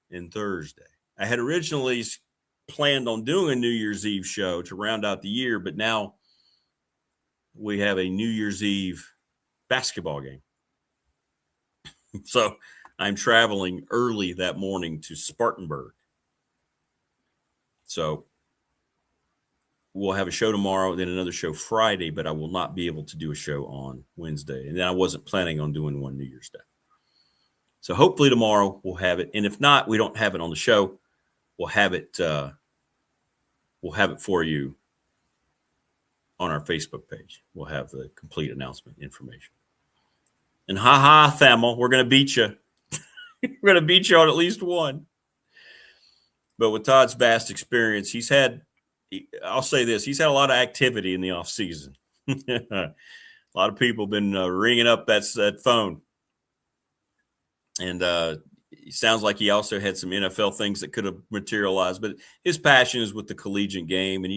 and Thursday. I had originally planned on doing a New Year's Eve show to round out the year, but now we have a New Year's Eve basketball game. So I'm traveling early that morning to Spartanburg. So we'll have a show tomorrow, then another show Friday, but I will not be able to do a show on Wednesday. And then I wasn't planning on doing one New Year's Day. So hopefully tomorrow we'll have it. And if not, we don't have it on the show. We'll have it for you on our Facebook page. We'll have the complete announcement information. And Thamel, we're going to beat you. We're going to beat you on at least one. But with Todd's vast experience, I'll say this, he's had a lot of activity in the off season. A lot of people have been ringing up that phone. And it sounds like he also had some NFL things that could have materialized. But his passion is with the collegiate game, and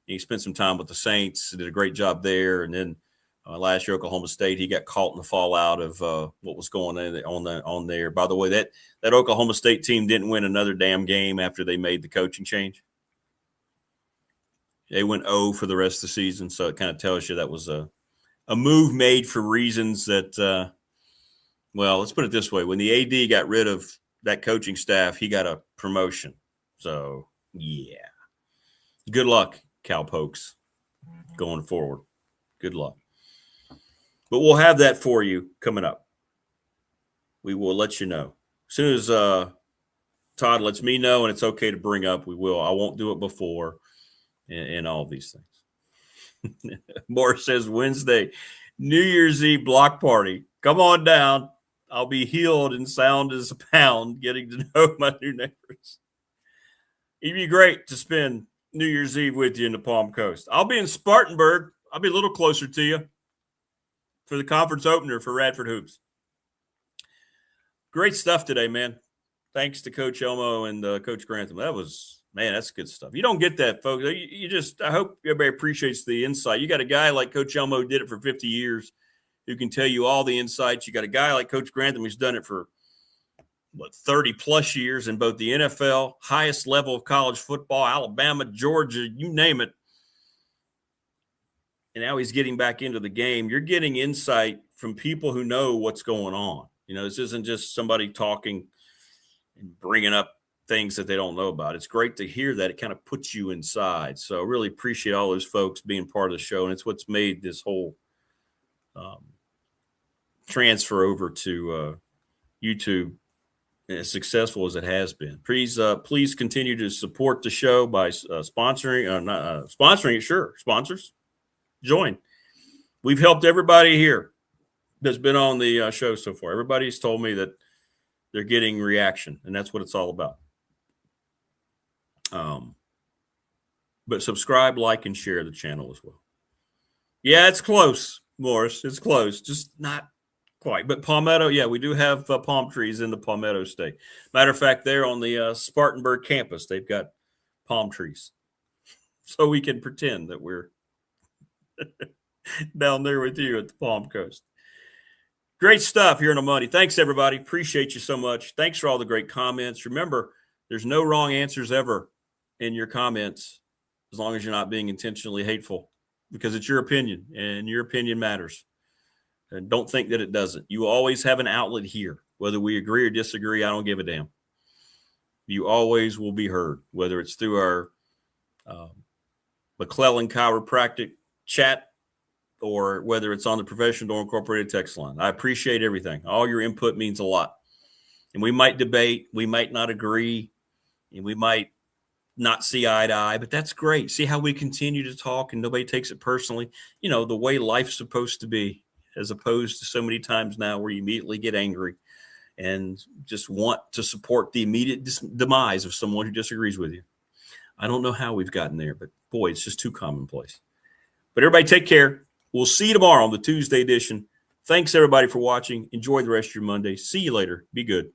he spent some time with the Saints, did a great job there. And then last year, Oklahoma State, he got caught in the fallout of what was going on there. By the way, that Oklahoma State team didn't win another damn game after they made the coaching change. They went 0 for the rest of the season, so it kind of tells you that was a move made for reasons that well, let's put it this way. When the AD got rid of that coaching staff, he got a promotion. So, yeah. Good luck, Cowpokes, going forward. Good luck. But we'll have that for you coming up. We will let you know. As soon as Todd lets me know and it's okay to bring up, we will. I won't do it before and all these things. Morris says Wednesday, New Year's Eve block party. Come on down. I'll be healed and sound as a pound, getting to know my new neighbors. It'd be great to spend New Year's Eve with you in the Palm Coast. I'll be in Spartanburg. I'll be a little closer to you for the conference opener for Radford Hoops. Great stuff today, man. Thanks to Coach Elmo and Coach Grantham. That's good stuff. You don't get that, folks. I hope everybody appreciates the insight. You got a guy like Coach Elmo who did it for 50 years. Who can tell you all the insights. You got a guy like Coach Grantham who's done it for 30 plus years in both the NFL, highest level of college football, Alabama, Georgia, you name it. And now he's getting back into the game. You're getting insight from people who know what's going on. This isn't just somebody talking and bringing up things that they don't know about. It's great to hear that. It kind of puts you inside. So I really appreciate all those folks being part of the show. And it's what's made this whole transfer over to YouTube as successful as it has been. Please continue to support the show by sponsoring it. Sure, sponsors, join. We've helped everybody here that's been on the show so far. Everybody's told me that they're getting reaction, and that's what it's all about. But subscribe, like, and share the channel as well. Yeah, it's close, Morris. It's close, just not quite. But Palmetto, yeah, we do have palm trees in the Palmetto State. Matter of fact, they're on the Spartanburg campus. They've got palm trees. So we can pretend that we're down there with you at the Palm Coast. Great stuff here in the money. Thanks, everybody. Appreciate you so much. Thanks for all the great comments. Remember, there's no wrong answers ever in your comments as long as you're not being intentionally hateful, because it's your opinion and your opinion matters. And don't think that it doesn't. You always have an outlet here. Whether we agree or disagree, I don't give a damn. You always will be heard, whether it's through our McClellan Chiropractic chat or whether it's on the Professional Door Incorporated text line. I appreciate everything. All your input means a lot. And we might debate, we might not agree, and we might not see eye to eye, but that's great. See how we continue to talk and nobody takes it personally. You know, the way life's supposed to be, as opposed to so many times now where you immediately get angry and just want to support the immediate demise of someone who disagrees with you. I don't know how we've gotten there, but boy, it's just too commonplace. But everybody take care. We'll see you tomorrow on the Tuesday edition. Thanks, everybody, for watching. Enjoy the rest of your Monday. See you later. Be good.